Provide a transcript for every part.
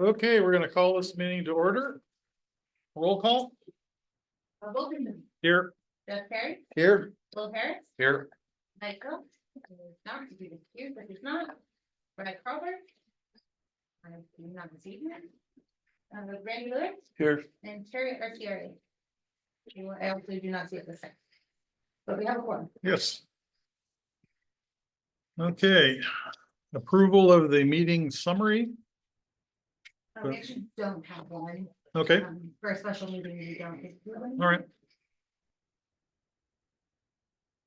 Okay, we're gonna call this meeting to order. Roll call Wilkinson, here. Jeff Perry, Here. Will Harris, Here. Michael, not here, but he's not. Brad Carver. I'm not this evening. Randy Lewis Here. and Terry Arcieri. I also do not see it this time. But we have a forum. Yes. Okay, approval of the meeting summary. We actually don't have one. Okay, For a special meeting, we don't. all right.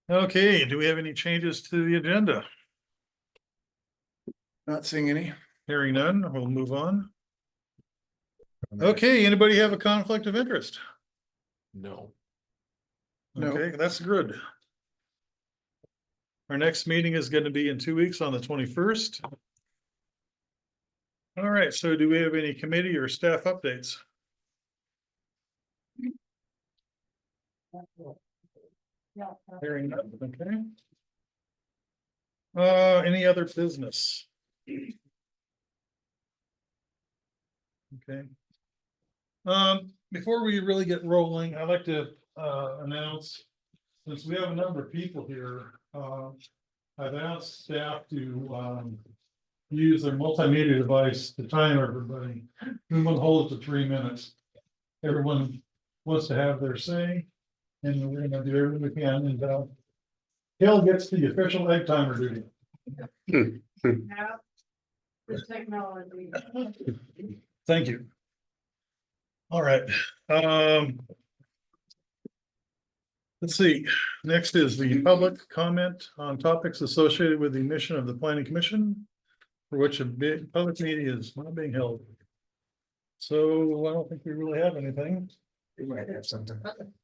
Okay, do we have any changes to the agenda? Not seeing any. Hearing none, we'll move on. Okay, anybody have a conflict of interest? No. Okay, that's good. Our next meeting is going to be in 2 weeks on the 21st. All right, so do we have any committee or staff updates? Hearing none, okay. Any other business? Okay. Before we really get rolling, I'd like to announce, since we have a number of people here, I've asked staff to use their multimedia device to time everybody. We will hold it to 3 minutes. Everyone wants to have their say, and we're gonna do everything we can, and Hill gets the official egg timer duty. Technology. Thank you. All right. Let's see, next is the public comment on topics associated with the mission of the planning commission, for which a big public meeting is not being held. So I don't think we really have anything. We might have something.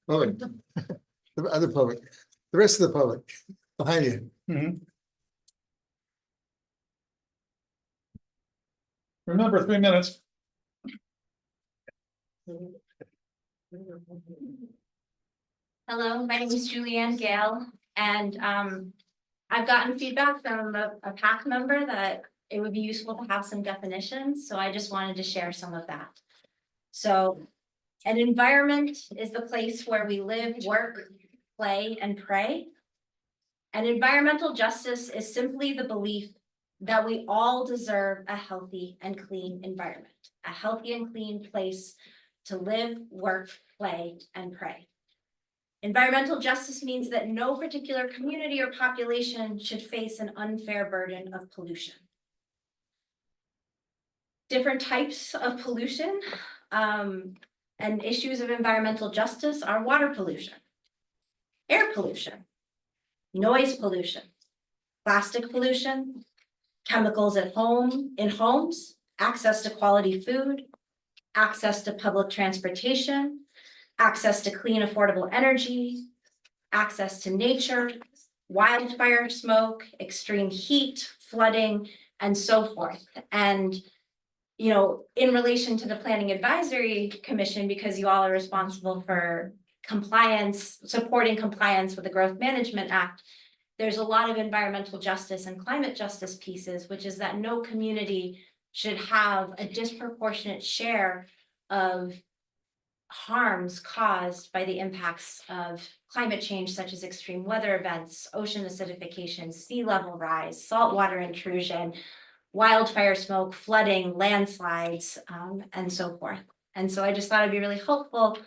Oh, the other public, the rest of the public behind you. Mhm. Remember, 3 minutes. Hello, my name is Julianne Gale, and I've gotten feedback from a PAC member that it would be useful to have some definitions, so I just wanted to share some of that. So an environment is the place where we live, work, play, and pray. And environmental justice is simply the belief that we all deserve a healthy and clean environment, a healthy and clean place to live, work, play, and pray. Environmental justice means that no particular community or population should face an unfair burden of pollution. Different types of pollution and issues of environmental justice are water pollution, air pollution, noise pollution, plastic pollution, chemicals at home, in homes, access to quality food, access to public transportation, access to clean, affordable energy, access to nature, wildfire smoke, extreme heat, flooding, and so forth. And, you know, in relation to the Planning Advisory Commission, because you all are responsible for compliance, supporting compliance with the Growth Management Act, there's a lot of environmental justice and climate justice pieces, which is that no community should have a disproportionate share of harms caused by the impacts of climate change, such as extreme weather events, ocean acidification, sea level rise, saltwater intrusion, wildfire smoke, flooding, landslides, and so forth. And so I just thought it'd be really helpful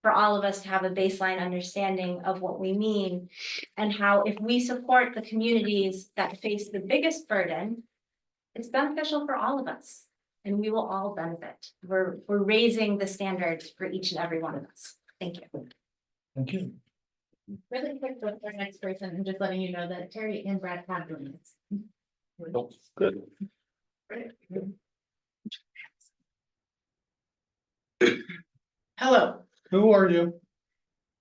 for all of us to have a baseline understanding of what we mean and how, if we support the communities that face the biggest burden, it's beneficial for all of us. And we will all benefit. We're raising the standards for each and every one of us. Thank you. Thank you. Really quick with our next person, and just letting you know that Terry and Brad have joined us. Oh, good. Hello. Who are you?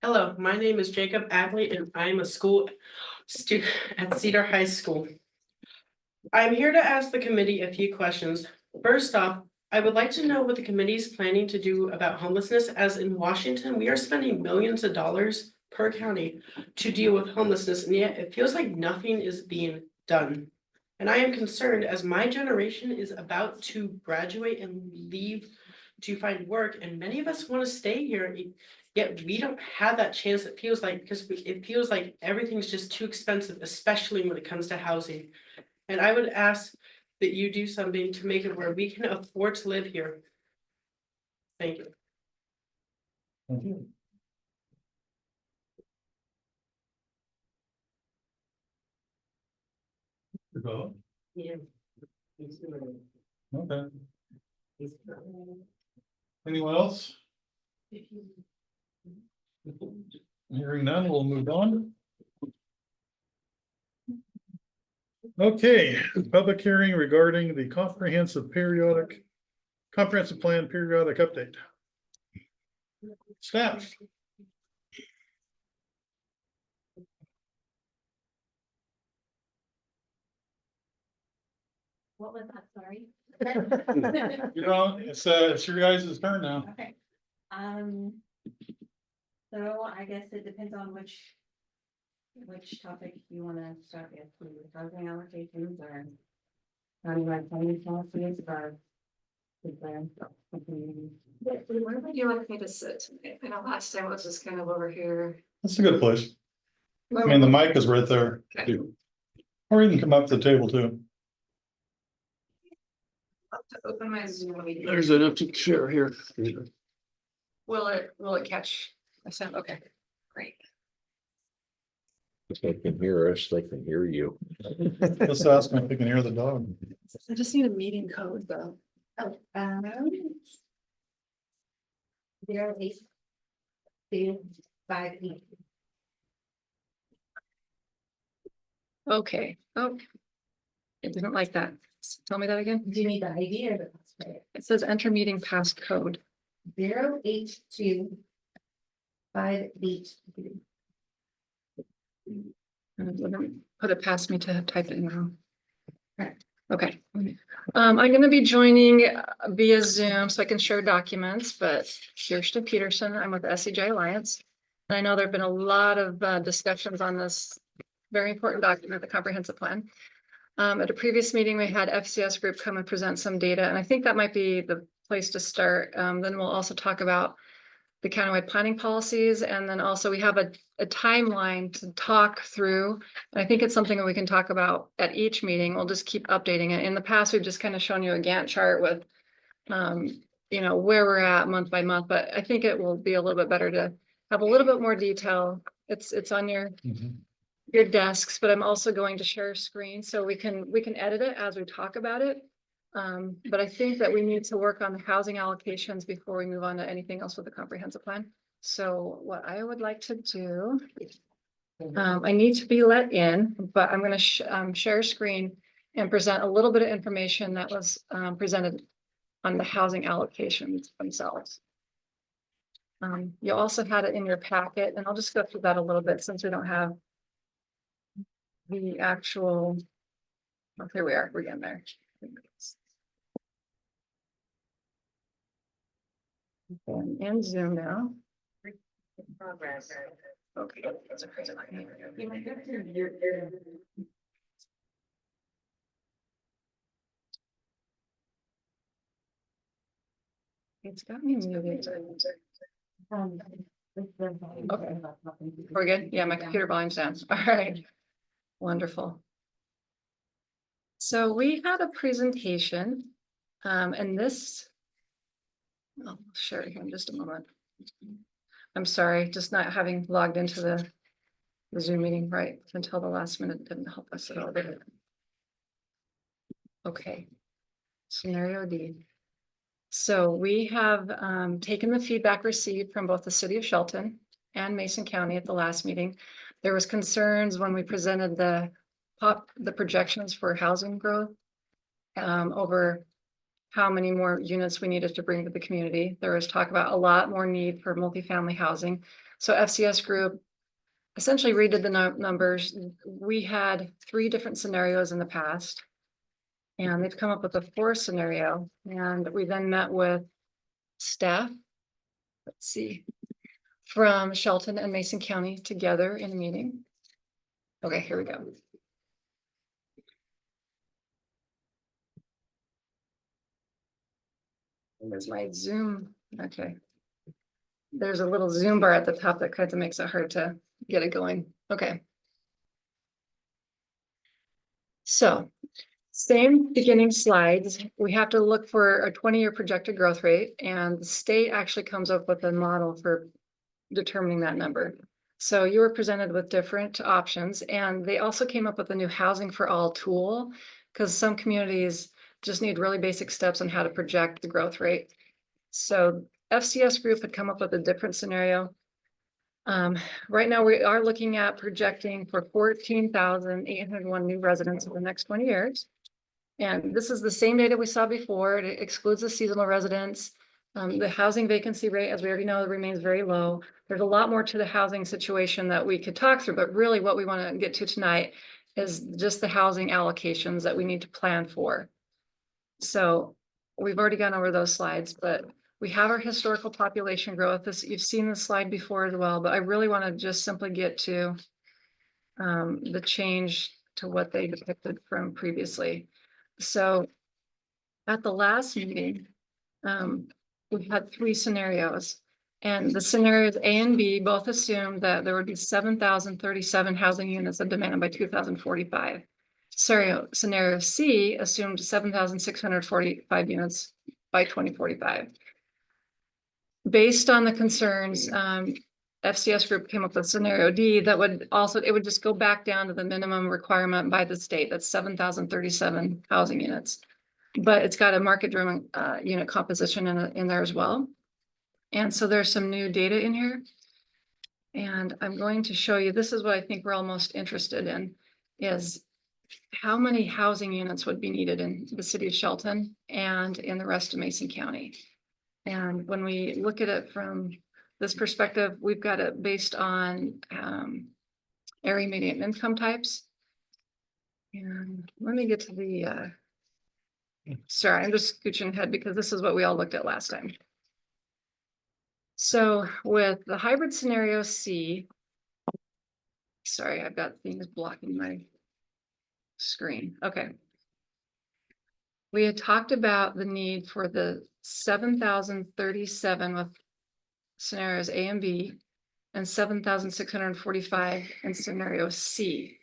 Hello, my name is Jacob Ackley and I'm a school student at Cedar High School. I'm here to ask the committee a few questions. First off, I would like to know what the committee is planning to do about homelessness, as in Washington, we are spending millions of dollars per county to deal with homelessness, and yet it feels like nothing is being done. And I am concerned as my generation is about to graduate and leave to find work, and many of us want to stay here. Yet we don't have that chance, it feels like, because it feels like everything's just too expensive, especially when it comes to housing. And I would ask that you do something to make it where we can afford to live here. Thank you. Thank you. Your vote? Yeah. Okay. Anyone else? Hearing none, we'll move on. Okay, public hearing regarding the comprehensive plan periodic update. Staff. What was that, sorry? You know, it's your guys' turn now. Okay. So I guess it depends on which topic you wanna start with, housing allocations or funding policies or. Is there something? Where would you like me to sit? I know last time I was just kind of over here. That's a good place. I mean, the mic is right there. Okay. Or you can come up to the table too. To open my Zoom meeting. There's an empty chair here. Will it catch my sound? Okay, great. If they can hear us, they can hear you. Let's ask them if they can hear the dog. I just need a meeting code though. Oh, 0825. Okay, oh. It didn't like that. Tell me that again. Do you need the ID or the password? It says enter meeting passcode. 0825. And it wouldn't put it past me to type it in now. Okay. I'm gonna be joining via Zoom so I can share documents, but Kirsten Peterson, I'm with the SCJ Alliance. And I know there've been a lot of discussions on this very important document, the comprehensive plan. At a previous meeting, we had FCS group come and present some data, and I think that might be the place to start. Then we'll also talk about the countywide planning policies, and then also we have a timeline to talk through. And I think it's something that we can talk about at each meeting. We'll just keep updating it. In the past, we've just kind of shown you a Gantt chart with, you know, where we're at month by month, but I think it will be a little bit better to have a little bit more detail. It's on your desks, but I'm also going to share a screen so we can edit it as we talk about it. But I think that we need to work on the housing allocations before we move on to anything else with the comprehensive plan. So what I would like to do, I need to be let in, but I'm going to share a screen and present a little bit of information that was presented on the housing allocations themselves. You also had it in your packet, and I'll just go through that a little bit since we don't have the actual, oh, here we are, we're getting there. And Zoom now. Progress. Okay. You might have to. It's got me muted. Okay. We're good? Yeah, my computer volume's down. All right. Wonderful. So we had a presentation, and this, I'll share it here in just a moment. I'm sorry, just not having logged into the Zoom meeting right until the last minute didn't help us at all, did it? Okay. Scenario D. So we have taken the feedback received from both the city of Shelton and Mason County at the last meeting. There was concerns when we presented the projections for housing growth over how many more units we needed to bring to the community. There was talk about a lot more need for multifamily housing. So FCS group essentially redid the numbers. We had 3 different scenarios in the past, and they've come up with a 4th scenario. And we then met with staff, let's see, from Shelton and Mason County together in a meeting. Okay, here we go. There's my Zoom, okay. There's a little Zoom bar at the top that kind of makes it hard to get it going, okay. So, same beginning slides, we have to look for a 20-year projected growth rate, and the state actually comes up with a model for determining that number. So you were presented with different options, and they also came up with a new Housing for All tool, because some communities just need really basic steps on how to project the growth rate. So FCS group had come up with a different scenario. Right now, we are looking at projecting for 14,801 new residents over the next 20 years. And this is the same data we saw before. It excludes the seasonal residents. The housing vacancy rate, as we already know, remains very low. There's a lot more to the housing situation that we could talk through, but really what we want to get to tonight is just the housing allocations that we need to plan for. So we've already gone over those slides, but we have our historical population growth. You've seen this slide before as well, but I really want to just simply get to the change to what they depicted from previously. So at the last meeting, we had 3 scenarios, and the scenarios A and B both assumed that there would be 7,037 housing units of demand by 2045. Scenario C assumed 7,645 units by 2045. Based on the concerns, FCS group came up with scenario D that would also, it would just go back down to the minimum requirement by the state, that's 7,037 housing units. But it's got a market-driven unit composition in there as well. And so there's some new data in here. And I'm going to show you, this is what I think we're all most interested in, is how many housing units would be needed in the city of Shelton and in the rest of Mason County. And when we look at it from this perspective, we've got it based on area median income types. And let me get to the, sorry, I'm just scooching ahead because this is what we all looked at last time. So with the hybrid scenario C, sorry, I've got things blocking my screen. Okay. We had talked about the need for the 7,037 with scenarios A and B and 7,645 in scenario C.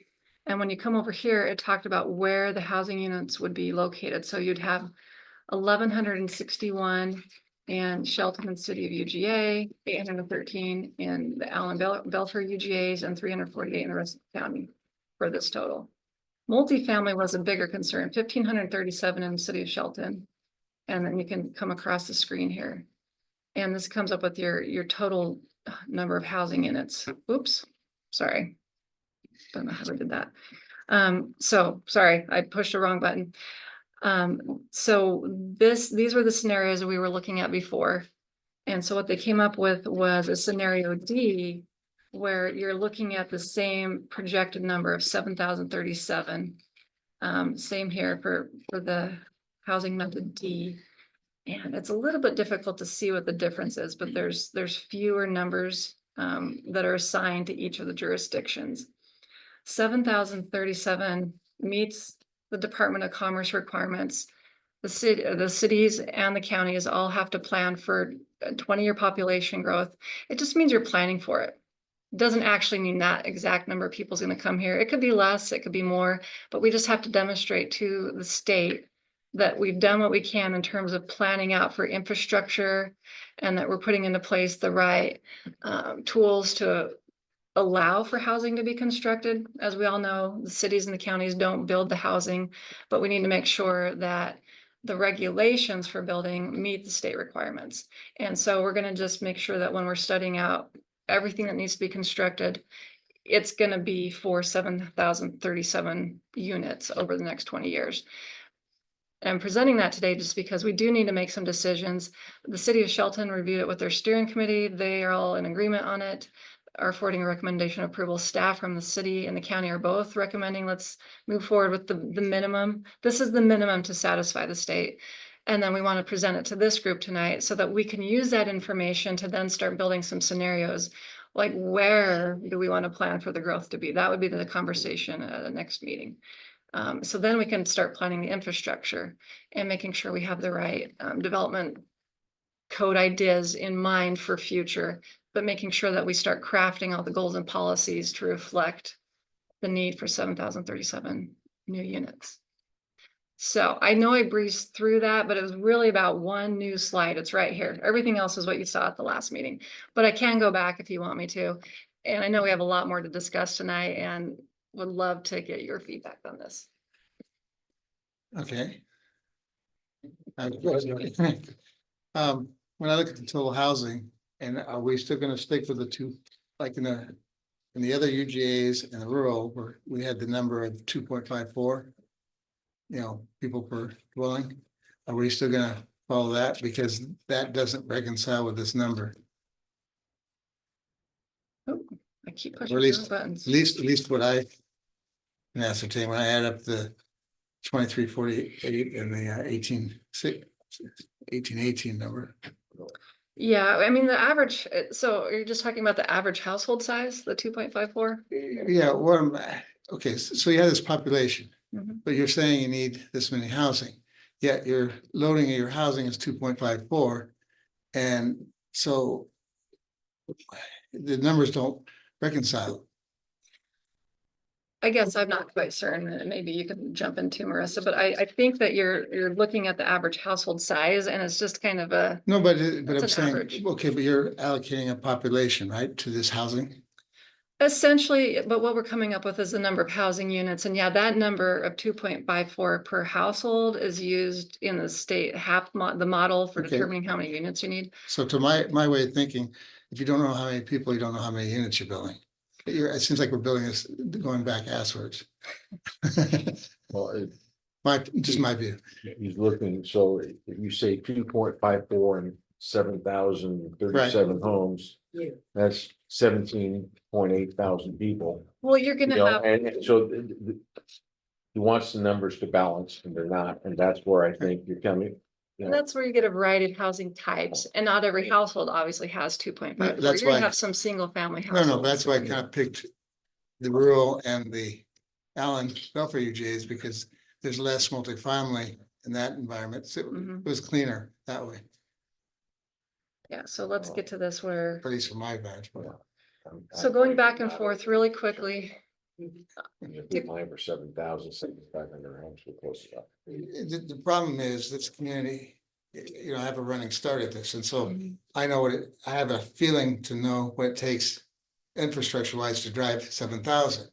And when you come over here, it talked about where the housing units would be located. So you'd have 1,161 in Shelton and City of UGA, 813 in the Allen Belfair UGAs, and 348 in the rest of the county for this total. Multifamily was a bigger concern, 1,537 in the City of Shelton. And then you can come across the screen here. And this comes up with your total number of housing units. Oops, sorry. Don't know how I did that. So sorry, I pushed the wrong button. So these were the scenarios we were looking at before. And so what they came up with was a scenario D, where you're looking at the same projected number of 7,037. Same here for the housing method D. And it's a little bit difficult to see what the difference is, but there's fewer numbers that are assigned to each of the jurisdictions. 7,037 meets the Department of Commerce requirements. The cities and the counties all have to plan for a 20-year population growth. It just means you're planning for it. It doesn't actually mean that exact number of people is going to come here. It could be less, it could be more, but we just have to demonstrate to the state that we've done what we can in terms of planning out for infrastructure and that we're putting into place the right tools to allow for housing to be constructed. As we all know, the cities and the counties don't build the housing, but we need to make sure that the regulations for building meet the state requirements. And so we're going to just make sure that when we're studying out everything that needs to be constructed, it's going to be for 7,037 units over the next 20 years. I'm presenting that today just because we do need to make some decisions. The city of Shelton reviewed it with their steering committee. They are all in agreement on it, are forwarding a recommendation of approval. Staff from the city and the county are both recommending let's move forward with the minimum. This is the minimum to satisfy the state. And then we want to present it to this group tonight so that we can use that information to then start building some scenarios. Like, where do we want to plan for the growth to be? That would be the conversation at the next meeting. So then we can start planning the infrastructure and making sure we have the right development code ideas in mind for future, but making sure that we start crafting all the goals and policies to reflect the need for 7,037 new units. So I know I breezed through that, but it was really about one new slide. It's right here. Everything else is what you saw at the last meeting, but I can go back if you want me to. And I know we have a lot more to discuss tonight and would love to get your feedback on this. Okay. When I look at the total housing, and are we still gonna stick with the two, like in the other UGAs and the rural, where we had the number of 2.54? People per dwelling, are we still gonna follow that? Because that doesn't reconcile with this number. Oh, I keep Or pushing at the least, wrong buttons. at least what I can ascertain when I add up the 2348 and the 1818 number. Yeah, I mean, the average, so you're just talking about the average household size, the 2.54? Yeah, okay, so you have this population, Mhm. but you're saying you need this many housing. Yet your loading of your housing is 2.54. And so the numbers don't reconcile. I guess I'm not quite certain, and maybe you can jump into Marissa, but I think that you're looking at the average household size and it's just kind of a, No, but That's I'm an saying, average. okay, but you're allocating a population, right, to this housing? essentially, but what we're coming up with is the number of housing units. And yeah, that number of 2.54 per household is used in the state the model for Okay. determining how many units you need. So to my way of thinking, if you don't know how many people, you don't know how many units you're building. It seems like we're building this going back asswards. Well, it- Just my view. he's looking, so if you say 2.54 and 7,037 homes. That's 17.8 thousand people, Well, you're you gonna know, have, and so. He wants the numbers to balance and they're not, and that's where I think you're coming. You and know, that's where you get a variety of housing types, and not every household obviously has 2.54. That's You're gonna why- have some single family No, households. that's why I kind of picked the rural and the Allen welfare UJs, because there's less multifamily in that environment. So Mhm. it was cleaner that way, Yeah, so let's get to this where, at least from my vantage point. so going back and forth really quickly. Mine for 7,500 homes, we're close enough. The problem is this community, I have a running start at this, and so I know I have a feeling to know what it takes infrastructure wise to drive 7,000.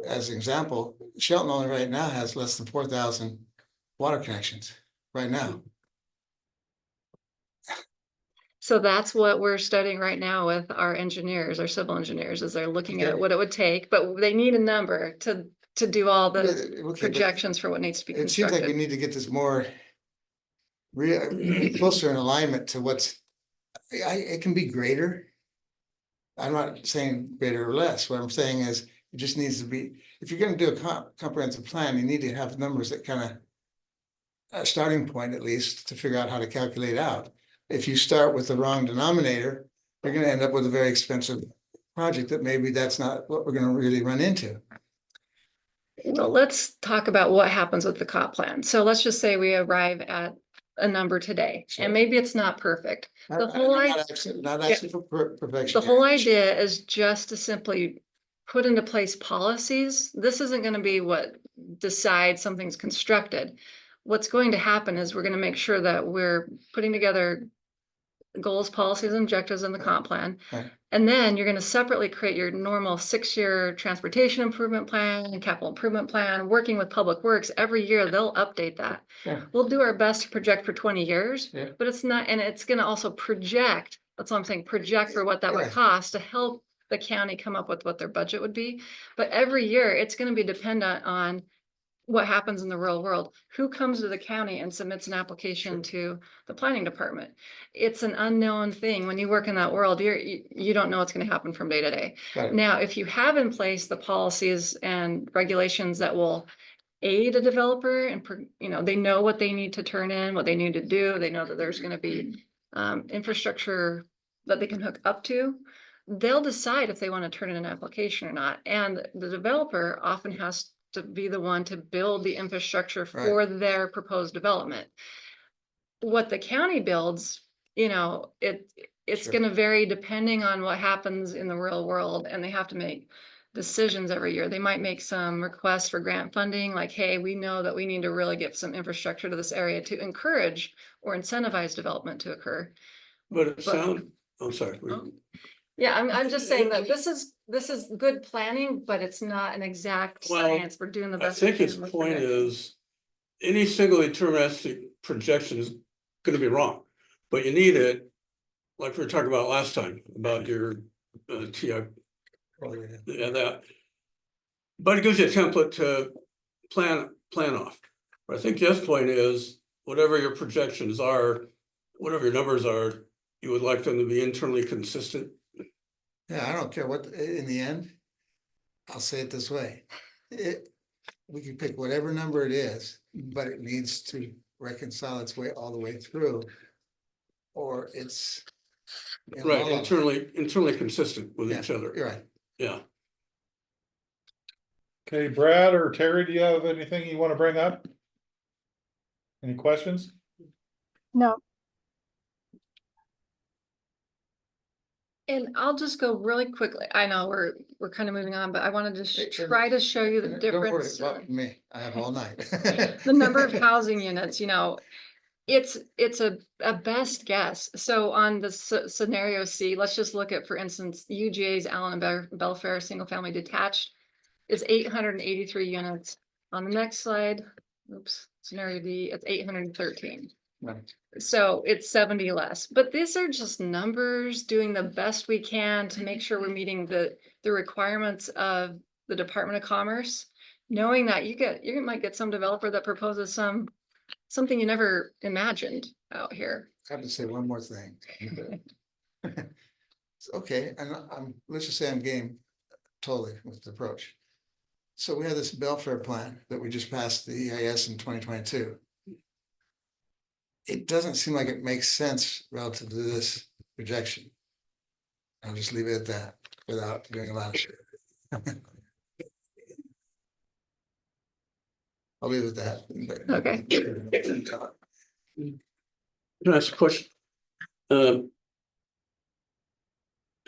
As an example, Shelton only right now has less than 4,000 water connections right now. So that's what we're studying right now with our engineers, our civil engineers, as they're looking at Okay. what it would take, but they need a number to do all the Okay, but projections for what needs to be it seems like we constructed. need to get this more closer in alignment to it can be greater. I'm not saying greater or less. What I'm saying is it just needs to be, if you're gonna do a comprehensive plan, you need to have numbers that kind of a starting point at least to figure out how to calculate out. If you start with the wrong denominator, you're gonna end up with a very expensive project that maybe that's not what we're gonna really run into. Well, let's talk about what happens with the comp plan. So let's just say we arrive at a number today, Sure. and maybe it's not perfect. The I'm whole not idea, not asking for perfection. the whole idea is just to simply put into place policies. This isn't going to be what decides something's constructed. What's going to happen is we're going to make sure that we're putting together goals, policies, and objectives in the comp plan. Right. And then you're going to separately create your normal 6-year transportation improvement plan and capital improvement plan, working with Public Works. Every year they'll update that. Yeah. We'll do our best to project for 20 years, Yeah. but it's not, and it's going to also project, that's what I'm saying, project for what that would Yeah. cost to help the county come up with what their budget would be. But every year it's going to be dependent on what happens in the real world, who comes to the county and submits an application to the planning department. It's an unknown thing. When you work in that world, you don't know what's going to happen from day to day. Right. Now, if you have in place the policies and regulations that will aid a developer and, they know what they need to turn in, what they need to do. They know that there's going to be infrastructure that they can hook up to. They'll decide if they want to turn in an application or not. And the developer often has to be the one to build the infrastructure for their proposed development. what the county builds, it's Sure. gonna vary depending on what happens in the real world, and they have to make decisions every year. They might make some requests for grant funding, like, hey, we know that we need to really get some infrastructure to this area to encourage or incentivize development to occur. But it But- sound, I'm sorry. Oh. Yeah, I'm just saying that this is good planning, but it's not an exact Well, science. We're doing the I best. we think his can with point predictions. is, any single deterministic projection is gonna be wrong. But you need it, like we were talking about last time, about your TI, yeah, that. But it gives you a template to plan off. But I think Jeff's point is, whatever your projections are, whatever your numbers are, you would like them to be internally consistent. Yeah, I don't care what, in the end, I'll say it this way. We can pick whatever number it is, but it needs to reconcile its way all the way through. Or it's. Right, internally consistent with each other. You're right. Yeah. Okay, Brad or Terry, do you have anything you want to bring up? Any questions? No, And I'll just go really quickly. I know we're kind of moving on, but I wanted to Hey, try to show you the Don't worry difference. about me, I have all night. The number of housing units, it's a best guess. So on the scenario C, let's just look at, for instance, UGA's Allen and Belfair single family detached is 883 units. On the next slide, oops, scenario D, it's 813. Right. So it's 70 less, but these are just numbers, doing the best we can to make sure we're meeting the requirements of the Department of Commerce. Knowing that you might get some developer that proposes something you never imagined out here. I have to say one more thing. Okay, and let's just say I'm game totally with the approach. So we have this Belfair plan that we just passed the EIS in 2022. It doesn't seem like it makes sense relative to this projection. I'll just leave it at that without doing a lot of shit. I'll leave it at that. Okay. Can I ask a question?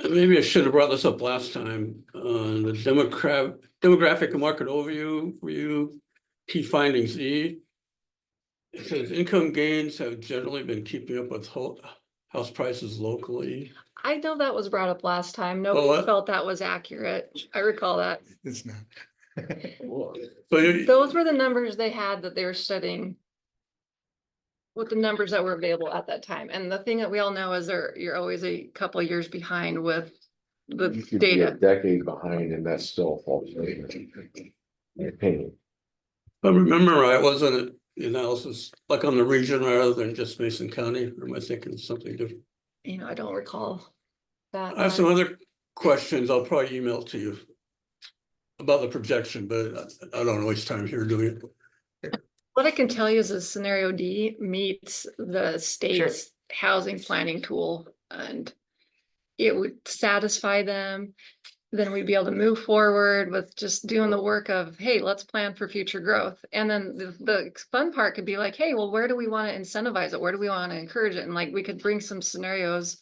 Maybe I should have brought this up last time, on the demographic and market overview for you, key findings E. It says income gains have generally been keeping up with house prices locally. I know that was brought up last time. Nobody what? felt that was accurate. I recall that. It's not. So you, Those were the numbers they had that they were studying with the numbers that were available at that time. And the thing that we all know is you're always a couple of years behind with the You could be a data. decade behind and that's still a false statement. In my opinion. if I remember right, wasn't it the analysis like on the region rather than just Mason County, or am I thinking something different? I don't recall that. I have some other questions I'll probably email to you about the projection, but I don't waste time here doing it. What I can tell you is that scenario D meets the state's housing planning tool, and it would satisfy them. Then we'd be able to move forward with just doing the work of, hey, let's plan for future growth. And then the fun part could be like, hey, well, where do we want to incentivize it? Where do we want to encourage it? And like, we could bring some scenarios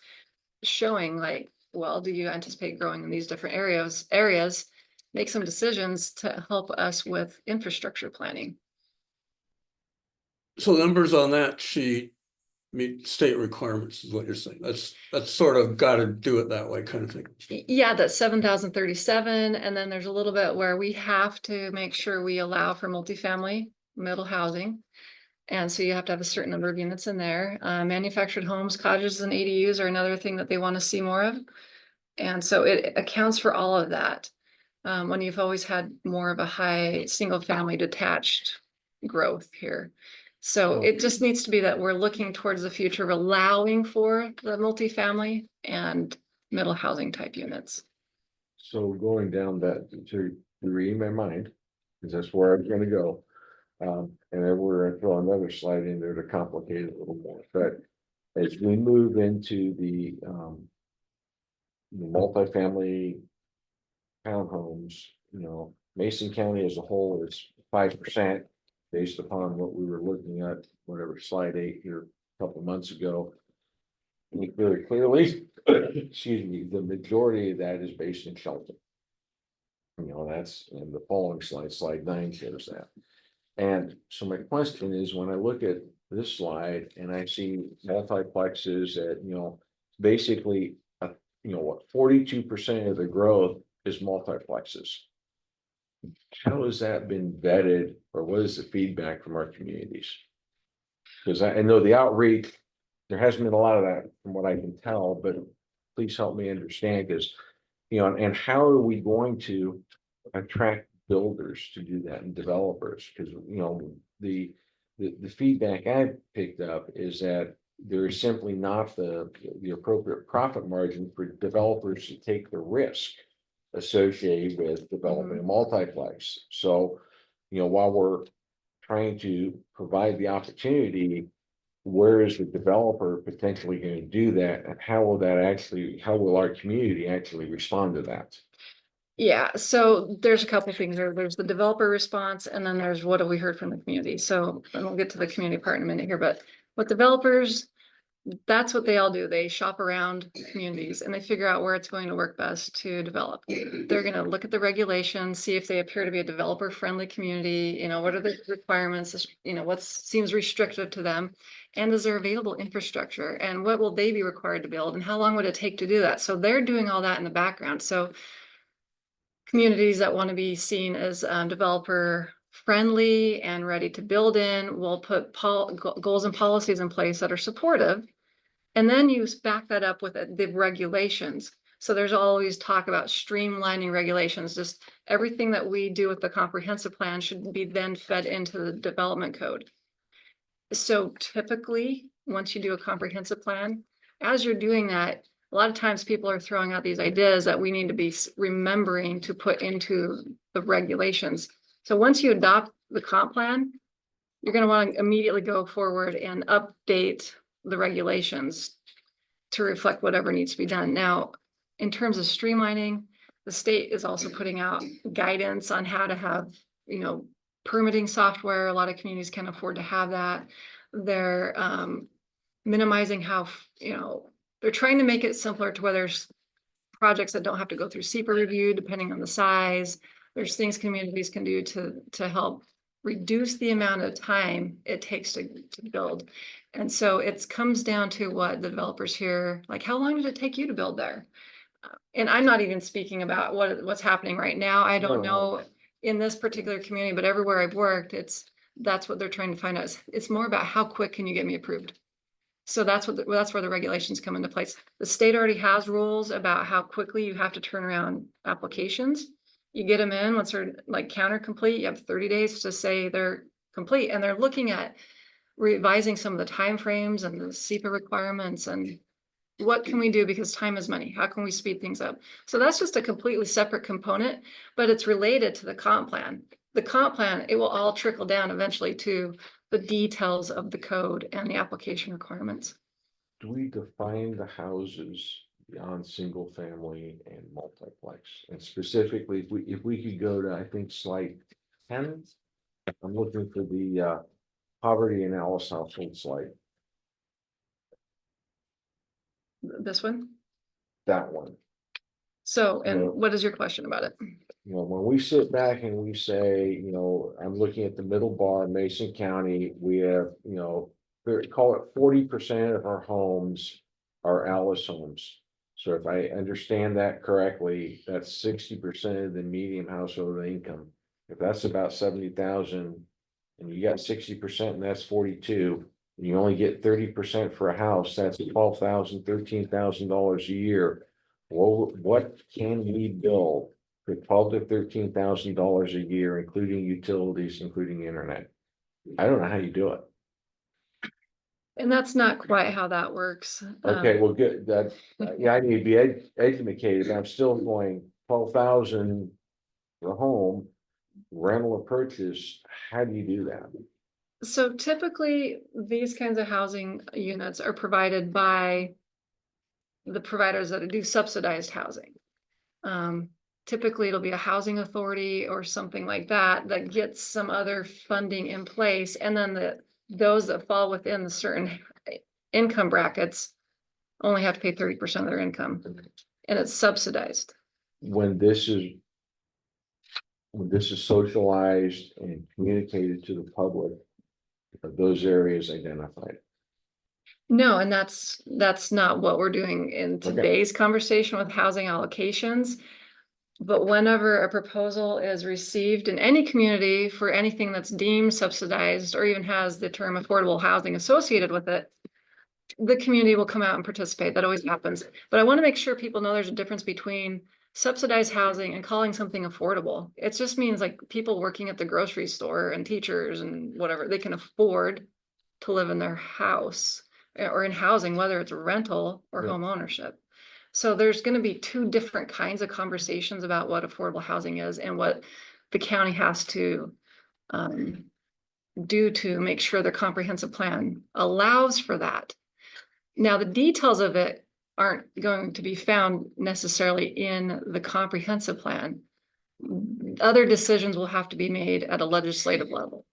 showing like, well, do you anticipate growing in these different areas, make some decisions to help us with infrastructure planning. So numbers on that sheet meet state requirements is what you're saying. That's sort of gotta do it that way kind of thing. Yeah, that's 7,037. And then there's a little bit where we have to make sure we allow for multifamily middle housing. And so you have to have a certain number of units in there. Manufactured homes, cottages and ADUs are another thing that they want to see more of. And so it accounts for all of that. When you've always had more of a high single family detached growth here. So it just needs to be that we're looking towards the future of allowing for the multifamily and middle housing type units. So going down that to read my mind, because that's where I was gonna go. And then we're gonna throw another slide in there to complicate it a little more, but as we move into the multifamily townhomes, Mason County as a whole is 5% based upon what we were looking at, whatever slide 8 here couple months ago. Very clearly, excuse me, the majority of that is based in Shelton. You know, that's in the following slide, slide 9 shows that. And so my question is, when I look at this slide and I see multiplexes at, you know, basically, you know, what, 42% of the growth is multiplexes. How has that been vetted, or what is the feedback from our communities? Because I know the outreach, there hasn't been a lot of that from what I can tell, but please help me understand, because, you know, and how are we going to attract builders to do that and developers? Because, you know, the feedback I've picked up is that there is simply not the appropriate profit margin for developers to take the risk associated with developing a multiplex. So, you know, while we're trying to provide the opportunity, where is the developer potentially going to do that? And how will our community actually respond to that? Yeah, so there's a couple things there. There's the developer response, and then there's what have we heard from the community. So, and we'll get to the community part in a minute here, but with developers, that's what they all do. They shop around communities and they figure out where it's going to work best to develop. They're going to look at the regulations, see if they appear to be a developer friendly community, you know, what are the requirements, you know, what seems restrictive to them, and is there available infrastructure, and what will they be required to build, and how long would it take to do that? So they're doing all that in the background. So communities that want to be seen as developer friendly and ready to build in will put goals and policies in place that are supportive. And then you back that up with the regulations. So there's always talk about streamlining regulations. Just everything that we do with the comprehensive plan should be then fed into the development code. So typically, once you do a comprehensive plan, as you're doing that, a lot of times people are throwing out these ideas that we need to be remembering to put into the regulations. So once you adopt the comp plan, you're going to want to immediately go forward and update the regulations to reflect whatever needs to be done. Now, in terms of streamlining, the state is also putting out guidance on how to have, you know, permitting software. A lot of communities can't afford to have that. They're minimizing how, you know, they're trying to make it simpler to where there's projects that don't have to go through SEPA review, depending on the size. There's things communities can do to help reduce the amount of time it takes to build. And so it comes down to what the developers here, like, how long did it take you to build there? And I'm not even speaking about what's happening right now. I don't know in this particular community, but everywhere I've worked, that's what they're trying to find out. It's more about how quick can you get me approved? So that's where the regulations come into place. The state already has rules about how quickly you have to turn around applications. You get them in once they're like counter complete, you have 30 days to say they're complete, and they're looking at revising some of the timeframes and the SEPA requirements and what can we do, because time is money. How can we speed things up? So that's just a completely separate component, but it's related to the comp plan. The comp plan, it will all trickle down eventually to the details of the code and the application requirements. Do we define the houses beyond single family and multiplex? And specifically, if we could go to, I think, slide 10, I'm looking for the poverty analysis household slide, This one. that one. So, and Yeah. what is your question about it? You know, when we sit back and we say, you know, I'm looking at the middle bar, Mason County, we have, you know, call it 40% of our homes are Alice homes. So if I understand that correctly, that's 60% of the median household income. If that's about 70,000 and you got 60% and that's 42, and you only get 30% for a house, that's $12,000, $13,000 a year. Well, what can we build for $12,000 to $13,000 a year, including utilities, including internet? I don't know how you do it. And that's not quite how that works. Okay, well, good, that, yeah, I need to be educated, but I'm still going 12,000 for a home, rental or purchase, how do you do that? So typically, these kinds of housing units are provided by the providers that do subsidized housing. Typically, it'll be a housing authority or something like that that gets some other funding in place, and then those that fall within the certain income brackets only have to pay 30% of their income, and it's subsidized. When this is socialized and communicated to the public, are those areas identified? No, and that's not what we're doing in Okay. today's conversation with housing allocations. But whenever a proposal is received in any community for anything that's deemed subsidized or even has the term affordable housing associated with it, the community will come out and participate. That always happens. But I want to make sure people know there's a difference between subsidized housing and calling something affordable. It just means like people working at the grocery store and teachers and whatever, they can afford to live in their house or in housing, whether it's rental or Yeah. home ownership. So there's going to be two different kinds of conversations about what affordable housing is and what the county has to do to make sure their comprehensive plan allows for that. Now, the details of it aren't going to be found necessarily in the comprehensive plan. Other decisions will have to be made at a legislative level.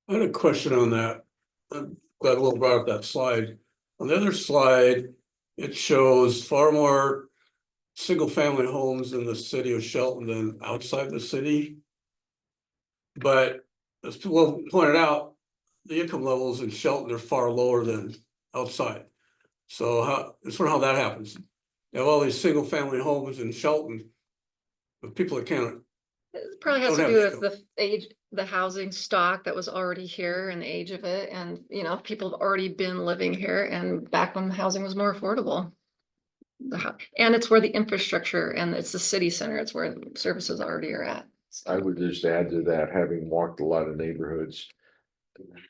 I had a question on that. I'm glad Will brought up that slide. On the other slide, it shows far more single-family homes in the city of Shelton than outside the city. But as Will pointed out, the income levels in Shelton are far lower than outside. So it's sort of how that happens. You have all these single-family homes in Shelton, but people that can't. It probably has Don't to have do with income. the age, the housing stock that was already here and the age of it. And, you know, people have already been living here and back when the housing was more affordable. And it's where the infrastructure and it's the city center. It's where the services already are at. I would just add to that, having walked a lot of neighborhoods.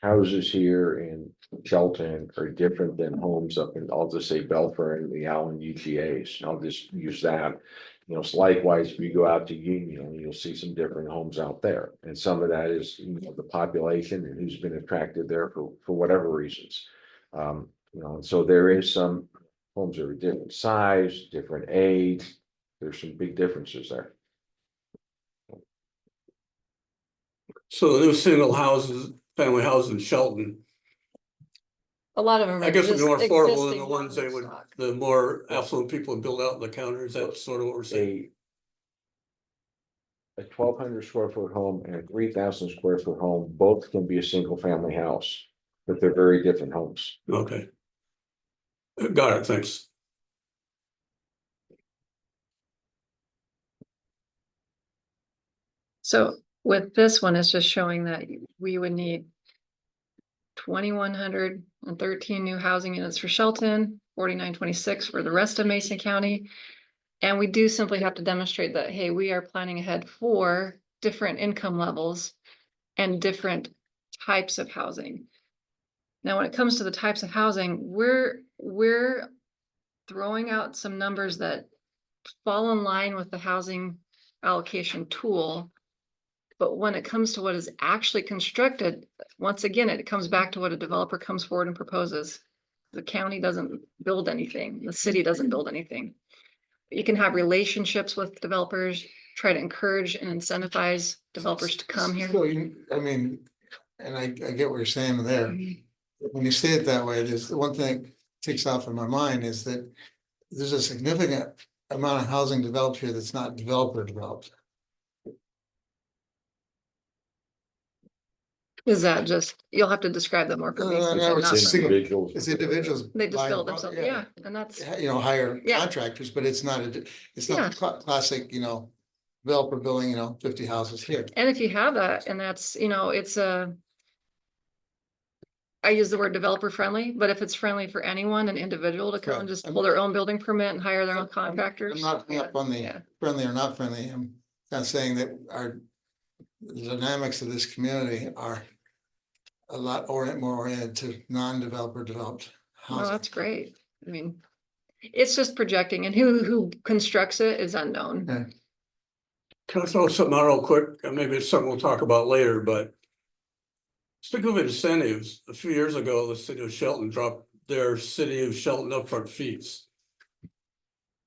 Houses here in Shelton are different than homes up in, I'll just say Belfair and the Allen UGAs. I'll just use that. You know, so likewise, if you go out to Union, you'll see some different homes out there. And some of that is, you know, the population and who's been attracted there for whatever reasons. You know, and so there is some homes that are different size, different age. There's some big differences there. So the new family houses in Shelton, A lot of them. I guess would be more affordable than existing the ones they housing would, stock. the more affluent people would build out in the counters. That's sort of what we're saying. A 1,200 square foot home and a 3,000 square foot home, both can be a single family house, but they're very different homes. Okay. Got it, thanks. So with this one, it's just showing that we would need 2,113 new housing units for Shelton, 4,926 for the rest of Mason County. And we do simply have to demonstrate that, hey, we are planning ahead for different income levels and different types of housing. Now, when it comes to the types of housing, we're throwing out some numbers that fall in line with the housing allocation tool. But when it comes to what is actually constructed, once again, it comes back to what a developer comes forward and proposes. The county doesn't build anything. The city doesn't build anything. You can have relationships with developers, try to encourage and incentivize developers to come here. So I mean, and I get what you're saying there. When you say it that way, there's the one thing takes off in my mind is that there's a significant amount of housing developed here that's not developer developed. Is that just, you'll have to describe that more for me. No, since no, I'm it's not just from- Individuals. It's individuals. They just buying build pro- themselves, yeah, and that's, You know, hire Yeah. contractors, but it's not it's Yeah. not classic, you know, developer building, you know, 50 houses here. and if you have that, and that's, you know, it's I use the word developer friendly, but if it's friendly for anyone, an individual to come and Right. just pull their own building permit and hire their own contractors. I'm not hung up on the Yeah. friendly or not friendly. I'm not saying that the dynamics of this community are a lot more oriented to non-developer developed Oh, housing. that's great. I mean, it's just projecting and who constructs it is unknown. Yeah. Can I throw something out real quick? Maybe it's something we'll talk about later, but speaking of incentives, a few years ago, the city of Shelton dropped their city of Shelton upfront fees.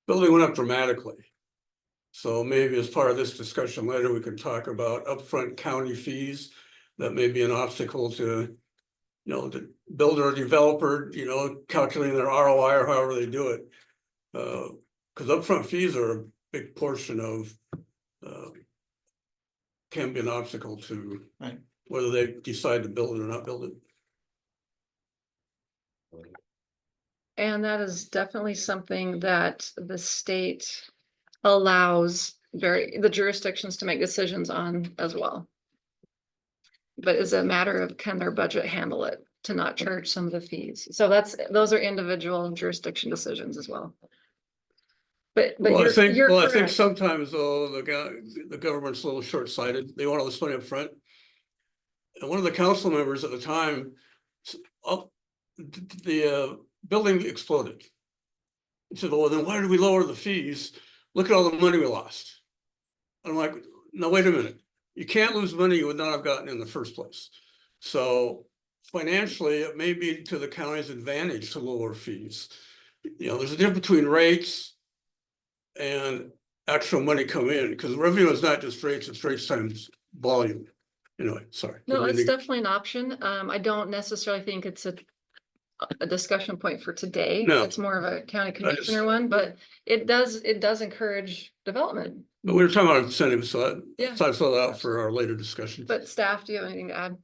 Building went up dramatically. So maybe as part of this discussion later, we can talk about upfront county fees. That may be an obstacle to you know, the builder or developer, you know, calculating their ROI or however they do it. Because upfront fees are a big portion of, can be an obstacle to Right. whether they decide to build it or not build it. And that is definitely something that the state allows the jurisdictions to make decisions on as well. But it's a matter of can their budget handle it to not charge some of the fees? So those are individual jurisdiction decisions as well. But Well, I think, you're well, I think correct. sometimes though, the government's a little short-sighted. They want all this money up front. And one of the council members at the time, the building exploded. He said, well, then why did we lower the fees? Look at all the money we lost. I'm like, no, wait a minute. You can't lose money you would not have gotten in the first place. So financially, it may be to the county's advantage to lower fees. You know, there's a difference between rates and actual money come in, because revenue is not just rates, it's rates times volume. Anyway, sorry. No, it's definitely an option. I don't necessarily think it's a discussion point for today. No. It's more of a county commissioner one, but it does encourage development. But we were talking about incentives, so Yeah. I throw that out for our later discussion. But staff, do you have anything to add?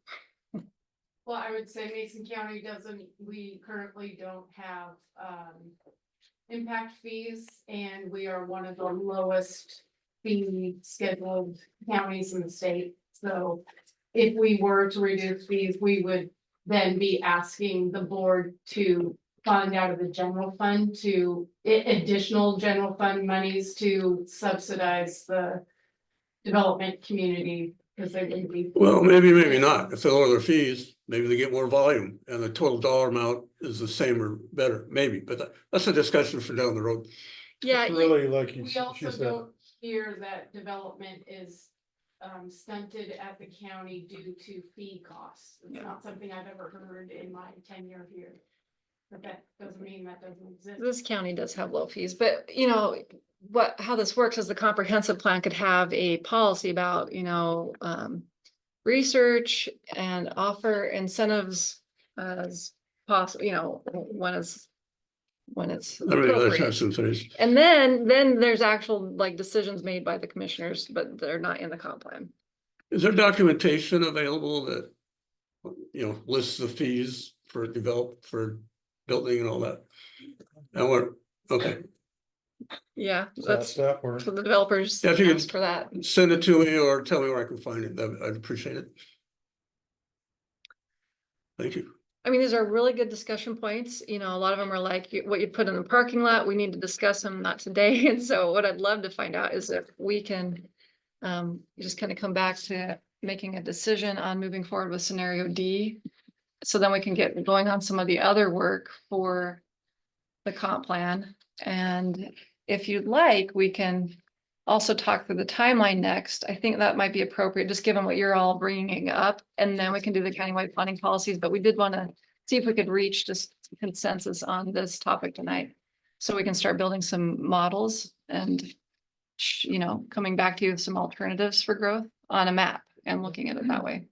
Well, I would say Mason County we currently don't have, impact fees, and we are one of the lowest fee scheduled counties in the state. So if we were to reduce fees, we would then be asking the board to fund out of the general fund to additional general fund monies to subsidize the development community, because they wouldn't be. Well, maybe not. If they lower their fees, maybe they get more volume and the total dollar amount is the same or better, maybe, but that's a discussion for down the road. Yeah, Really, like We she also said, don't hear that development is stunted at the county due to fee costs. It's not something I've ever heard in my tenure here. But that doesn't mean that doesn't exist. this county does have low fees, but you know, how this works is the comprehensive plan could have a policy about, research and offer incentives as possible, when it's Everything other appropriate. times and things. And then there's actual like decisions made by the commissioners, but they're not in the comp plan. Is there documentation available that, lists the fees for building and all that? Okay, Yeah, that that's stuff or. so the developers Yeah, if you could- ask for that. send it to me or tell me where I can find it. I'd appreciate it. Thank you. I mean, these are really good discussion points. A lot of them are like what you put in the parking lot. We need to discuss them, not today. And so what I'd love to find out is if we can just kind of come back to making a decision on moving forward with scenario D. So then we can get going on some of the other work for the comp plan. And if you'd like, we can also talk through the timeline next. I think that might be appropriate, just given what you're all bringing up, and then we can do the countywide funding policies, but we did want to see if we could reach just consensus on this topic tonight. So we can start building some models and, coming back to you with some alternatives for growth on a map and looking at it that way.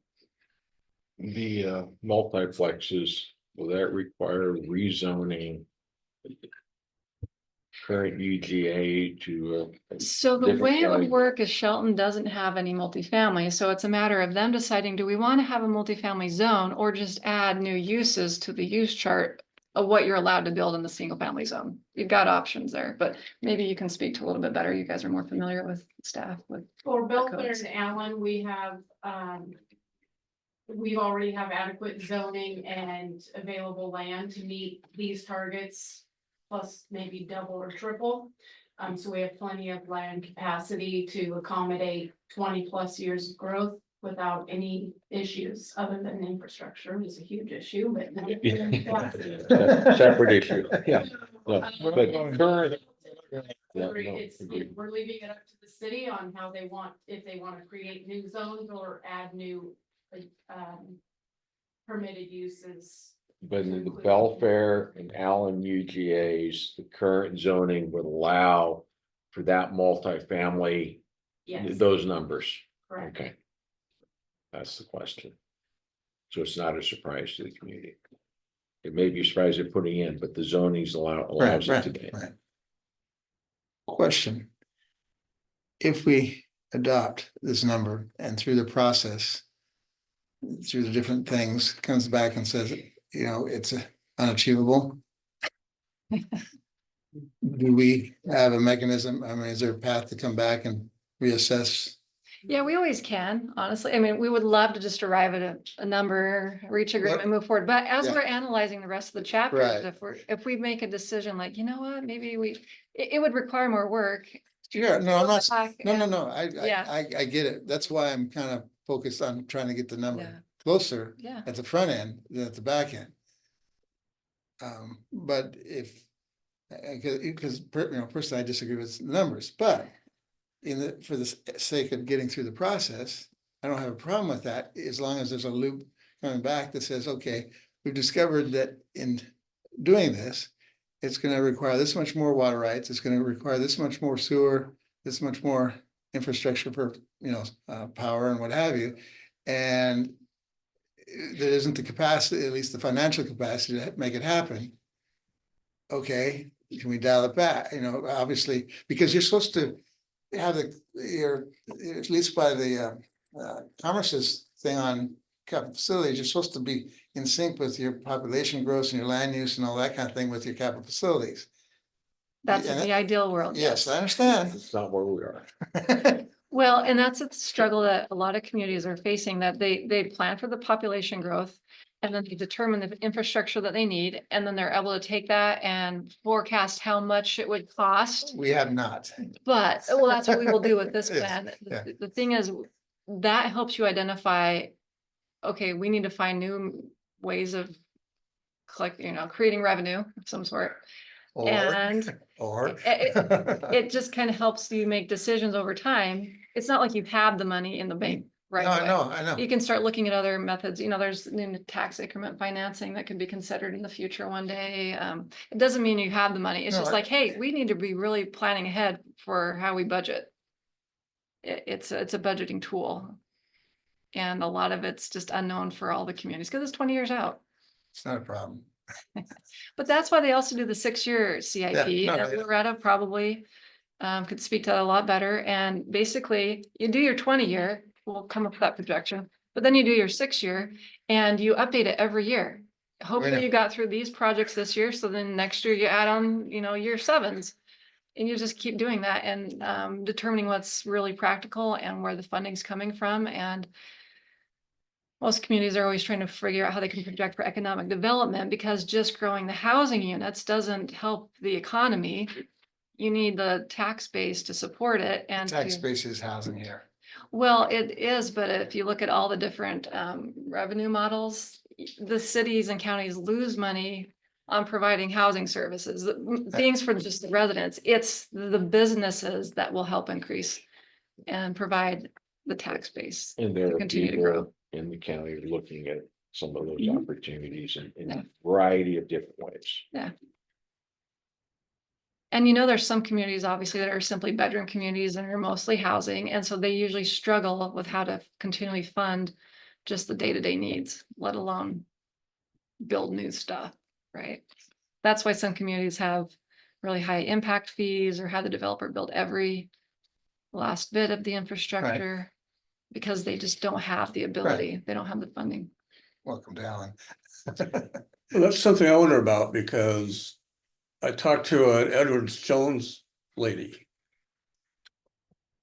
The multiplexes, will that require rezoning? Current UGA to So the different way it would county. work is Shelton doesn't have any multifamily, so it's a matter of them deciding, do we want to have a multifamily zone or just add new uses to the use chart of what you're allowed to build in the single family zone? You've got options there, but maybe you can speak to a little bit better. You guys are more familiar with staff with. For Belfair codes. and Allen, we already have adequate zoning and available land to meet these targets, plus maybe double or triple. So we have plenty of land capacity to accommodate 20+ years of growth without any issues, other than infrastructure is a huge issue, but. Separate issue, yeah. No, but current. Yeah, no, agreed. We're leaving it up to the city on how they want, if they want to create new zones or add new permitted uses. But in the Belfair and Allen UGAs, the current zoning would allow for that multifamily, Yes, those numbers. correct. Okay. That's the question. So it's not a surprise to the community. It may be a surprise they're putting in, but the zoning's Right, allows it right, today. right. Question. If we adopt this number and through the process, through the different things, comes back and says, you know, it's unachievable. Do we have a mechanism? I mean, is there a path to come back and reassess? Yeah, we always can, honestly. I mean, we would love to just arrive at a number, reach agreement, move forward. But as Yeah. we're analyzing the rest of the chapters, Right. if we make a decision like, you know what, maybe it would require more work. Yeah, no, I'm not, Back no, and- I Yeah. get it. That's why I'm kind of focused on trying to get the Yeah. number closer Yeah, at the front end than at the back end. But if, because, you know, personally, I disagree with the numbers, but for the sake of getting through the process, I don't have a problem with that, as long as there's a loop coming back that says, okay, we've discovered that in doing this, it's gonna require this much more water rights, it's gonna require this much more sewer, this much more infrastructure for, you know, power and what have you. And there isn't the capacity, at least the financial capacity to make it happen. Okay, can we dial it back? You know, obviously, because you're supposed to have at least by the Commerce's thing on capital facilities, you're supposed to be in sync with your population growth and your land use and all that kind of thing with your capital facilities. that's And the ideal world. Yes, I understand. It's not where we are. Well, and that's a struggle that a lot of communities are facing, that they plan for the population growth. And then they determine the infrastructure that they need, and then they're able to take that and forecast how much it would cost. We have not. But, well, that's what we will do with this Yes, plan. yeah. The thing is, that helps you identify, okay, we need to find new ways of creating revenue of some sort. And Or. it just kind of helps you make decisions over time. It's not like you have the money in the bank right No, away. I know. You can start looking at other methods, there's new tax increment financing that could be considered in the future one day. It doesn't mean you have the money. It's No, just like, hey, we need to be really planning ahead for how we budget. It's a budgeting tool. And a lot of it's just unknown for all the communities because it's 20 years out. It's not a problem. But that's why they also do the 6-year CIP. Yeah, no, And yeah. Loretta probably could speak to that a lot better. And basically, you do your 20-year, we'll come up with that projection, but then you do your 6-year and you update it every year. Hopefully you got through these projects this year, so then next year you add on, year 7s. And you just keep doing that and determining what's really practical and where the funding's coming from. And most communities are always trying to figure out how they can project for economic development, because just growing the housing units doesn't help the economy. You need the tax base to support it and Tax base is housing here. well, it is, but if you look at all the different revenue models, the cities and counties lose money on providing housing services, things for just the residents. It's the businesses that will help increase and provide the tax base. And there are Continue to grow. people in the county looking at some of those Mhm. opportunities in Yeah. a variety of different ways. And there's some communities obviously that are simply bedroom communities and are mostly housing. And so they usually struggle with how to continually fund just the day-to-day needs, let alone build new stuff, right? That's why some communities have really high impact fees or have the developer build every last bit of the infrastructure because they just don't have the ability. They don't have the funding. Welcome to Allen. Well, that's something I wonder about, because I talked to an Edwards Jones lady.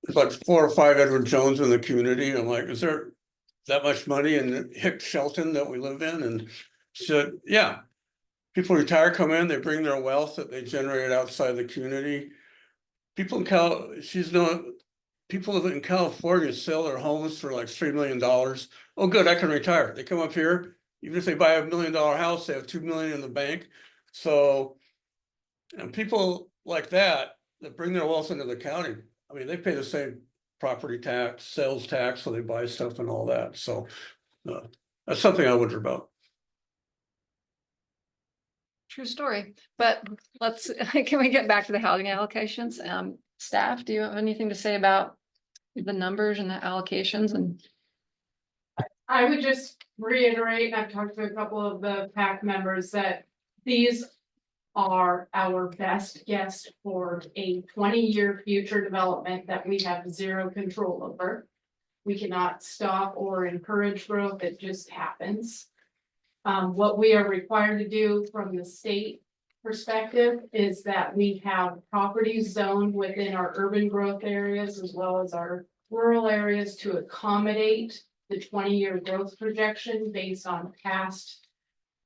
There's like 4 or 5 Edward Jones in the community. I'm like, is there that much money in Hick Shelton that we live in? And she said, yeah. People retire, come in, they bring their wealth that they generated outside the community. People people in California sell their homes for like $3 million. Oh, good, I can retire. They come up here, even if they buy $1 million house, they have 2 million in the bank. So, and people like that bring their wealth into the county, I mean, they pay the same property tax, sales tax, so they buy stuff and all that. So that's something I wonder about. True story, but can we get back to the housing allocations? Staff, do you have anything to say about the numbers and the allocations and? I would just reiterate, I've talked to a couple of the PAC members that these are our best guess for a 20-year future development that we have zero control over. We cannot stop or encourage growth, it just happens. What we are required to do from the state perspective is that we have properties zoned within our urban growth areas as well as our rural areas to accommodate the 20-year growth projection based on past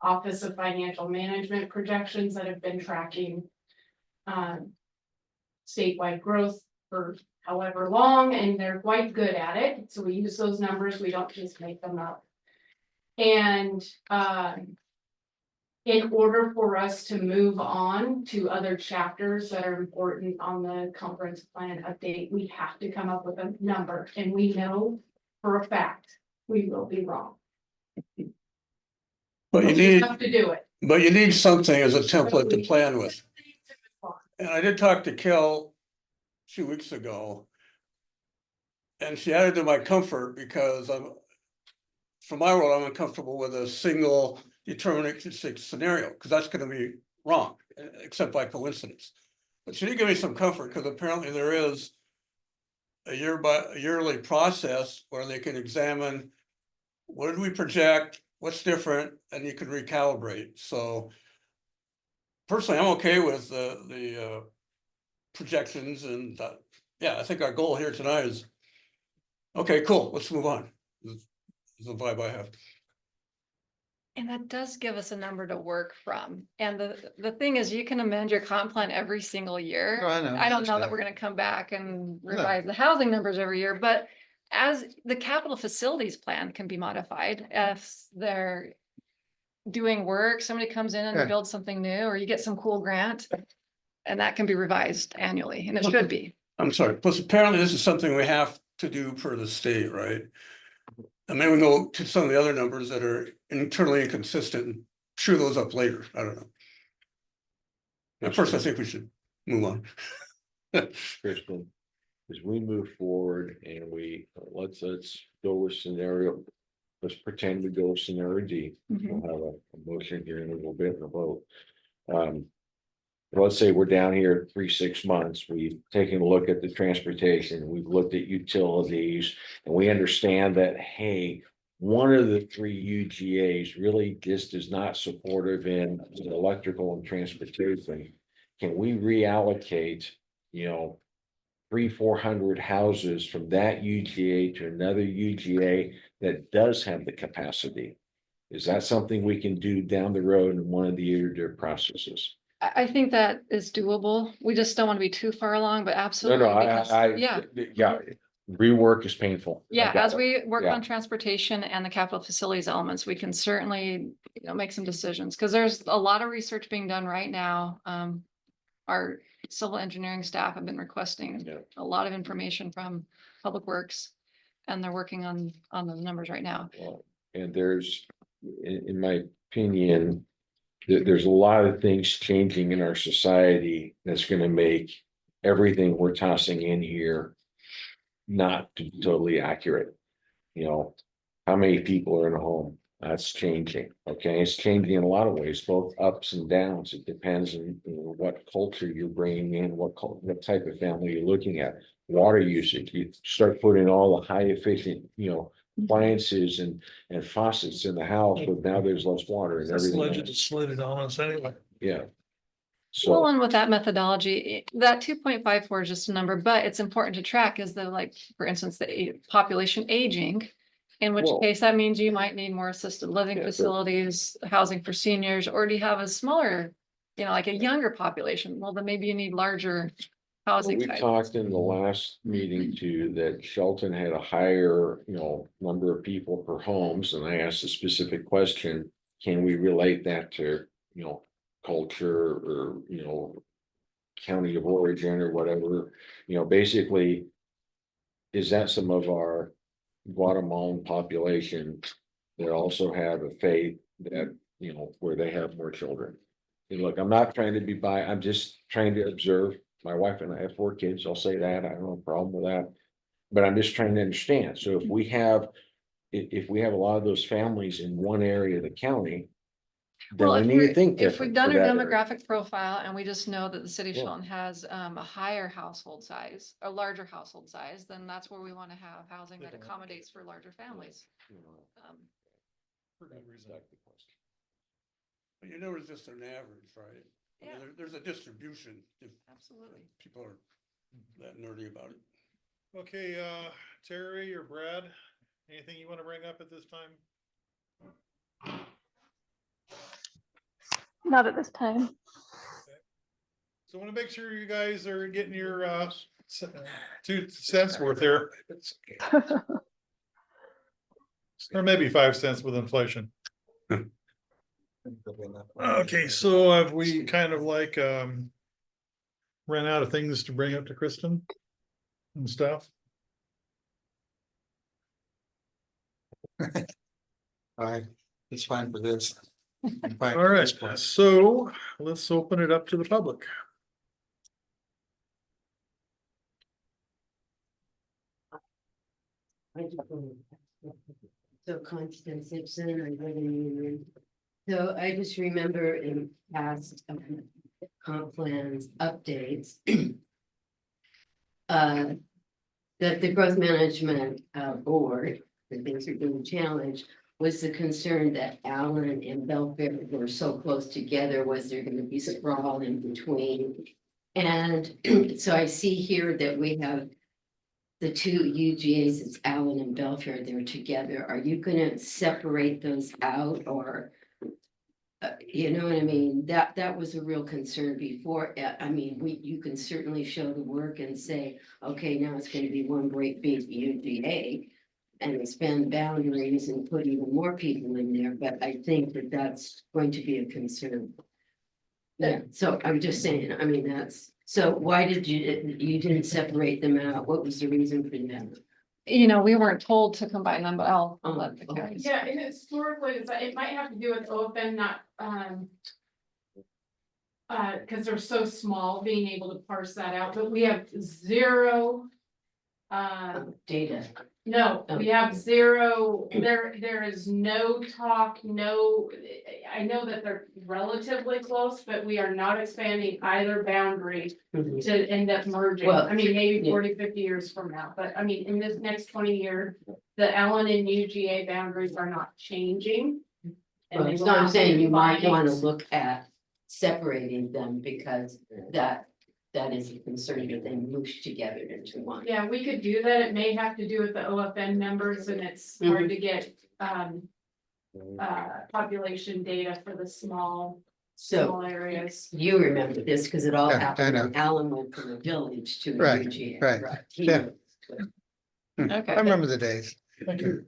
Office of Financial Management projections that have been tracking statewide growth for however long, and they're quite good at it. So we use those numbers, we don't just make them up. And in order for us to move on to other chapters that are important on the comprehensive plan update, we have to come up with a number, and we know for a fact we will be wrong. But you We need, have to do it. but you need something as a template to plan with. And I did talk to Kel 2 weeks ago. And she added to my comfort because from my world, I'm uncomfortable with a single deterministic scenario, because that's gonna be wrong, except by coincidence. But she did give me some comfort, because apparently there is a yearly process where they can examine what did we project, what's different, and you can recalibrate. So personally, I'm okay with the projections, and yeah, I think our goal here tonight is, okay, cool, let's move on. This is the vibe I have. And that does give us a number to work from. And the thing is, you can amend your comp plan every single year. Oh, I know, I don't know that understand. we're gonna come back and revise the housing numbers every year, but as the capital facilities plan can be modified, if they're doing work, somebody comes in Yeah. and builds something new, or you get some cool grant, and that can be revised annually, and it should be. I'm sorry, plus apparently this is something we have to do per the state, right? And maybe we go to some of the other numbers that are internally inconsistent and chew those up later. I don't know. At first, I think we should move on. Kristen, as we move forward and let's go with scenario. Let's pretend we go with scenario D. We'll have a motion here in a little bit and a vote. Let's say we're down here 3-6 months, we've taken a look at the transportation, we've looked at utilities, and we understand that, hey, one of the 3 UGAs really just is not supportive in electrical and transportation. Can we reallocate, 300-400 houses from that UGA to another UGA that does have the capacity? Is that something we can do down the road in one of the iterative processes? I think that is doable. We just don't want to be too far along, but No, absolutely. because- Yeah. Rework is painful. I Yeah, got as it. we work Yeah. on transportation and the capital facilities elements, we can certainly, make some decisions, because there's a lot of research being done right now. Our civil engineering staff have been requesting Yeah. a lot of information from Public Works, and they're working on the numbers right now. Well, and there's, in my opinion, there's a lot of things changing in our society that's gonna make everything we're tossing in here not totally accurate. How many people are in a home? That's changing, okay? It's changing in a lot of ways, both ups and downs. It depends on what culture you're bringing in, what type of family you're looking at. Water usage, you start putting all the high efficient, appliances and faucets in the house, but now there's less water and That's everything. legislated on us anyway. Yeah. Well, So, and with that methodology, that 2.54 is just a number, but it's important to track is for instance, the population aging. In which Well- case that means you might need more assisted living Yeah, but- facilities, housing for seniors, or do you have a smaller, like a younger population? Well, then maybe you need larger housing we types. talked in the last meeting too, that Shelton had a higher, number of people per homes, and I asked a specific question. Can we relate that to, culture or, county of origin or whatever, basically. Is that some of our Guatemalan population that also have a faith that, where they have more children? And look, I'm not trying to be I'm just trying to observe. My wife and I have 4 kids, I'll say that, I don't have a problem with that. But I'm just trying to understand, so if we have if we have a lot of those families in one area of the county. Then Well, we if need to we're, think if we've different done for our that area. demographic profile and we just know that the city of Yeah. Shelton has a higher household size, a larger household size, then that's where we want to have housing that accommodates for larger families. Um, But you know, it's just an average, right? I mean, Yeah. There's a distribution if Absolutely. people are that nerdy about it. Okay, Terry or Brad, anything you want to bring up at this time? Not at this time. So I want to make sure you guys are getting your 2 cents worth here, or maybe 5 cents with inflation. Okay, so have we kind of like ran out of things to bring up to Kristen and stuff? All right, it's fine for this. I'm fine All for right, this part. so let's open it up to the public. So Constance Simpson, I live in Union. So I just remember in past comp plans updates. That the growth management board, the things are being challenged, was the concern that Allen and Belfair were so close together, was there gonna be sprawl in between? And so I see here that we have the two UGAs, it's Allen and Belfair, they're together. Are you gonna separate those out or? You know what I mean? That was a real concern before. I mean, you can certainly show the work and say, okay, now it's gonna be one great big UGA. And expand the boundaries and put even more people in there, but I think that that's going to be a concern. Yeah, so I'm just saying, I mean, so why did you didn't separate them out? What was the reason for that? You know, we weren't told to combine them, but I'll let the Okay. county. Yeah, and historically, it might have to do with OFN not, cause they're so small, being able to parse that out, but we have zero. Data. No, we have zero, there is no talk, I know that they're relatively close, but we are not expanding either boundary Mhm. to end up merging. Well, I mean, maybe yeah. 40, 50 years from now, but I mean, in this next 20 years, the Allen and UGA boundaries are not changing. And they So will I'm not be saying you might wanna combined. look at separating them because that is a concern that they mush together into one. Yeah, we could do that. It may have to do with the OFN numbers and it's hard to get, population data for the small So areas. you remember this because it all Yeah, I happened when know. Allen went from a village to a Right, UGA. right, He yeah. knows. Okay. I remember the days. Thank you.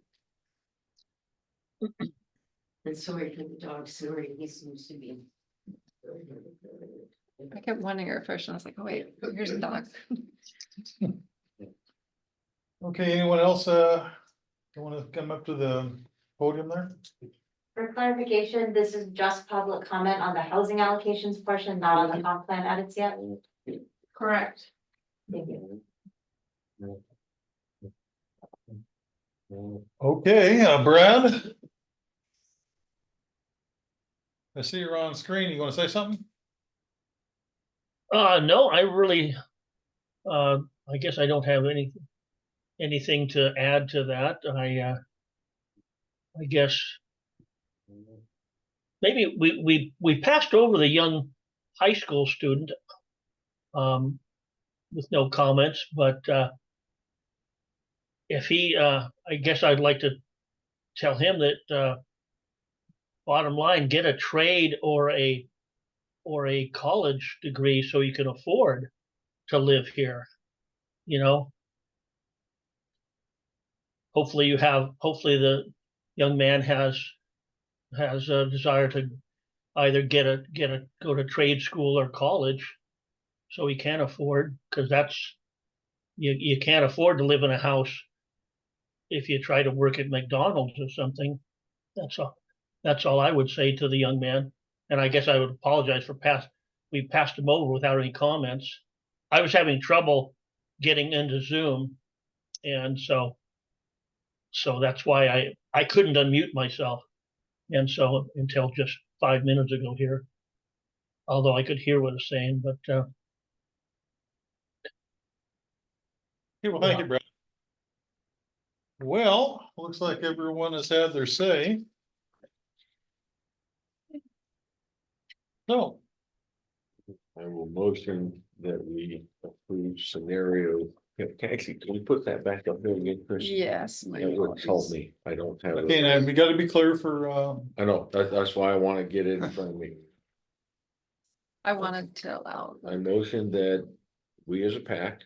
And sorry for the dog snoring, he seems to be. I kept wanting her first and I was like, oh wait, here's a dog. Okay, anyone else want to come up to the podium there? For clarification, this is just public comment on the housing allocations portion, not on the comp plan edits yet. Correct. Thank you. Okay, Brad. I see you're on screen. You want to say something? No, I really, I guess I don't have anything to add to that. I guess maybe we passed over the young high school student, with no comments, but, if he, I guess I'd like to tell him that, bottom line, get a trade or a college degree so you can afford to live here, you know? Hopefully the young man has a desire to either go to trade school or college. So he can afford, because you can't afford to live in a house if you try to work at McDonald's or something. That's all I would say to the young man. And I guess I would apologize we passed him over without any comments. I was having trouble getting into Zoom. And so So that's why I couldn't unmute myself. And so until just 5 minutes ago here, although I could hear what it's saying, but Okay, well, thank you, Brad. Well, looks like everyone has had their say. So, I will motion that we approve scenario. Actually, can we put that back up there again, Chris? Yes. That would help me. I don't have okay, it. now we gotta be clear for, I know, that's why I want to get it in front of me. I wanted to allow. I motion that we as a PAC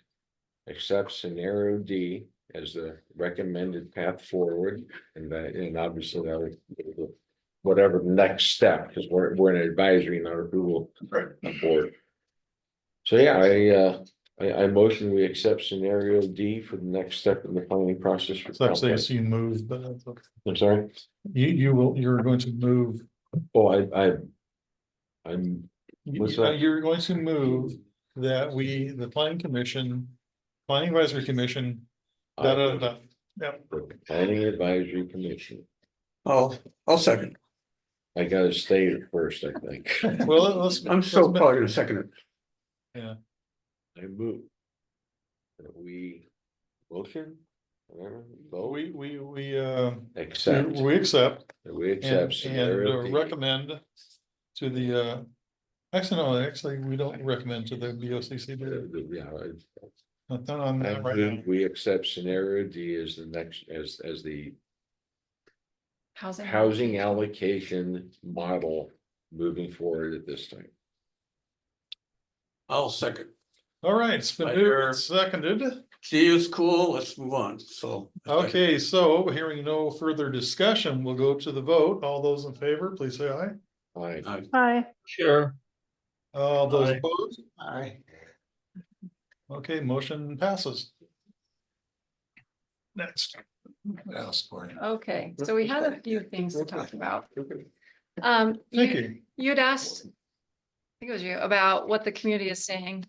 accept scenario D as the recommended path forward, and that, and obviously that would, whatever the next step, because we're an advisory, not approval board. So yeah, I motion we accept scenario D for the next step in the planning process. for it's actually complex. you moved, but that's okay. I'm sorry. You're going to move. Oh, I'm. What's that? You're going to move that the planning advisory commission, da, da, da, da. Yep. The Planning Advisory Commission. I'll second. I gotta state it first, I think. Well, let's. I'm so probably gonna second it. Yeah, I move. That we motion, whatever, vote, we accept, we accept that we and, accept scenario D. recommend to the, actually, we don't recommend to the BOCC. do we? Yeah, Not done on I that right now. move we accept scenario D as the next, as the housing allocation model moving forward at this time. I'll second. All right, it's been moved and seconded. D is cool, let's move on, so. Okay, so hearing no further discussion, we'll go to the vote. All those in favor, please say aye. Aye. Hi. sure. All those Aye. opposed? Aye. Okay, motion passes. Next. I'll support it. Okay, so we had a few things to talk about. Thank you. You'd asked, I think it was you, about what the community is saying.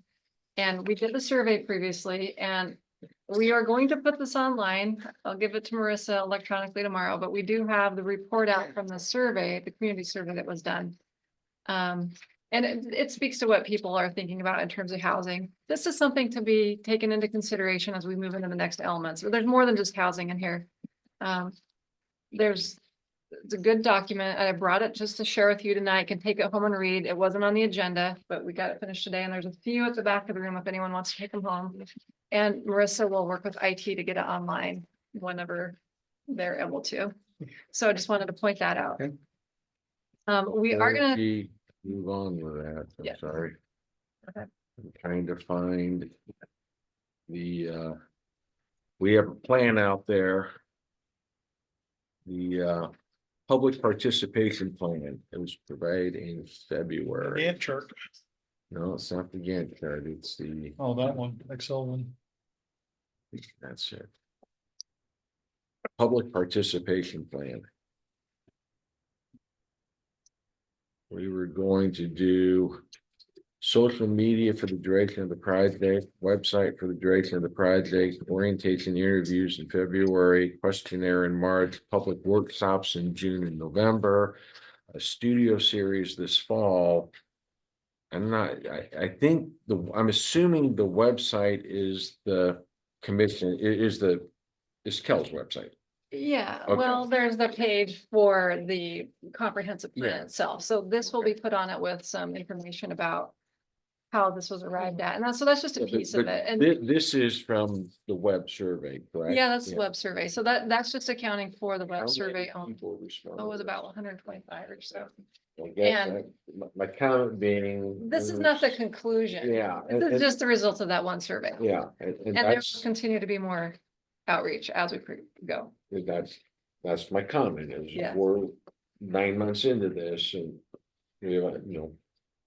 And we did the survey previously, and we are going to put this online. I'll give it to Marissa electronically tomorrow, but we do have the report out from the survey, the community survey that was done. And it speaks to what people are thinking about in terms of housing. This is something to be taken into consideration as we move into the next elements. There's more than just housing in here. It's a good document. I brought it just to share with you tonight. Can take it home and read. It wasn't on the agenda, but we got it finished today, and there's a few at the back of the room if anyone wants to take them home. And Marissa will work with IT to get it online whenever they're able to. So I just wanted to point that out. Okay. We are gonna. Move on with that, Yeah. I'm sorry. Okay. I'm trying to find the, we have a plan out there. The, public participation plan, it was provided in February. Gantt chart. No, it's not the Gantt chart, it's the, Oh, that one, Excel one. that's it. Public participation plan. We were going to do social media for the duration of the project, website for the duration of the project, orientation interviews in February, questionnaire in March, public workshops in June and November, a studio series this fall. I think I'm assuming the website is the commission, is Kel's website. Yeah, Okay. well, there's the page for the comprehensive plan Yeah. itself. So this will be put on it with some information about how this was arrived at. And that's just a piece of it. And This is from the web survey, correct? yeah, that's the web survey. So that's just accounting for the How web many survey. It people responded? was about 125 or so. I guess and- my comment being. This is not the conclusion. Yeah. This is just the result of that one survey. Yeah, and And there will that's, continue to be more outreach as we go. that's my comment is Yes. we're 9 months into this and we have,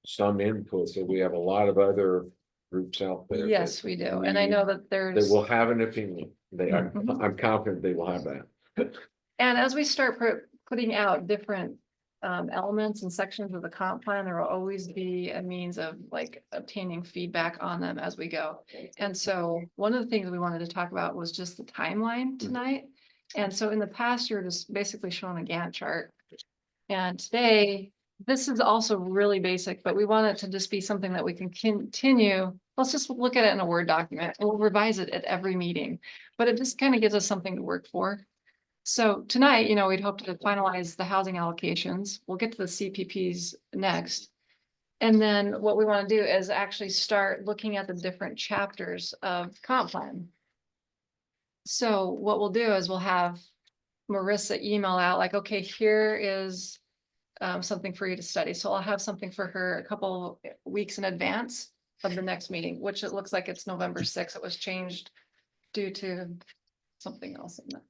some input, so we have a lot of other groups out there. Yes, that we do. And I know that They there's. will have an opinion. Mhm. I'm confident they will have that. And as we start putting out different elements and sections of the comp plan, there will always be a means of like obtaining feedback on them as we go. And so one of the things we wanted to talk about was just the timeline tonight. And so in the past, you're just basically showing a Gantt chart. And today, this is also really basic, but we want it to just be something that we can continue. Let's just look at it in a Word document. We'll revise it at every meeting, but it just kind of gives us something to work for. So tonight, we'd hope to finalize the housing allocations. We'll get to the CPPs next. And then what we want to do is actually start looking at the different chapters of comp plan. So what we'll do is we'll have Marissa email out like, okay, here is something for you to study. So I'll have something for her a couple weeks in advance of the next meeting, which it looks like it's November 6th. It was changed due to something else in that.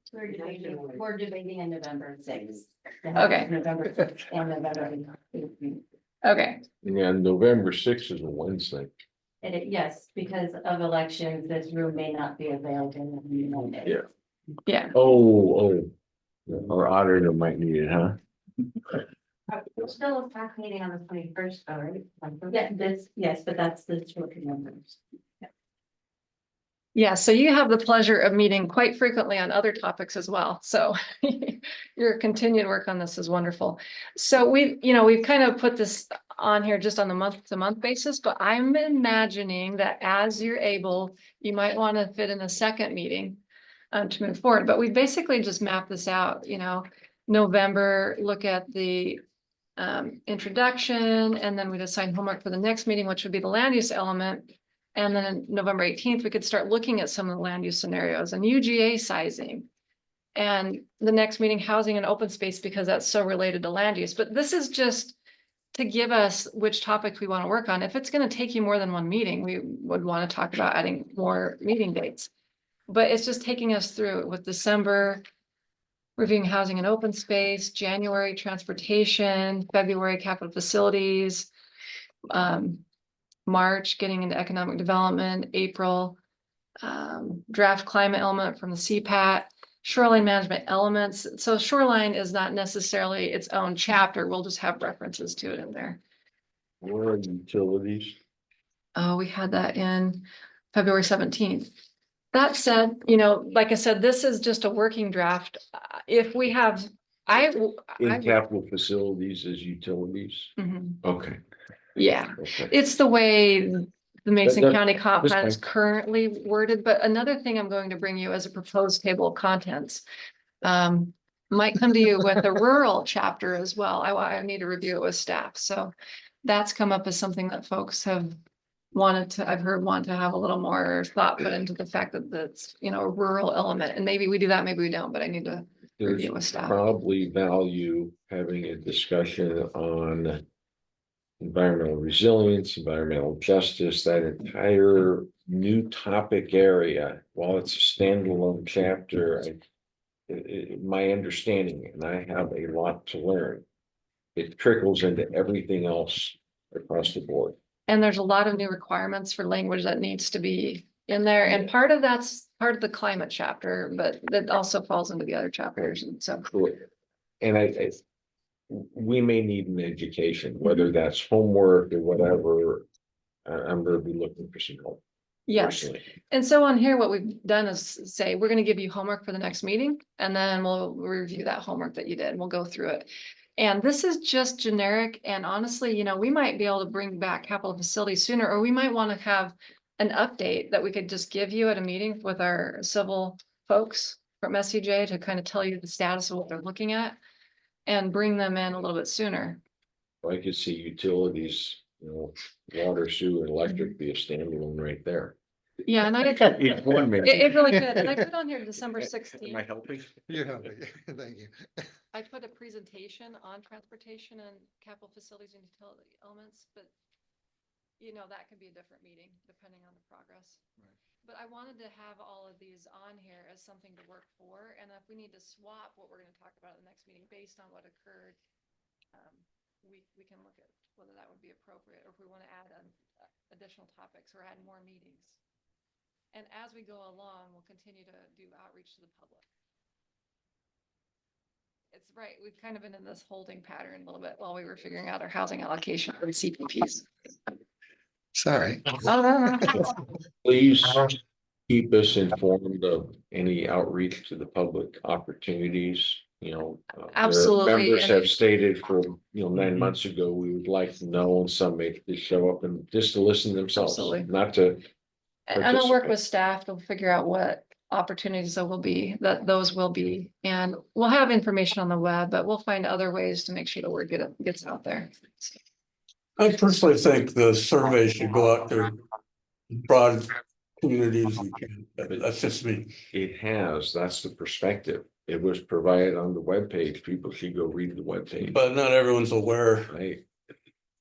We're debating in November 6th. Okay. November 6th and November 18th. Okay, Yeah, November 6th is a Wednesday. Yes, because of elections, this room may not be available on Monday. Yeah. yeah. Oh, our auditor might need it, huh? We're still a PAC meeting on the 21st, all right? Yeah, yes, but that's the working numbers. Yeah, so you have the pleasure of meeting quite frequently on other topics as well. So your continued work on this is wonderful. So we've kind of put this on here just on the month-to-month basis, but I'm imagining that as you're able, you might want to fit in a second meeting to move forward. But we basically just mapped this out, November, look at the introduction, and then we'd assign homework for the next meeting, which would be the land use element. And then on November 18th, we could start looking at some of the land use scenarios and UGA sizing. And the next meeting, housing and open space, because that's so related to land use. But this is just to give us which topics we want to work on. If it's going to take you more than one meeting, we would want to talk about adding more meeting dates. But it's just taking us through with December, reviewing housing and open space, January, transportation, February, capital facilities, March, getting into economic development, April, draft climate element from the CPAT, shoreline management elements. So shoreline is not necessarily its own chapter. We'll just have references to it in there. Where are utilities? Oh, we had that in February 17th. That said, like I said, this is just a working draft. If we have, In capital facilities as utilities? Mhm. Okay. Yeah, Okay. it's the way the Mason That- County comp that's plan is fine. currently worded, but another thing I'm going to bring you as a proposed table of contents. Might come to you with a rural chapter as well. I need to review it with staff, so that's come up as something that folks have I've heard want to have a little more thought put into the fact that that's, a rural element, and maybe we do that, maybe we don't, but I need to There's review with staff. probably value having a discussion on environmental resilience, environmental justice, that entire new topic area. While it's a standalone chapter, my understanding, and I have a lot to learn, it trickles into everything else across the board. And there's a lot of new requirements for language that needs to be in there, and part of that's part of the climate chapter, but that also falls into the other chapters, and so. And we may need an education, whether that's homework or whatever. I'm gonna be looking for some help. Yes, personally. and so on here, what we've done is say, we're gonna give you homework for the next meeting, and then we'll review that homework that you did, and we'll go through it. And this is just generic, and honestly, we might be able to bring back capital facilities sooner, or we might want to have an update that we could just give you at a meeting with our civil folks from SCJ to kind of tell you the status of what they're looking at and bring them in a little bit sooner. I could see utilities, water, sewer, electric be a standalone right there. Yeah, and Each one maybe. it really could, and I put on here December Am I 16th. helping? Yeah, thank you. I put a presentation on transportation and capital facilities and utility elements, but that could be a different meeting depending on the progress. Right. But I wanted to have all of these on here as something to work for, and if we need to swap what we're going to talk about at the next meeting based on what occurred, we can look at whether that would be appropriate, or if we want to add additional topics or add more meetings. And as we go along, we'll continue to do outreach to the public. It's right, we've kind of been in this holding pattern a little bit while we were figuring out our housing allocation for CPPs. Sorry. Oh, no. Please keep us informed of any outreach to the public opportunities, you know. the Absolutely, Members and- have stated for, 9 Mhm. months ago, we would like to know, and some may just show up and just to listen themselves, Absolutely. not to. And I'll work participate. with staff to figure out what opportunities there will be, that those will be. And we'll have information on the web, but we'll find other ways to make sure the word gets out there. I personally think the survey should go out to broad communities you can, that's just me. It has, that's the perspective. It was provided on the webpage. People should go read the webpage. But not everyone's aware. I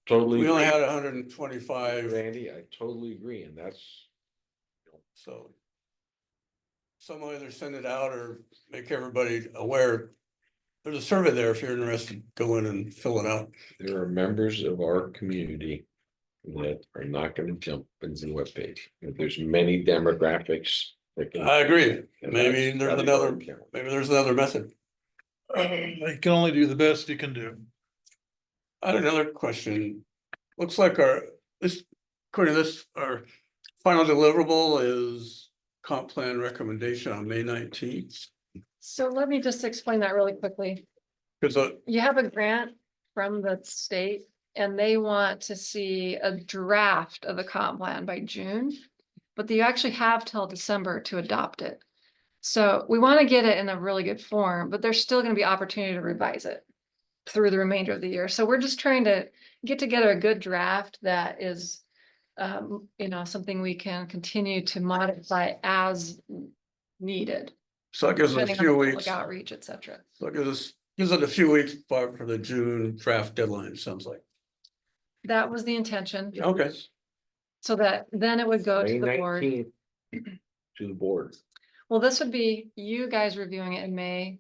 totally. We only agree. had 125, Randy, I totally agree, and that's. so. Some either send it out or make everybody aware. There's a survey there if you're interested, go in and fill it out. There are members of our community that are not gonna jump into the webpage. There's many demographics that can. I agree, and maybe that's there's gotta be another, hard count. maybe there's another method. You can only do the best you can do. I had another question. Looks like according to this, our final deliverable is comp plan recommendation on May 19th. So let me just explain that really quickly. Because You have a grant from the state and they want to see a draft of the comp plan by June. But you actually have till December to adopt it. So we want to get it in a really good form, but there's still going to be opportunity to revise it through the remainder of the year. So we're just trying to get together a good draft that is, something we can continue to modify as needed. so it gives us a Depending on few public weeks. outreach, et cetera. So it gives it a few weeks for the June draft deadline, sounds like. That was the intention, Okay, so that then it would go May to the board. 19th to the board. Well, this would be you guys reviewing it in May.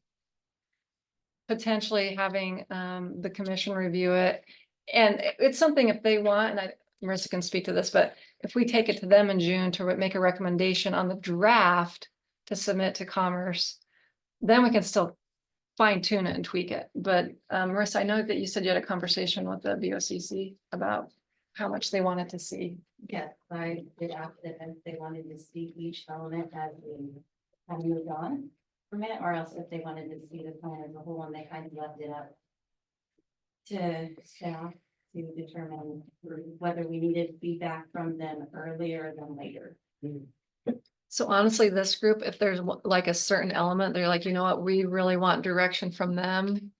Potentially having the commission review it. And it's something if they want, and Marissa can speak to this, but if we take it to them in June to make a recommendation on the draft to submit to Commerce, then we can still fine tune it and tweak it. But Marissa, I know that you said you had a conversation with the BOCC about how much they wanted to see. Yes, I did ask them if they wanted to see each element as we have moved on from it, or else if they wanted to see the plan as a whole, and they kind of left it up to staff to determine whether we needed feedback from them earlier than later. So honestly, this group, if there's like a certain element, they're like, you know what, we really want direction from them.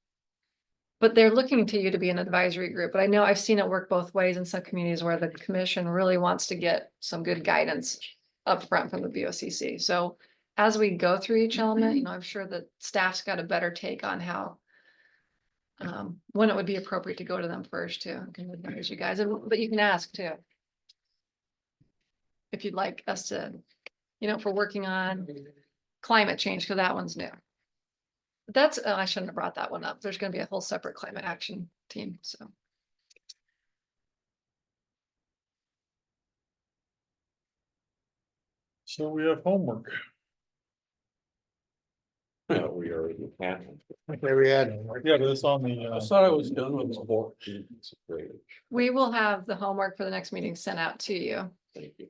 But they're looking to you to be an advisory group, but I know I've seen it work both ways in some communities where the commission really wants to get some good guidance up front from the BOCC. So as we go through each element, I'm sure that staff's got a better take on how when it would be appropriate to go to them first too. I can advise you guys, but you can ask too. If you'd like us to, if we're working on climate change, because that one's new. That's, I shouldn't have brought that one up. There's gonna be a whole separate climate action team, so. So we have homework. We already had. Where we at? Yeah, but it's on I the, thought I was done with the board. It's great. We will have the homework for the next meeting sent out to you. Thank you.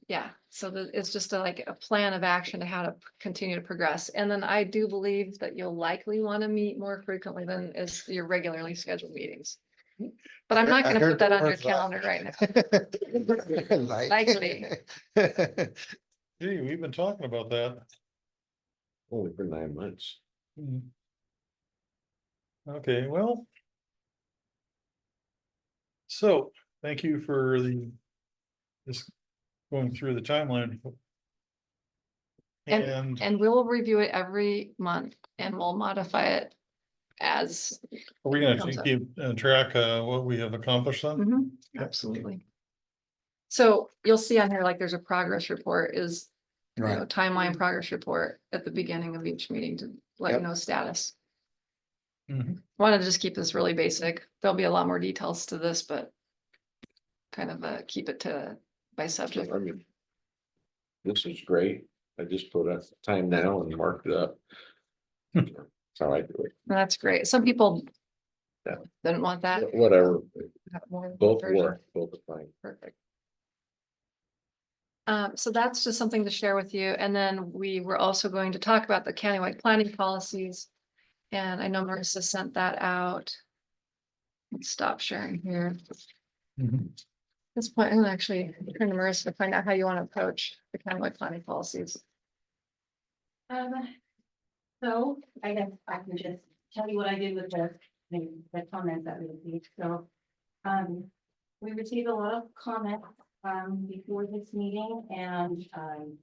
Yeah, so it's just like a plan of action to how to continue to progress. And then I do believe that you'll likely want to meet more frequently than is your regularly scheduled meetings. But I'm not I gonna heard put that the on your word that. calendar right now. Likely. gee, we've been talking about that. Only for 9 months. Hmm. Okay, well. So, thank you for just going through the timeline. And And we'll review it every month and we'll modify it as. are we comes gonna up. keep track what we have accomplished then? Mhm, absolutely. So you'll see on here, like, there's a progress report is, Right. timeline progress report at the beginning of each meeting to let you Yep. know status. Mhm. Wanted to just keep this really basic. There'll be a lot more details to this, but kind of keep it to by subject. I mean, this is great. I just put a time now and marked it up. That's how I do it. That's great. Some people Yeah. didn't want that. Whatever, Have more both version. work, both are fine. Perfect. So that's just something to share with you. And then we were also going to talk about the countywide planning policies. And I know Marissa sent that out. Let's stop sharing here. Mhm. At this point, I'm gonna actually turn to Marissa to find out how you want to approach the countywide planning policies. So I guess I can just tell you what I did with the comments that we received. So, we received a lot of comments, before this meeting and,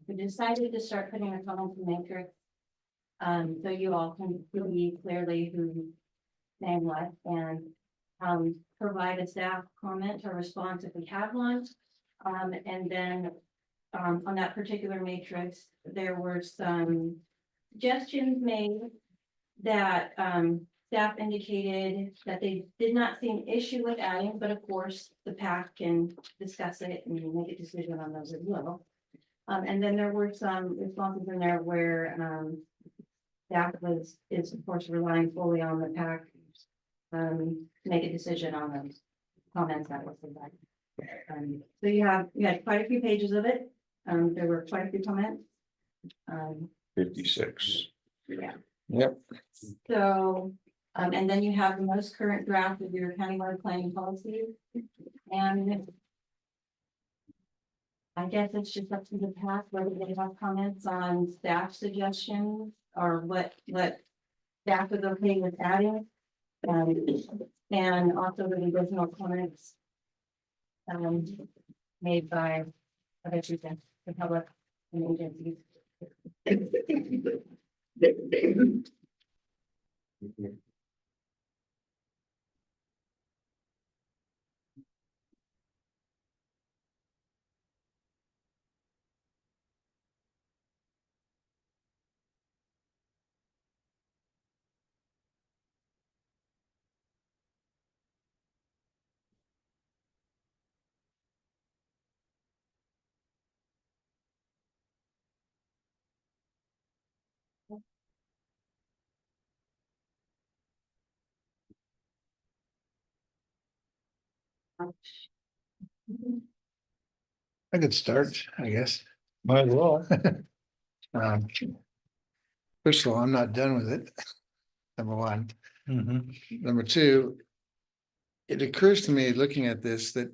we decided to start putting a comment matrix. So you all can see clearly who's saying what and, provide a staff comment or response if we have one. And then, on that particular matrix, there were some suggestions made that staff indicated that they did not see an issue with adding, but of course, the PAC can discuss it and make a decision on those as well. And then there were some responses in there where staff is of course relying fully on the PAC to make a decision on those comments that were provided. So you had quite a few pages of it. There were quite a few comments. 56. Yeah. Yep. So, and then you have the most current draft of your countywide planning policy. And I guess it's just up to the PAC whether they have comments on staff suggestions or what staff is okay with adding. And also the original comments made by other people, the public and agencies. A good start, I guess. Might as well. Um, First of all, I'm not done with it. Number one. Mhm. Number two, it occurs to me, looking at this, that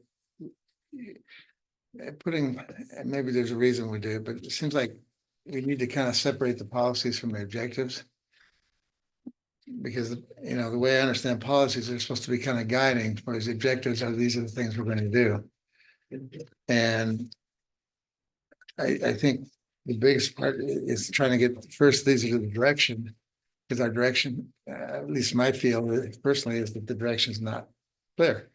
putting, and maybe there's a reason we do, but it seems like we need to kind of separate the policies from the objectives. Because, you know, the way I understand policies, they're supposed to be kind of guiding, whereas the objectives are, these are the things we're going to do. And I think the biggest part is trying to get, first, these are the direction. Because our direction, at least my feel personally, is that the direction is not clear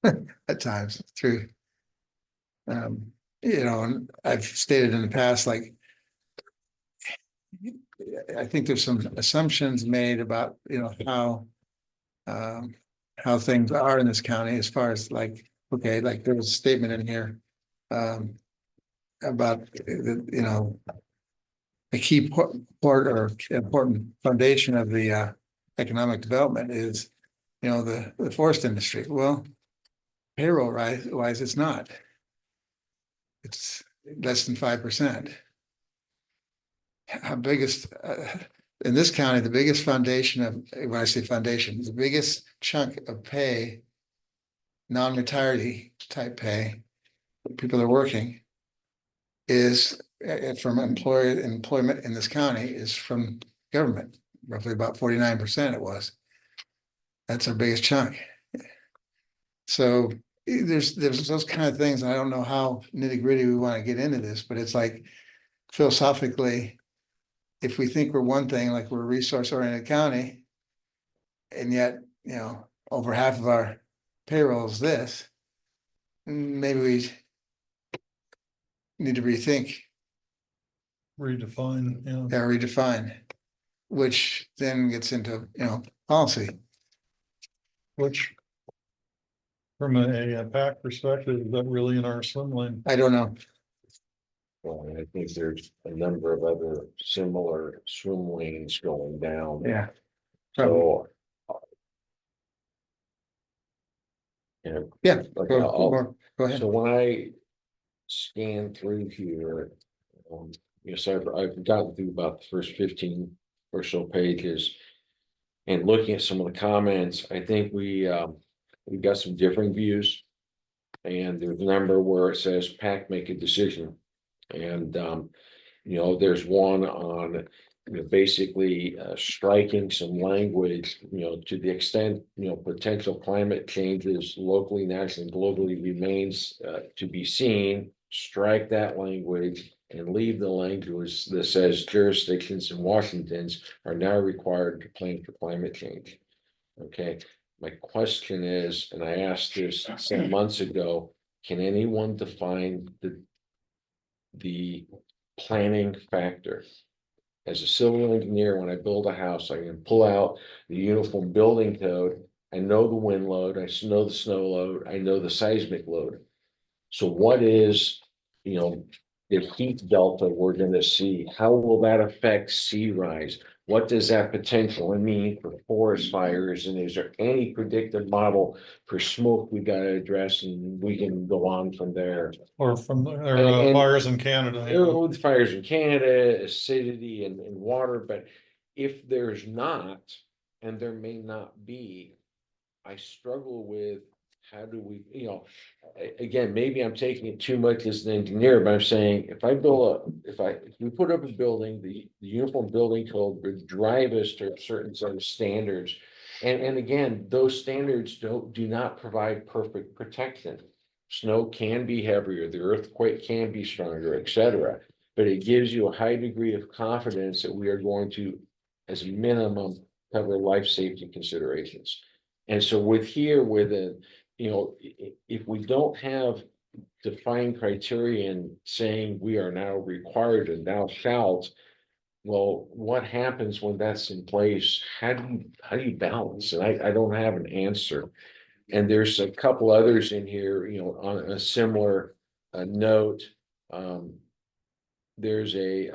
at times through. You know, and I've stated in the past, like, I think there's some assumptions made about, you know, how things are in this county as far as like, okay, like there was a statement in here about, you know, a key part or important foundation of the economic development is, you know, the forest industry. Well, payroll wise, it's not. It's less than 5%. Our biggest, in this county, the biggest foundation of, when I say foundation, the biggest chunk of pay, non-retiree type pay, people are working, is from employment in this county is from government, roughly about 49% it was. That's our biggest chunk. So there's those kind of things. And I don't know how nitty gritty we want to get into this, but it's like philosophically, if we think we're one thing, like we're a resource oriented county, and yet, you know, over half of our payroll is this, maybe we need to rethink Redefine, yeah. or redefine, which then gets into, you know, policy. Which from a PAC perspective, is that really in our swim lane? I don't know. Well, I think there's a number of other similar swim lanes going down. Yeah. So. Yeah. Yeah. Okay, Go ahead. so when I scan through here. So I've gotten through about the first 15 or so pages. And looking at some of the comments, I think we got some differing views. And there's a number where it says PAC make a decision. And there's one on basically striking some language, to the extent, potential climate changes locally, nationally, globally remains to be seen. Strike that language and leave the language that says jurisdictions in Washington's are now required to plan for climate change. Okay, my question is, and I asked this some months ago, can anyone define the planning factor? As a civil engineer, when I build a house, I can pull out the uniform building code. I know the wind load, I know the snow load, I know the seismic load. So what is, the heat delta we're gonna see? How will that affect sea rise? What does that potentially mean for forest fires? And is there any predictive model for smoke we gotta address? And we can go on from there. Or from And- fires in Canada. With fires in Canada, acidity and water, but if there's not, and there may not be, I struggle with how do we, again, maybe I'm taking it too much as an engineer, but I'm saying if we put up a building, the uniform building code would drive us to a certain set of standards. And again, those standards do not provide perfect protection. Snow can be heavier, the earthquake can be stronger, etc. But it gives you a high degree of confidence that we are going to, as a minimum, cover life safety considerations. And so if we don't have defined criterion saying we are now required and thou shalt, well, what happens when that's in place? How do you balance? And I don't have an answer. And there's a couple others in here, on a similar note. There's a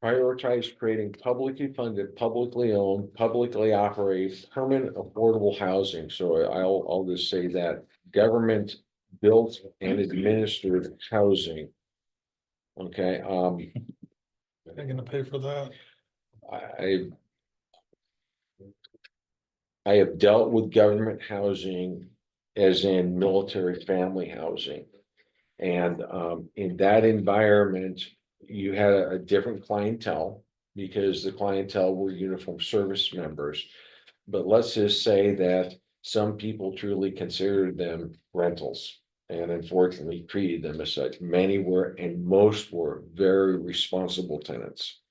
prioritize creating publicly funded, publicly owned, publicly operated, permanent affordable housing. So I'll just say that government built and administered housing. Okay, They're gonna pay for that. I have dealt with government housing as in military family housing. And in that environment, you had a different clientele because the clientele were uniformed service members. But let's just say that some people truly considered them rentals and unfortunately treated them as such. Many were, and most were very responsible tenants.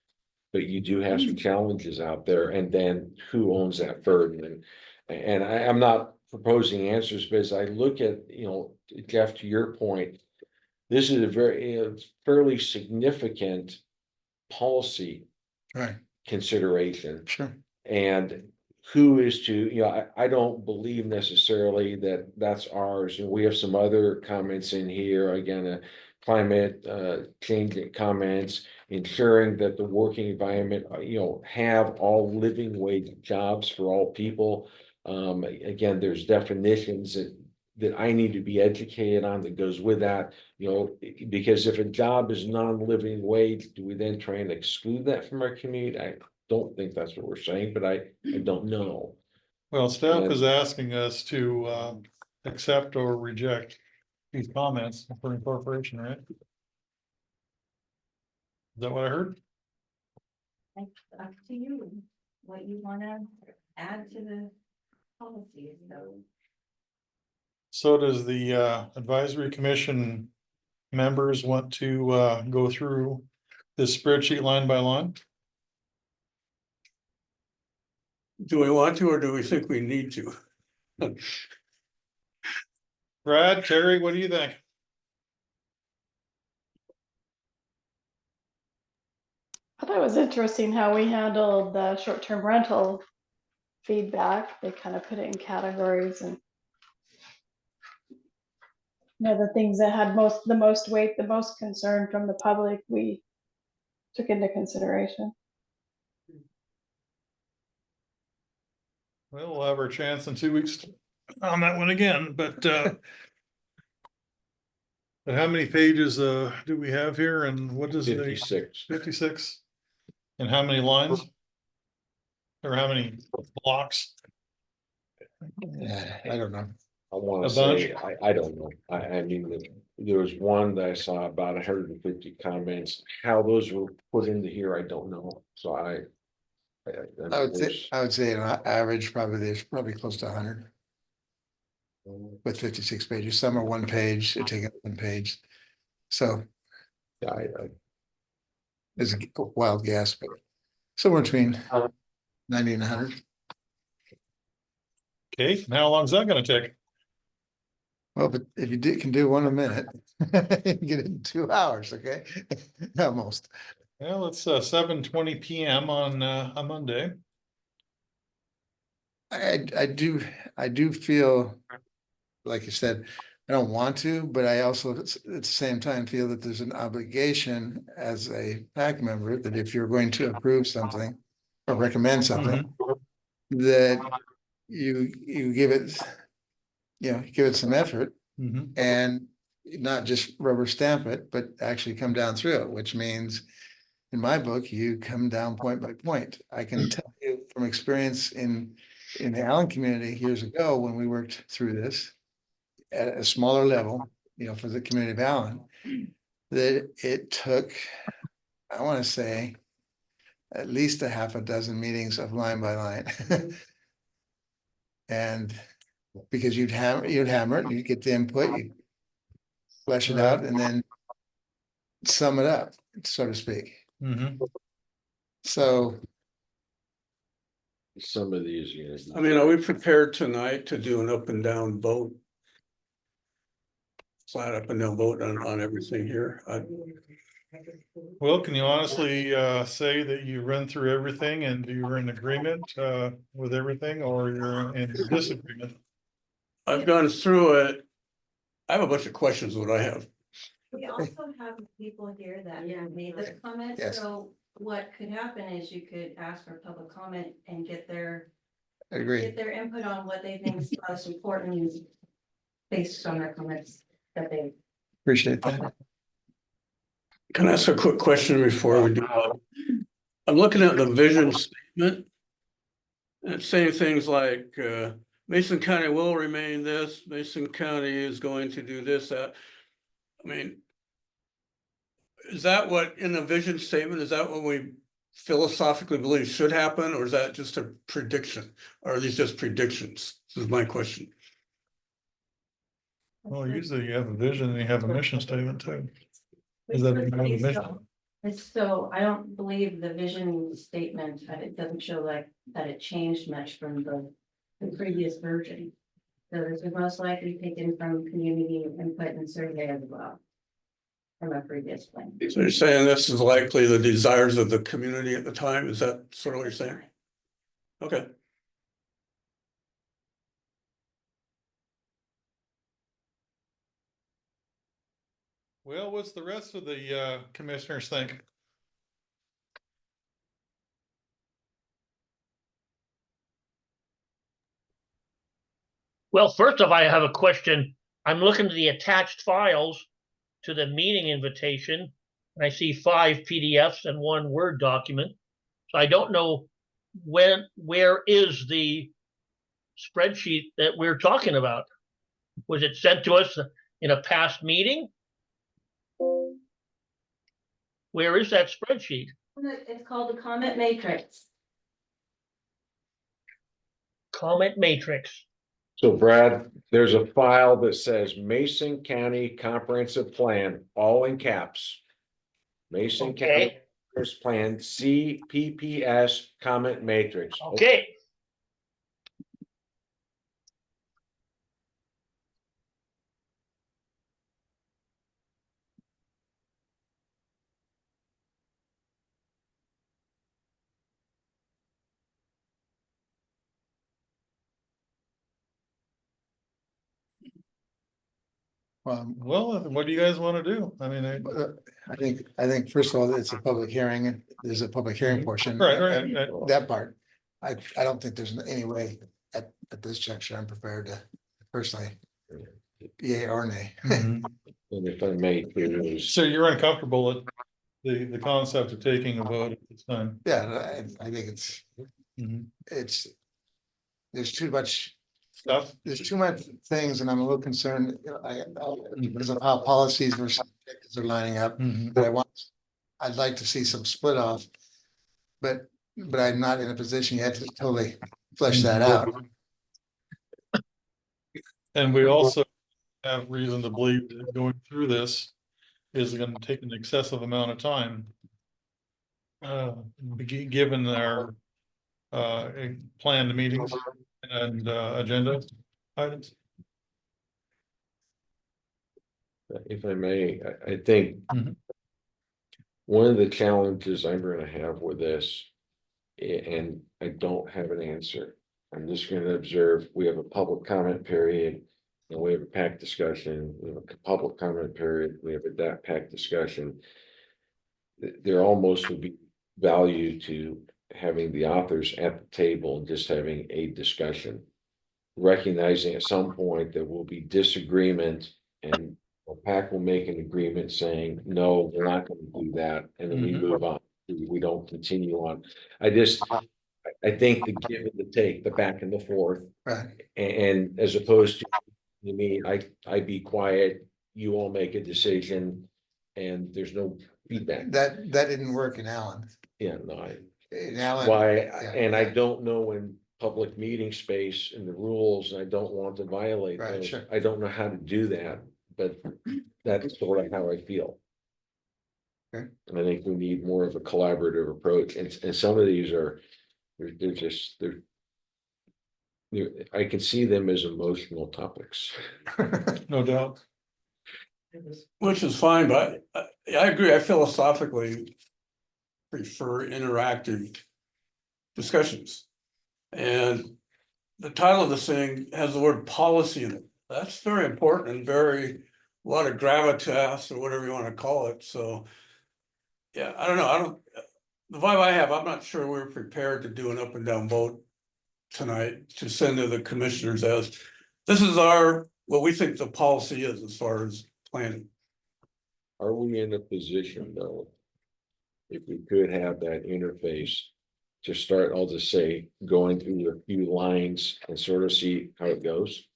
But you do have some challenges out there, and then who owns that burden? And I'm not proposing answers, but as I look at, Jeff, to your point, this is a very fairly significant policy Right, consideration. sure. And who is to, I don't believe necessarily that that's ours. And we have some other comments in here, again, climate change comments, ensuring that the working environment, have all living wage jobs for all people. Again, there's definitions that I need to be educated on that goes with that, because if a job is non-living wage, do we then try and exclude that from our community? I don't think that's what we're saying, but I don't know. Well, staff And- is asking us to accept or reject these comments for incorporation, right? Is that what I heard? It's up to you, what you wanna add to the policies, so. So does the advisory commission members want to go through this spreadsheet line by line? Do we want to, or do we think we need to? Brad, Terry, what do you think? I thought it was interesting how we handled the short-term rental feedback. They kind of put it in categories and the things that had the most weight, the most concern from the public, we took into consideration. Well, we'll have our chance in 2 weeks on that one again, but And how many pages do we have here and what does the 56. 56? And how many lines? Or how many blocks? Yeah, I don't know. I wanna A say, I don't know, I mean, there was one that I saw about 150 comments, how those were put into here, I don't know, so I would say on average, probably there's probably close to 100 with 56 pages. Some are one page, they take up one page. So it's a wild guess, but somewhere between 90 and 100. Okay, and how long is that gonna take? Well, but if you can do one a minute, you can get it in 2 hours, okay? Almost. Well, it's 7:20 PM on a Monday. I do feel, like you said, I don't want to, but I also at the same time feel that there's an obligation as a PAC member that if you're going to approve something or recommend something, that you give it, give it some effort Mhm. and not just rubber stamp it, but actually come down through it, which means in my book, you come down point by point. I can tell you from experience in the Allen community years ago, when we worked through this at a smaller level, for the community of Allen, that it took, I want to say, at least a half a dozen meetings of line by line. And because you'd hammer it, and you'd get the input, you flesh it out, and then sum it up, so to speak. Mhm. So some of these, I mean, are we prepared tonight to do an up and down vote? Flat up and down vote on everything here? Well, can you honestly say that you run through everything and you're in agreement with everything, or you're in disagreement? I've gone through it. I have a bunch of questions, what I have. We also have people here that made this comment, Yes. so what could happen is you could ask for public comment and get their agree. input on what they think is most important based on their comments that they. Appreciate that. Can I ask a quick question before we do? I'm looking at the vision statement. And it's saying things like, Mason County will remain this, Mason County is going to do this, that. I mean, is that what in the vision statement, is that what we philosophically believe should happen, or is that just a prediction? Or are these just predictions? This is my question. Well, usually you have a vision and you have a mission statement too. Is that even a mission? So I don't believe the vision statement, it doesn't show like that it changed much from the previous version. So this was most likely taken from community input and survey as well. From a previous plan. So you're saying this is likely the desires of the community at the time? Is that sort of what you're saying? Okay. Well, what's the rest of the commissioners think? Well, first off, I have a question. I'm looking at the attached files to the meeting invitation, and I see 5 PDFs and 1 Word document. So I don't know where is the spreadsheet that we're talking about? Was it sent to us in a past meeting? Where is that spreadsheet? It's called the comment matrix. Comment matrix. So Brad, there's a file that says Mason County Comprehensive Plan, all in caps. Mason County Okay, Comprehensive Plan, CPPS comment matrix. okay. Well, what do you guys want to do? I mean, I think first of all, it's a public hearing. There's a public hearing portion. Right, right, and right. That part. I don't think there's any way at this juncture, I'm prepared to personally, yay or nay. Mhm. And if I may, please, So you're uncomfortable with the concept of taking a vote at this time? Yeah, I think Mhm. it's, there's too much, Stuff? there's too much things and I'm a little concerned, you know, because of how policies versus objectives are lining up. Mhm. But I'd like to see some split off. But I'm not in a position yet to totally flesh that out. And we also have reason to believe that going through this is gonna take an excessive amount of time. Given our planned meetings and agenda items. if I may, I think. Mhm. One of the challenges I'm gonna have with this, and I don't have an answer. I'm just gonna observe, we have a public comment period. And we have a PAC discussion, we have a public comment period, we have a PAC discussion. There almost would be value to having the authors at the table and just having a discussion. Recognizing at some point there will be disagreement and PAC will make an agreement saying, no, we're not gonna do that, and then we Mhm. move on. We don't continue on. I think the give and the take, the back and the forth, Right. and as opposed to me, I be quiet, you all make a decision, and there's no feedback. That didn't work in Allen. Yeah, no, In Allen. why, yeah, and I yeah. don't know in public meeting space and the rules, I don't want to violate Right, those. sure. I don't know how to do that, but that's sort of how I feel. Okay. And I think we need more of a collaborative approach, and some of these are, they're just, I can see them as emotional topics. No doubt. Which is fine, but I agree, I philosophically prefer interactive discussions. And the title of this thing has the word policy in it. That's very important and very, a lot of gravitas or whatever you want to call it, so. Yeah, I don't know, the vibe I have, I'm not sure we're prepared to do an up and down vote tonight to send to the commissioners as, this is what we think the policy is as far as planning. Are we in a position though? If we could have that interface to start, I'll just say, going through a few lines and sort of see how it goes.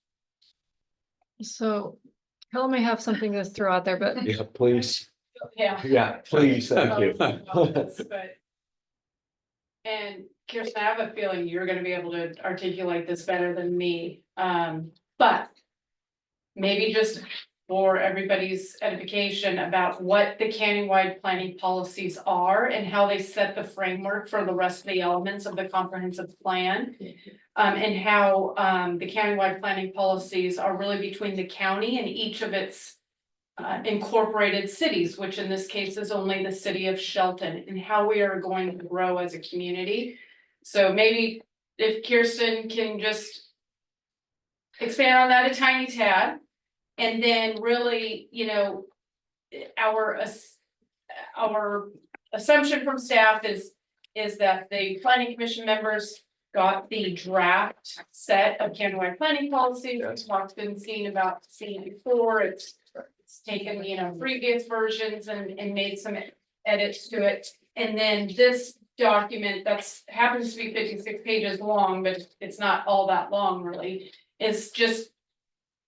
So Kel may have something to throw out there, but Yeah, please. Yeah. Yeah, please, thank you. But- And Kirsten, I have a feeling you're gonna be able to articulate this better than me, but. Maybe just for everybody's edification about what the countywide planning policies are and how they set the framework for the rest of the elements of the comprehensive plan. And how the countywide planning policies are really between the county and each of its incorporated cities, which in this case is only the city of Shelton, and how we are going to grow as a community. So maybe if Kirsten can just expand on that a tiny tad, and then really, our assumption from staff is that the planning commission members got the draft set of countywide planning policies. It's talked, been seen before. It's taken, previous versions and made some edits to it. And then this document that's happens to be 56 pages long, but it's not all that long really, is just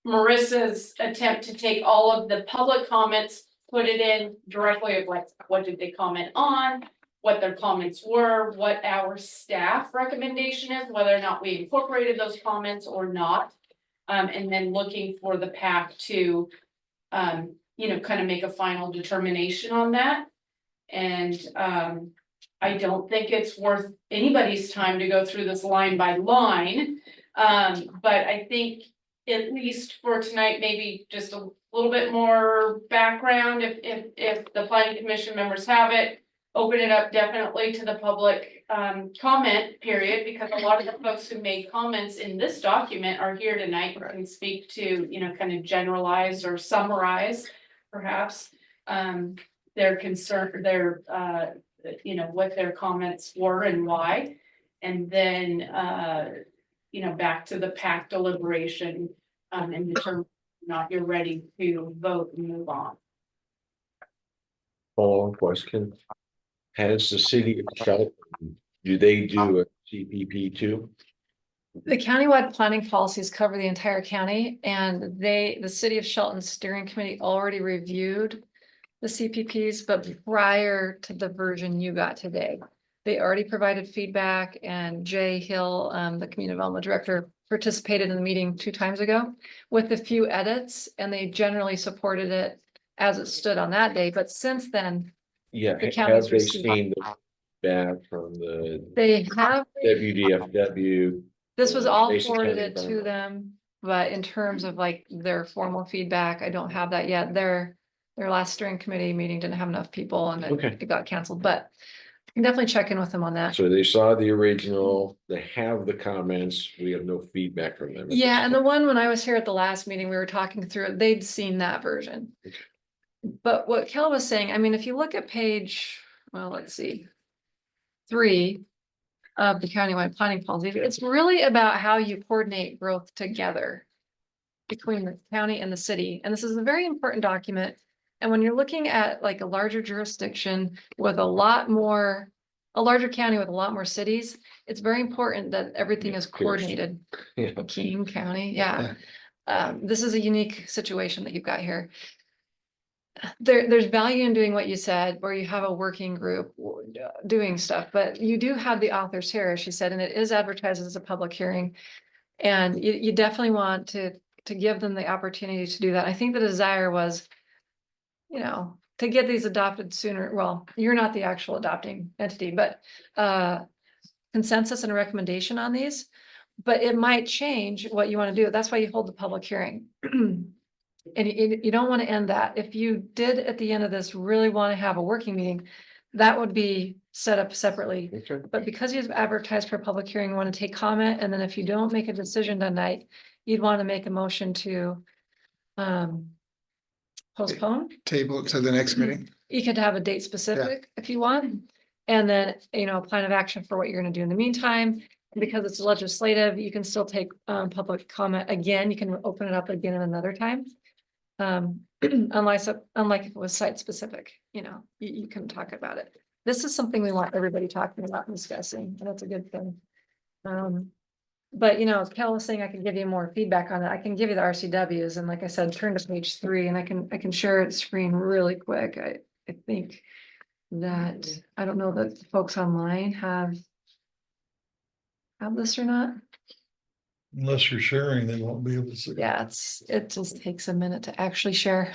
Marissa's attempt to take all of the public comments, put it in directly of like, what did they comment on? What their comments were, what our staff recommendation is, whether or not we incorporated those comments or not. And then looking for the PAC to, kind of make a final determination on that. And, I don't think it's worth anybody's time to go through this line by line. But I think at least for tonight, maybe just a little bit more background, if the planning commission members have it. Open it up definitely to the public comment period, because a lot of the folks who made comments in this document are here tonight and can speak to, kind of generalize or summarize perhaps their concern, what their comments were and why. And then back to the PAC deliberation and determine not you're ready to vote and move on. Follow-on question. Has the city of Shelton, do they do a CPP too? The countywide planning policies cover the entire county, and the city of Shelton Steering Committee already reviewed the CPPs, but prior to the version you got today. They already provided feedback, and Jay Hill, the community development director, participated in the meeting 2 times ago with a few edits, and they generally supported it as it stood on that day. But since then, Yeah, The have county's they received- seen the back from the they have, WDFW? this was all Mason forwarded County it to Environmental. them. But in terms of like their formal feedback, I don't have that yet. Their last steering committee meeting didn't have enough people and Okay. it got canceled, but I can definitely check in with them on that. So they saw the original, they have the comments, we have no feedback from them. at this Yeah, and the time. one when I was here at the last meeting, we were talking through it, they'd seen that version. Okay. But what Kel was saying, I mean, if you look at page, well, let's see, 3 of the countywide planning policy, it's really about how you coordinate growth together between the county and the city. And this is a very important document. And when you're looking at like a larger jurisdiction with a larger county with a lot more cities, it's very important that everything Yeah, is Pierce. coordinated. Yeah. King County, yeah. This is a unique situation that you've got here. There's value in doing what you said, where you have a working group doing stuff, but you do have the authors here, as she said, and it is advertised as a public hearing. And you definitely want to give them the opportunity to do that. I think the desire was, to get these adopted sooner. Well, you're not the actual adopting entity, but consensus and a recommendation on these. But it might change what you want to do. That's why you hold the public hearing. And you don't want to end that. If you did at the end of this really want to have a working meeting, that would be set up separately. Okay. But because you've advertised for a public hearing, you want to take comment, and then if you don't make a decision tonight, you'd want to make a motion to postpone. Table it to the next meeting. You could have a date specific if you want. And then, a plan of action for what you're gonna do in the meantime. Because it's legislative, you can still take public comment again. You can open it up again at another time. Unlike if it was site specific, you can talk about it. This is something we want everybody talking about and discussing, and that's a good thing. But as Kel was saying, I can give you more feedback on it. I can give you the RCWs, and like I said, turn to page 3, and I can share it screen really quick. I think that, I don't know that the folks online have this or not. Unless you're sharing, they won't be able to see. Yeah, it just takes a minute to actually share.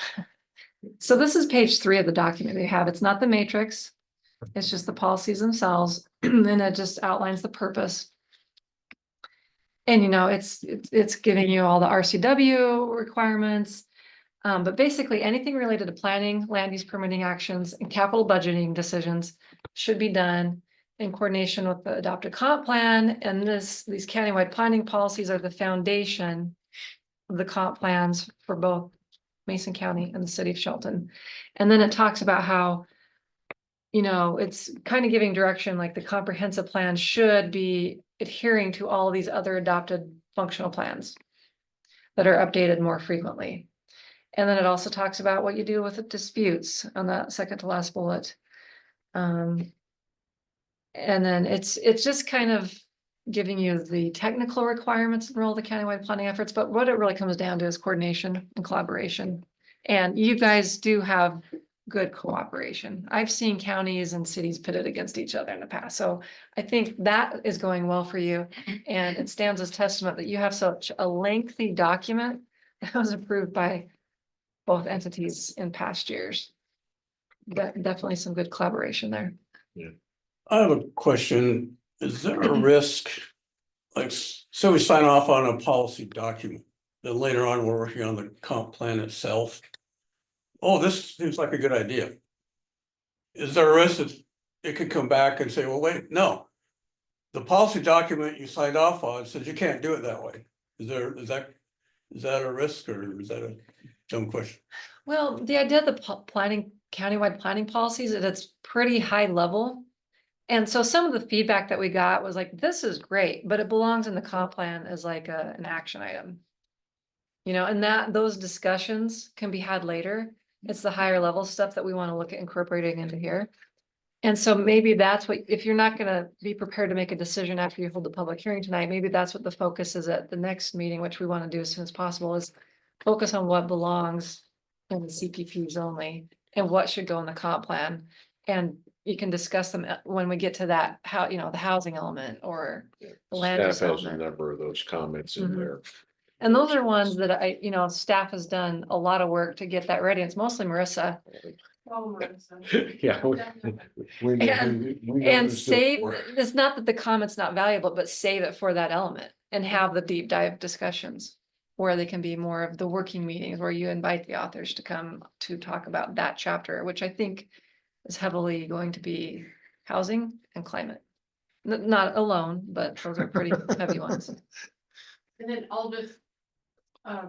So this is page 3 of the document we have. It's not the matrix. It's just the policies themselves, and it just outlines the purpose. And it's giving you all the RCW requirements. But basically anything related to planning, land use permitting actions, and capital budgeting decisions should be done in coordination with the adopted comp plan. And these countywide planning policies are the foundation of the comp plans for both Mason County and the city of Shelton. And then it talks about how, it's kind of giving direction, like the comprehensive plan should be adhering to all these other adopted functional plans that are updated more frequently. And then it also talks about what you do with the disputes on that second to last bullet. And then it's just kind of giving you the technical requirements and role of the countywide planning efforts, but what it really comes down to is coordination and collaboration. And you guys do have good cooperation. I've seen counties and cities pitted against each other in the past. So I think that is going well for you. And it stands as testament that you have such a lengthy document that was approved by both entities in past years. Definitely some good collaboration there. I have a question. Is there a risk? Like, so we sign off on a policy document, then later on, we're working on the comp plan itself. Oh, this seems like a good idea. Is there a risk that it could come back and say, well, wait, no. The policy document you signed off on says you can't do it that way. Is that a risk, or is that a dumb question? Well, the idea of the countywide planning policies, it's pretty high level. And so some of the feedback that we got was like, this is great, but it belongs in the comp plan as like an action item. You know, and that, those discussions can be had later. It's the higher level stuff that we want to look at incorporating into here. And so maybe that's what, if you're not gonna be prepared to make a decision after you hold the public hearing tonight, maybe that's what the focus is at the next meeting, which we want to do as soon as possible, is focus on what belongs in the CPPs only and what should go in the comp plan. And you can discuss them when we get to that, how, you know, the housing element or the land use Staff has a element. number of those comments in Mhm. there. And those are ones that you know, staff has done a lot of work to get that ready. It's mostly Marissa. Oh, Marissa. Yeah. And save, it's not that the comment's not valuable, but save it for that element and have the deep dive discussions. Where they can be more of the working meetings where you invite the authors to come to talk about that chapter, which I think is heavily going to be housing and climate. Not alone, but those are pretty heavy ones. And then I'll just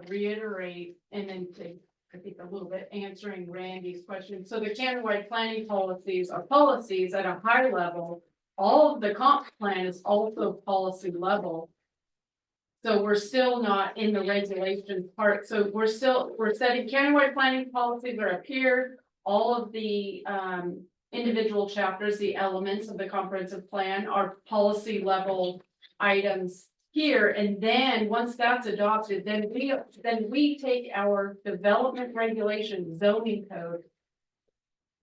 reiterate and then take, I think, a little bit answering Randy's question. So the countywide planning policies are policies at a high level. All of the comp plan is also policy level. So we're still not in the regulation part. So we're setting countywide planning policies are up here. All of the individual chapters, the elements of the comprehensive plan are policy level items here. And then once that's adopted, then we take our development regulation zoning code.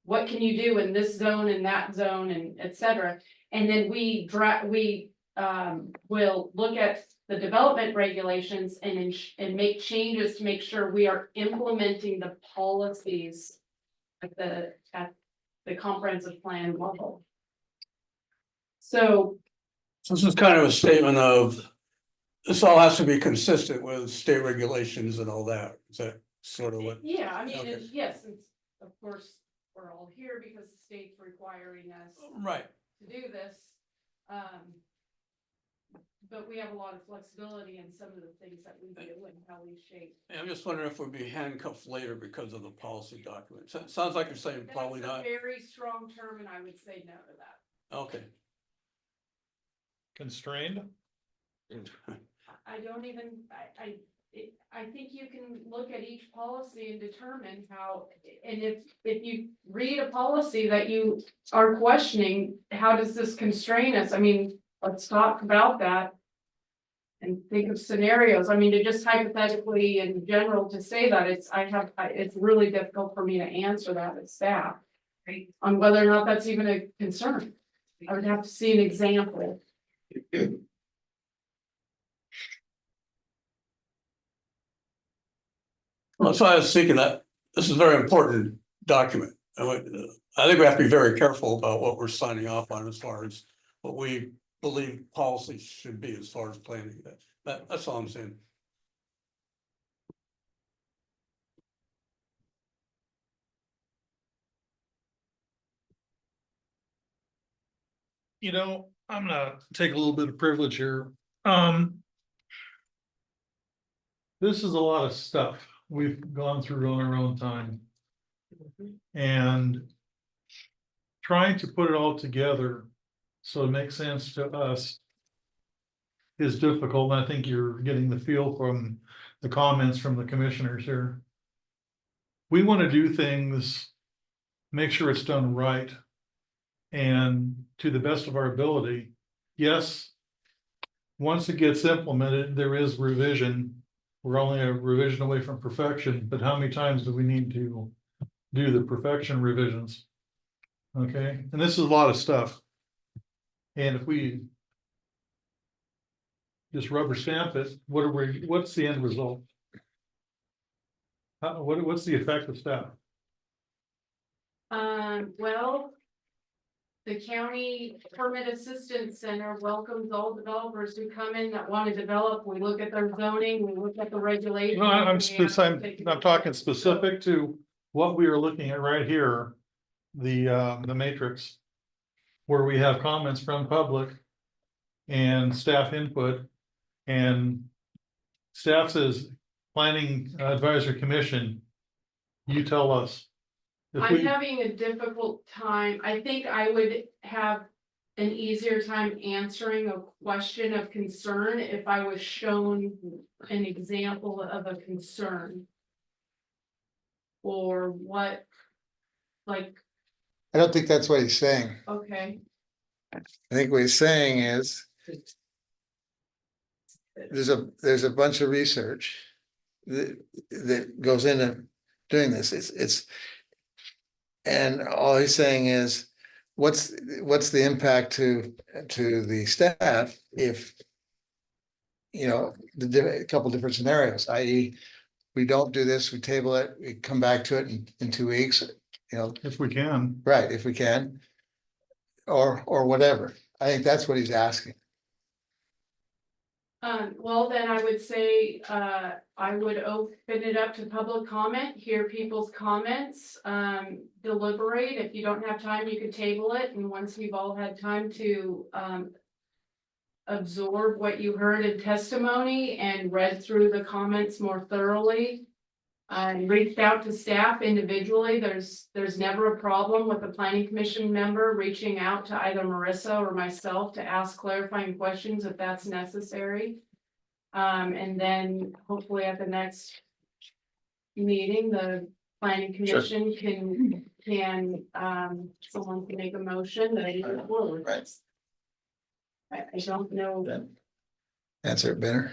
What can you do in this zone and that zone and et cetera? And then we will look at the development regulations and make changes to make sure we are implementing the policies at the comprehensive plan level. So This is kind of a statement of, this all has to be consistent with state regulations and all that. Is that sort of what? yeah, I mean, Okay. yes, it's, of course, we're all here because the state's requiring us Right. to do this. But we have a lot of flexibility in some of the things that we do and how we shape. I'm just wondering if we'd be handcuffed later because of the policy documents. It sounds like you're saying probably That's a not. very strong term, and I would say no to that. Okay. Constrained? I don't even, I think you can look at each policy and determine how, and if you read a policy that you are questioning, how does this constrain us? I mean, let's talk about that. And think of scenarios. I mean, to just hypothetically in general to say that it's really difficult for me to answer that as staff. Right. On whether or not that's even a concern. I would have to see an example. Well, so I was thinking that this is a very important document. I think we have to be very careful about what we're signing off on as far as what we believe policy should be as far as planning. That's all I'm saying. You know, I'm gonna take a little bit of privilege here. This is a lot of stuff we've gone through on our own time. And trying to put it all together so it makes sense to us is difficult, and I think you're getting the feel from the comments from the commissioners here. We want to do things, make sure it's done right, and to the best of our ability. Yes, once it gets implemented, there is revision. We're only a revision away from perfection, but how many times do we need to do the perfection revisions? Okay, and this is a lot of stuff. And if we just rubber stamp it, what's the end result? What's the effect of staff? Well, the county permit assistance center welcomes all developers who come in that want to develop. We look at their zoning, we look at the regulations. No, I'm talking specific to what we are looking at right here. The matrix. Where we have comments from public. And staff input. And staff says, planning advisory commission. You tell us. I'm having a difficult time. I think I would have an easier time answering a question of concern if I was shown an example of a concern. Or what, like, I don't think that's what he's saying. okay, I think what he's saying is. There's a bunch of research. That goes into doing this, it's. And all he's saying is, what's the impact to the staff if. You know, a couple different scenarios, i.e. we don't do this, we table it, we come back to it in 2 weeks, you know, If we can. right, if we can. Or whatever, I think that's what he's asking. well, then I would say, I would open it up to public comment, hear people's comments, deliberate. If you don't have time, you could table it, and once we've all had time to, absorb what you heard in testimony and read through the comments more thoroughly. And reached out to staff individually. There's never a problem with a planning commission member reaching out to either Marissa or myself to ask clarifying questions if that's necessary. And then hopefully at the next meeting, the planning commission can, someone can make a motion that I move forward. Right. I don't know. Answer it, Benner.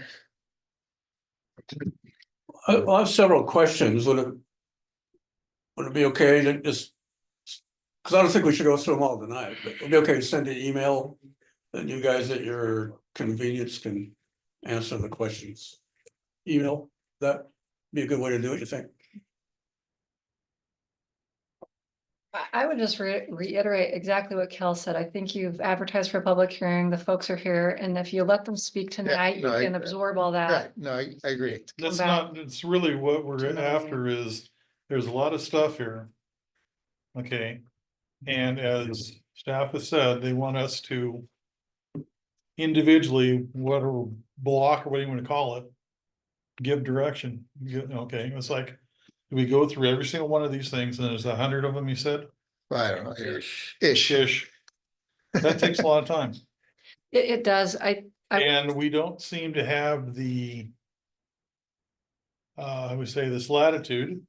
I have several questions. Would it be okay to just? Cause I don't think we should go through them all tonight, but it'd be okay to send an email. That you guys at your convenience can answer the questions. Email, that be a good way to do it, you think? I would just reiterate exactly what Kel said. I think you've advertised for a public hearing, the folks are here, and if you let them speak tonight, you no, I- can absorb all that. Right, no, I agree. That's back not, it's really what we're to another after is, there's a lot of stuff here. Okay, and as staff has said, they want us to. Individually, whatever block or what you want to call it. Give direction, okay, it's like, we go through every single one of these things, and there's 100 of them, you said? Well, I don't know, ish. That takes a lot of time. It does, And we don't seem to have the. I would say this latitude.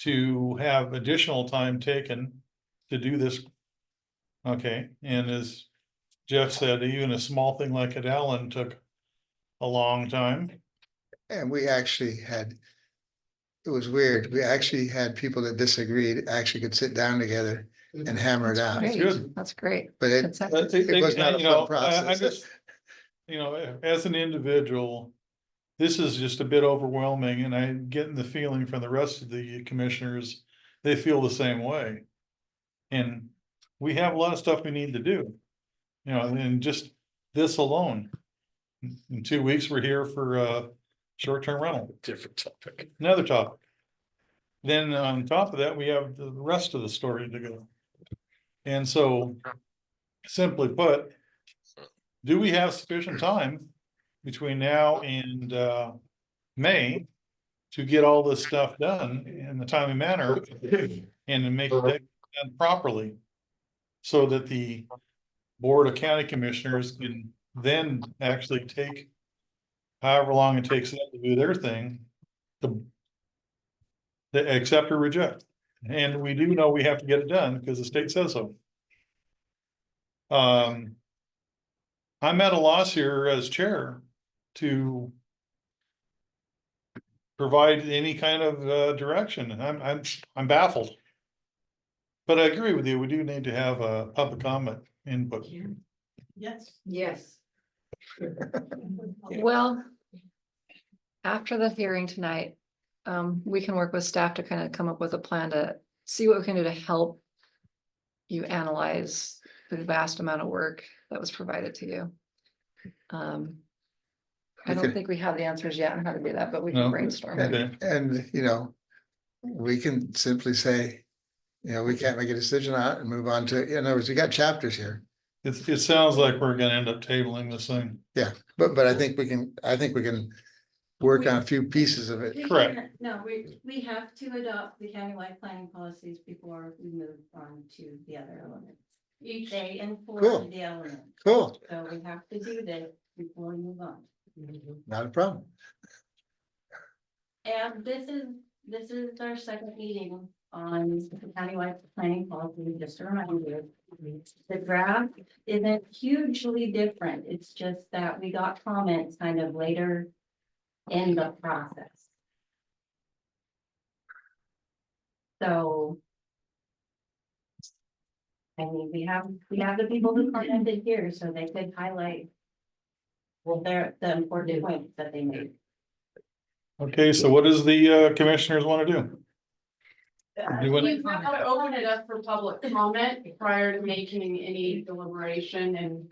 To have additional time taken to do this. Okay, and as Jeff said, even a small thing like it, Allen took a long time. And we actually had. It was weird, we actually had people that disagreed, actually could sit down together and hammer it out, great, good. that's great. but it, Consensus. it was not a You know, fun I process. just. You know, as an individual. This is just a bit overwhelming, and I'm getting the feeling from the rest of the commissioners, they feel the same way. And we have a lot of stuff we need to do. You know, and just this alone. In 2 weeks, we're here for short-term rental. Different topic. Another topic. Then on top of that, we have the rest of the story to go. And so, simply put, do we have sufficient time between now and May to get all this stuff done in the timely manner and to make it done properly? So that the Board of County Commissioners can then actually take however long it takes them to do their thing, to accept or reject. And we do know we have to get it done because the state says so. I'm at a loss here as chair to provide any kind of direction. I'm baffled. But I agree with you. We do need to have a public comment input. Yes. Yes. Well, after the hearing tonight, we can work with staff to kind of come up with a plan to see what we can do to help you analyze the vast amount of work that was provided to you. I don't Okay. think we have the answers yet on how to do that, but we No. can brainstorm. Okay. And, you know, we can simply say, you know, we can't make a decision on it and move on to, in other words, we got chapters here. It sounds like we're gonna end up tabling this thing. Yeah, but I think we can work on a few pieces of it. We Correct. can't- No, we have to adopt the countywide planning policies before we move on to the other elements. each day and for Cool. the element. Cool, So we have to do this before we move on. not a problem. And this is our second meeting on the countywide planning policy, just to remind you. The draft isn't hugely different, it's just that we got comments kind of later in the process. So. I mean, we have the people who commented here, so they could highlight. Well, the important points that they made. Okay, so what does the commissioners want to do? Do what- You have to open it up for public comment prior to making any deliberation and.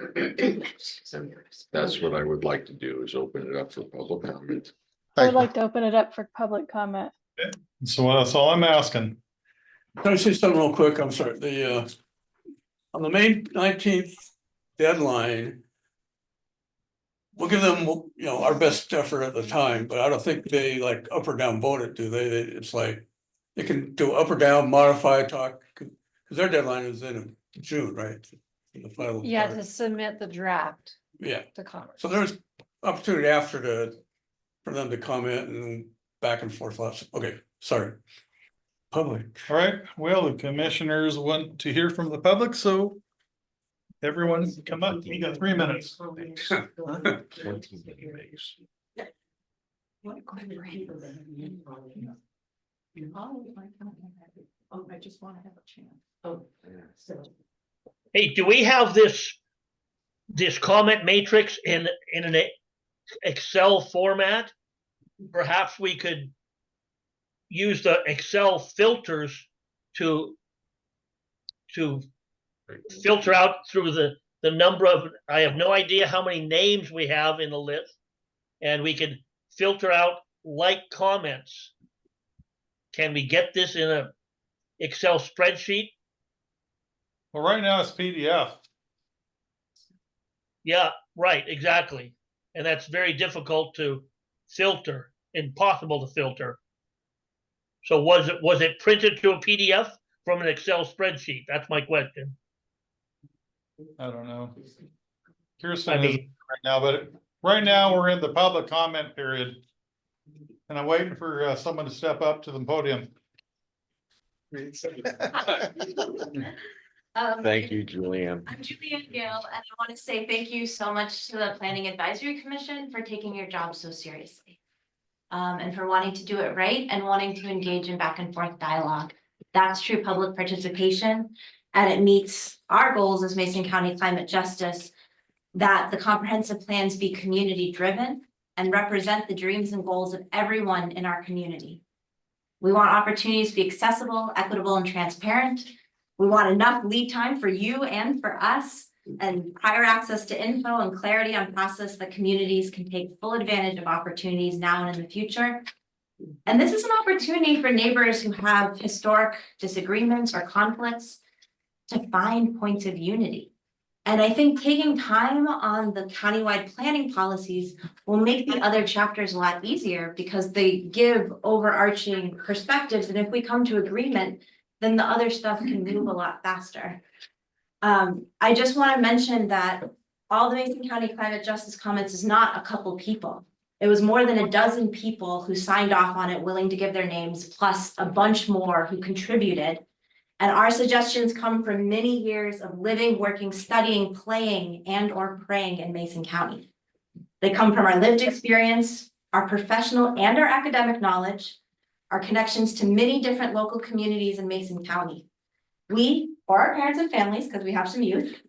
That's what I would like to do, is open it up for public comment. I would like to open it up for public comment. So that's all I'm asking. Can I say something real quick? I'm sorry, on the May 19th deadline. We'll give them, you know, our best effort at the time, but I don't think they like up or down vote it, do they? It's like, they can do up or down, modify, talk, because their deadline is in June, right? The final Yeah, part. to submit the draft Yeah, to Congress. so there's opportunity after for them to comment and back and forth lots. Okay, sorry. Public. All right, well, the commissioners want to hear from the public, so. Everyone come up, you got 3 minutes. Oh, I just want to have a chance. Hey, do we have this comment matrix in an Excel format? Perhaps we could use the Excel filters to filter out through the number of, I have no idea how many names we have in the list. And we can filter out like comments. Can we get this in a Excel spreadsheet? Well, right now it's PDF. Yeah, right, exactly. And that's very difficult to filter, impossible to filter. So was it printed to a PDF from an Excel spreadsheet? That's my question. I don't know. Kirsten I is mean, right now, but right now we're in the public comment period. And I'm waiting for someone to step up to the podium. Thank you, Julianne. I'm Julianne Gale, and I want to say thank you so much to the Planning Advisory Commission for taking your job so seriously. And for wanting to do it right and wanting to engage in back and forth dialogue. That's true public participation, and it meets our goals as Mason County Climate Justice, that the comprehensive plans be community driven and represent the dreams and goals of everyone in our community. We want opportunities to be accessible, equitable, and transparent. We want enough lead time for you and for us, and prior access to info and clarity on process that communities can take full advantage of opportunities now and in the future. And this is an opportunity for neighbors who have historic disagreements or conflicts to find points of unity. And I think taking time on the countywide planning policies will make the other chapters a lot easier, because they give overarching perspectives. And if we come to agreement, then the other stuff can move a lot faster. I just want to mention that all the Mason County Climate Justice comments is not a couple people. It was more than a dozen people who signed off on it, willing to give their names, plus a bunch more who contributed. And our suggestions come from many years of living, working, studying, playing, and or praying in Mason County. They come from our lived experience, our professional and our academic knowledge, our connections to many different local communities in Mason County. We, or our parents and families, because we have some youth,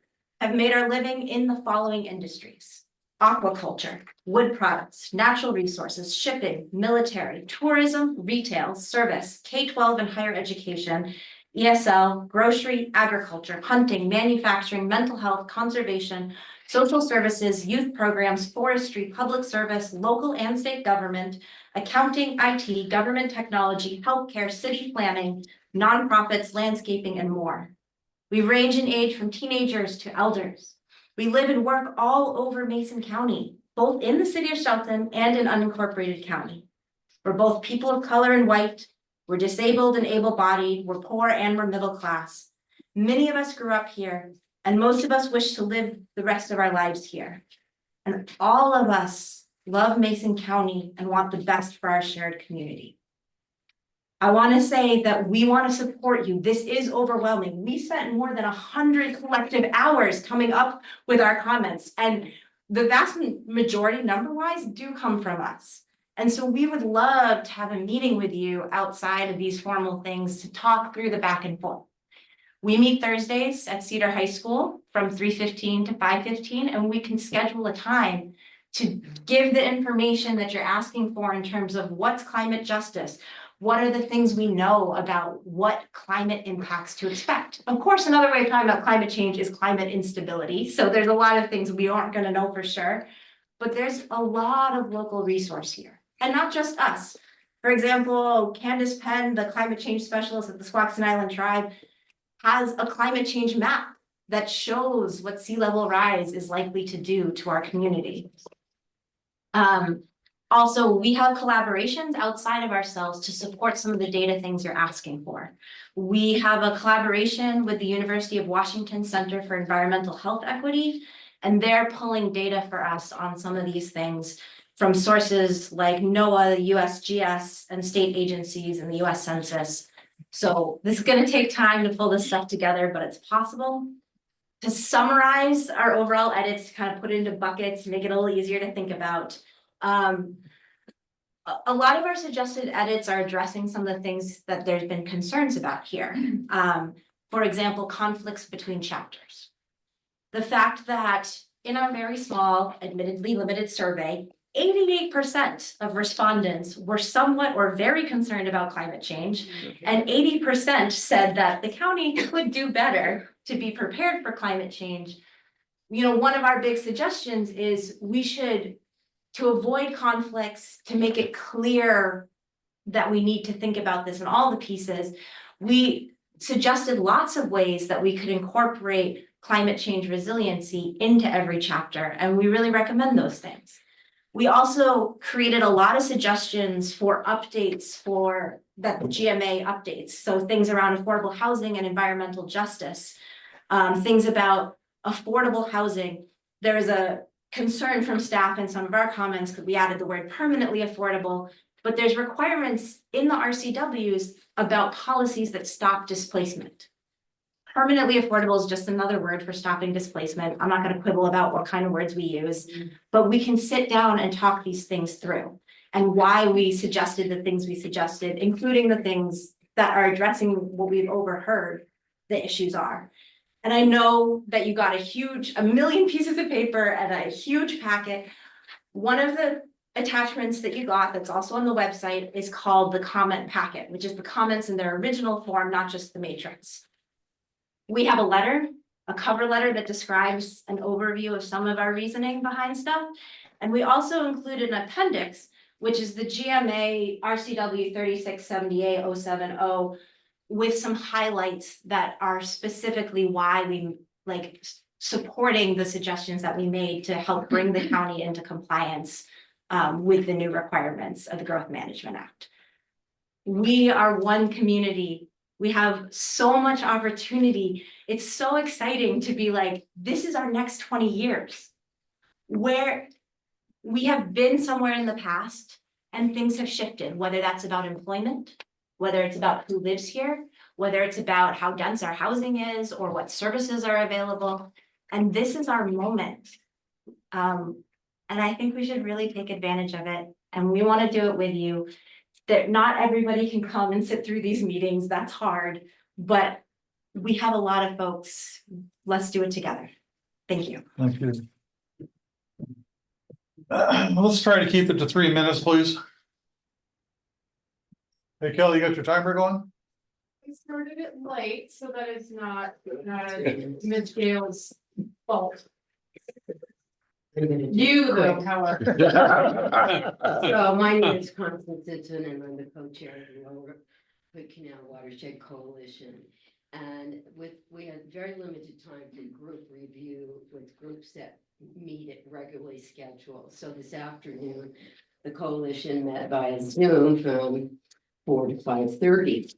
have made our living in the following industries: aquaculture, wood products, natural resources, shipping, military, tourism, retail, service, K-12 and higher education, ESL, grocery, agriculture, hunting, manufacturing, mental health, conservation, social services, youth programs, forestry, public service, local and state government, accounting, IT, government technology, healthcare, city planning, nonprofits, landscaping, and more. We range in age from teenagers to elders. We live and work all over Mason County, both in the city of Shelton and in unincorporated county. We're both people of color and white. We're disabled and able-bodied. We're poor and we're middle class. Many of us grew up here, And most of us wish to live the rest of our lives here. And all of us love Mason County and want the best for our shared community. I want to say that we want to support you. This is overwhelming. We spent more than 100 collective hours coming up with our comments, and the vast majority, number-wise, do come from us. And so we would love to have a meeting with you outside of these formal things to talk through the back and forth. We meet Thursdays at Cedar High School from 3:15 to 5:15, and we can schedule a time to give the information that you're asking for in terms of what's climate justice. What are the things we know about what climate impacts to expect? Of course, another way of talking about climate change is climate instability. So there's a lot of things we aren't going to know for sure, but there's a lot of local resource here, and not just us. For example, Candace Penn, the climate change specialist at the Squaxin Island Tribe, has a climate change map that shows what sea level rise is likely to do to our community. Also, we have collaborations outside of ourselves to support some of the data things you're asking for. We have a collaboration with the University of Washington Center for Environmental Health Equity, and they're pulling data for us on some of these things from sources like NOAA, the USGS, and state agencies and the US Census. So this is going to take time to pull this stuff together, but it's possible. To summarize our overall edits, to kind of put it into buckets, make it a little easier to think about. A lot of our suggested edits are addressing some of the things that there's been concerns about here. For example, conflicts between chapters. The fact that in our very small, admittedly limited survey, 88% of respondents were somewhat or very concerned about climate change, and 80% said that the county could do better to be prepared for climate change. You know, one of our big suggestions is we should, to avoid conflicts, to make it clear that we need to think about this in all the pieces, we suggested lots of ways that we could incorporate climate change resiliency into every chapter, and we really recommend those things. We also created a lot of suggestions for updates for that GMA updates. So things around affordable housing and environmental justice, things about affordable housing. There's a concern from staff in some of our comments because we added the word permanently affordable, but there's requirements in the RCWs about policies that stop displacement. Permanently affordable is just another word for stopping displacement. I'm not going to quibble about what kind of words we use, but we can sit down and talk these things through and why we suggested the things we suggested, including the things that are addressing what we've overheard the issues are. And I know that you got a million pieces of paper and a huge packet. One of the attachments that you got that's also on the website is called the comment packet, which is the comments in their original form, not just the matrix. We have a cover letter that describes an overview of some of our reasoning behind stuff. And we also included an appendix, which is the GMA RCW 3670A070 with some highlights that are specifically why we like supporting the suggestions that we made to help bring the county into compliance with the new requirements of the Growth Management Act. We are one community. We have so much opportunity. It's so exciting to be like, this is our next 20 years. Where we have been somewhere in the past and things have shifted, whether that's about employment, whether it's about who lives here, whether it's about how dense our housing is or what services are available. And this is our moment. And I think we should really take advantage of it. And we want to do it with you. That not everybody can come and sit through these meetings. That's hard, but we have a lot of folks. Let's do it together. Thank you. Thank you. Let's try to keep it to 3 minutes, please. Hey, Kelly, you got your timer going? We started it late, so that is not Ms. Gale's fault. You though, however. So my name is Constance Ditson and I'm the co-chair of the Lower Hood Canal Watershed Coalition. And we had very limited time to group review with groups that meet at regularly scheduled. So this afternoon, the coalition met via Zoom from 4 to 5:30.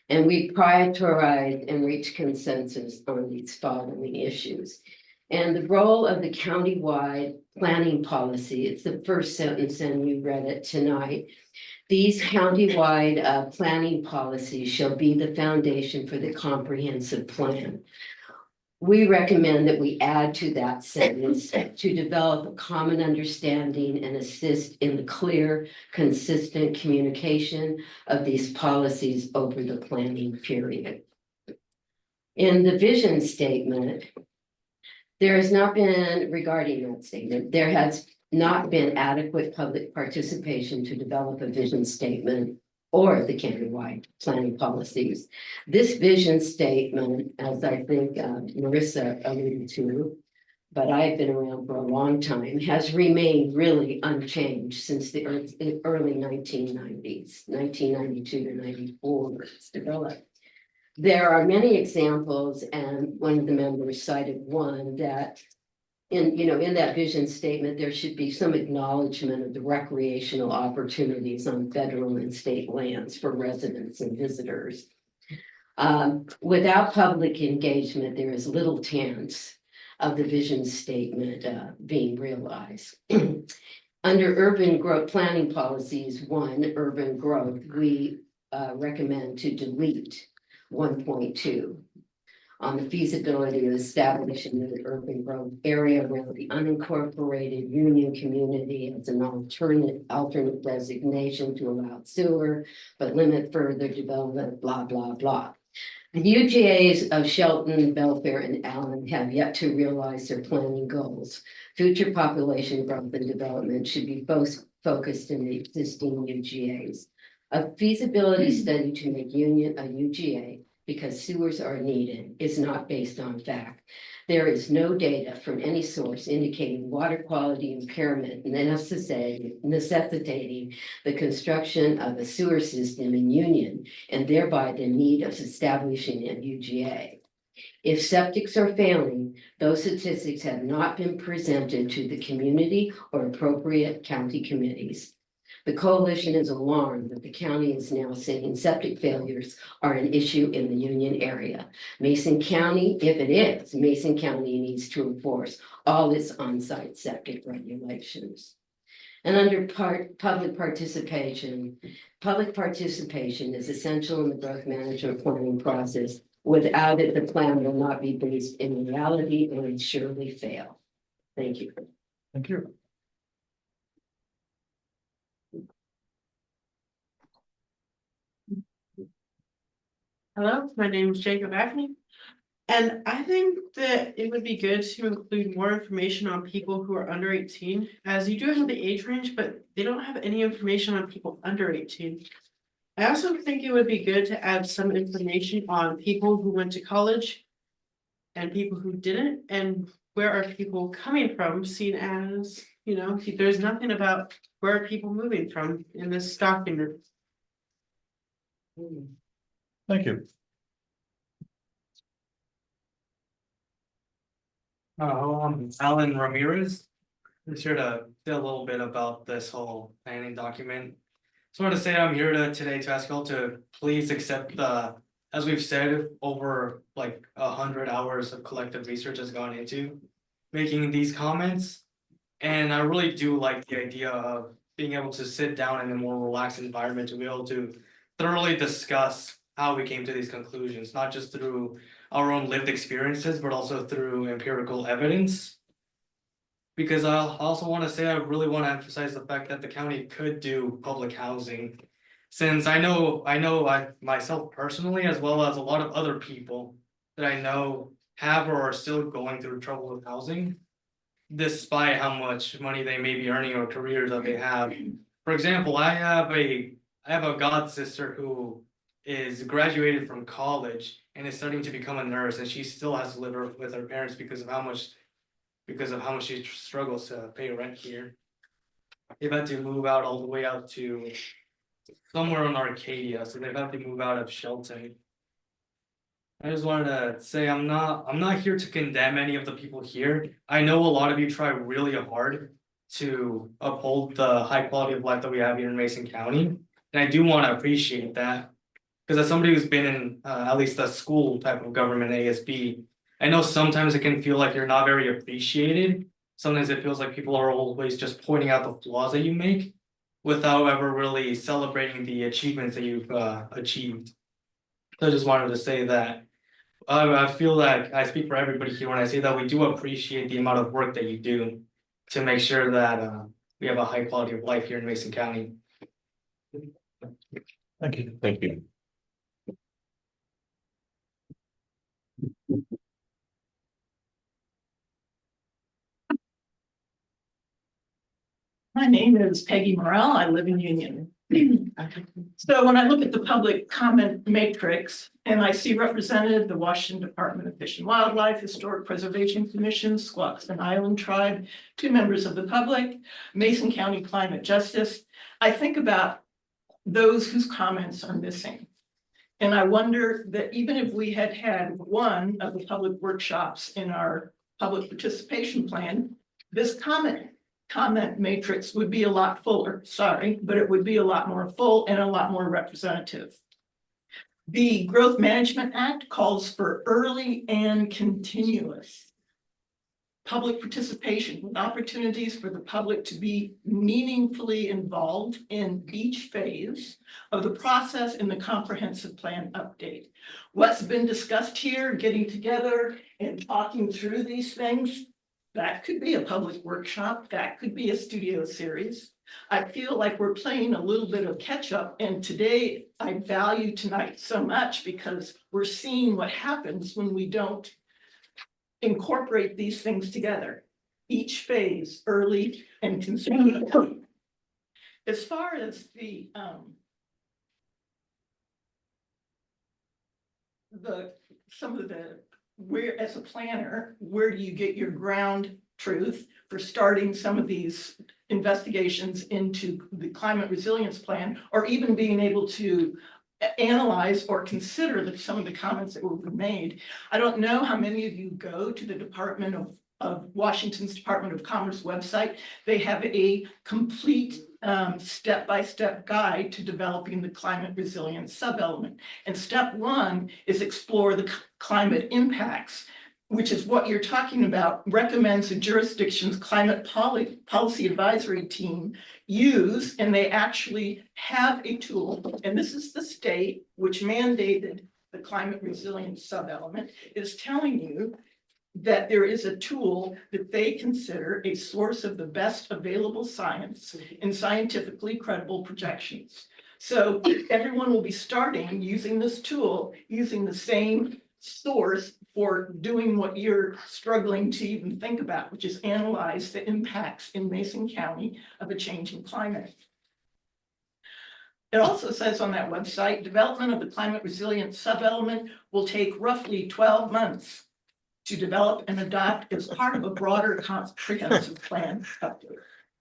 And we prioritize and reach consensus on these following issues. And the role of the countywide planning policy, it's the first sentence and you read it tonight. These countywide planning policies shall be the foundation for the comprehensive plan. We recommend that we add to that sentence to develop a common understanding and assist in the clear, consistent communication of these policies over the planning period. In the vision statement, there has not been, regarding that statement, there has not been adequate public participation to develop a vision statement or the countywide planning policies. This vision statement, as I think Marissa alluded to, but I've been around for a long time, has remained really unchanged since the early 1990s, 1992 to 94 when it's developed. There are many examples, and one of the members cited one that in that vision statement, there should be some acknowledgement of the recreational opportunities on federal and state lands for residents and visitors. Without public engagement, there is little chance of the vision statement being realized. Under urban growth planning policies, 1, urban growth, we recommend to delete 1.2. On the feasibility of establishing an urban growth area around the unincorporated Union community as an alternate designation to allow sewer, but limit further development, blah, blah, blah. The UGAs of Shelton, Belfair, and Allen have yet to realize their planning goals. Future population growth and development should be focused in the existing UGAs. A feasibility study to make Union a UGA because sewers are needed is not based on fact. There is no data from any source indicating water quality impairment necessitating the construction of a sewer system in Union and thereby the need of establishing a UGA. If septics are failing, those statistics have not been presented to the community or appropriate county committees. The coalition is alarmed that the county is now saying septic failures are an issue in the Union area. Mason County, if it is, Mason County needs to enforce all its on-site septic regulations. And under public participation is essential in the growth management planning process. Without it, the plan will not be based in reality and will surely fail. Thank you. Thank you. Hello, my name is Jacob Acme. And I think that it would be good to include more information on people who are under 18, as you do have the age range, but they don't have any information on people under 18. I also think it would be good to add some information on people who went to college and people who didn't, and where are people coming from, seen as, there's nothing about where are people moving from in this document. Thank you. I'm Alan Ramirez. I'm here to say a little bit about this whole planning document. Just want to say I'm here today to ask you all to please accept as we've said, over like 100 hours of collective research has gone into making these comments. And I really do like the idea of being able to sit down in a more relaxed environment to be able to thoroughly discuss how we came to these conclusions, not just through our own lived experiences, but also through empirical evidence. Because I also want to say, I really want to emphasize the fact that the county could do public housing. Since I know I myself personally, as well as a lot of other people that I know have or are still going through trouble with housing, despite how much money they may be earning or career that they have. For example, I have a god sister who is graduated from college and is studying to become a nurse, and she still has to live with her parents because of how much she struggles to pay rent here. They've had to move out all the way out to somewhere in Arcadia, so they've had to move out of Shelton. I just wanted to say I'm not here to condemn any of the people here. I know a lot of you try really hard to uphold the high quality of life that we have here in Mason County. And I do want to appreciate that. Because as somebody who's been in at least a school type of government, ASB, I know sometimes it can feel like you're not very appreciated. Sometimes it feels like people are always just pointing out the flaws that you make without ever really celebrating the achievements that you've achieved. So I just wanted to say that. I feel like I speak for everybody here when I say that we do appreciate the amount of work that you do to make sure that we have a high quality of life here in Mason County. Thank you. Thank you. My name is Peggy Morrell. I live in Union. So when I look at the public comment matrix and I see represented the Washington Department of Fish and Wildlife, Historic Preservation Commission, Squaxin Island Tribe, 2 members of the public, Mason County Climate Justice, I think about those whose comments are missing. And I wonder that even if we had had one of the public workshops in our public participation plan, this comment matrix would be a lot fuller, sorry, but it would be a lot more full and a lot more representative. The Growth Management Act calls for early and continuous public participation with opportunities for the public to be meaningfully involved in each phase of the process in the comprehensive plan update. What's been discussed here, getting together and talking through these things, that could be a public workshop, that could be a studio series. I feel like we're playing a little bit of catch up, and today I value tonight so much because we're seeing what happens when we don't incorporate these things together. Each phase, early and consistent. As far as some of the where, as a planner, where do you get your ground truth for starting some of these investigations into the climate resilience plan, or even being able to analyze or consider some of the comments that were made? I don't know how many of you go to the Department of Washington's Department of Commerce website. They have a complete step-by-step guide to developing the climate resilience sub-element. And step 1 is explore the climate impacts, which is what you're talking about, recommends a jurisdiction's climate policy advisory team use, and they actually have a tool, and this is the state which mandated the climate resilience sub-element, is telling you that there is a tool that they consider a source of the best available science and scientifically credible projections. So everyone will be starting using this tool, using the same source for doing what you're struggling to even think about, which is analyze the impacts in Mason County of a changing climate. It also says on that website, development of the climate resilience sub-element will take roughly 12 months to develop and adopt as part of a broader comprehensive plan update.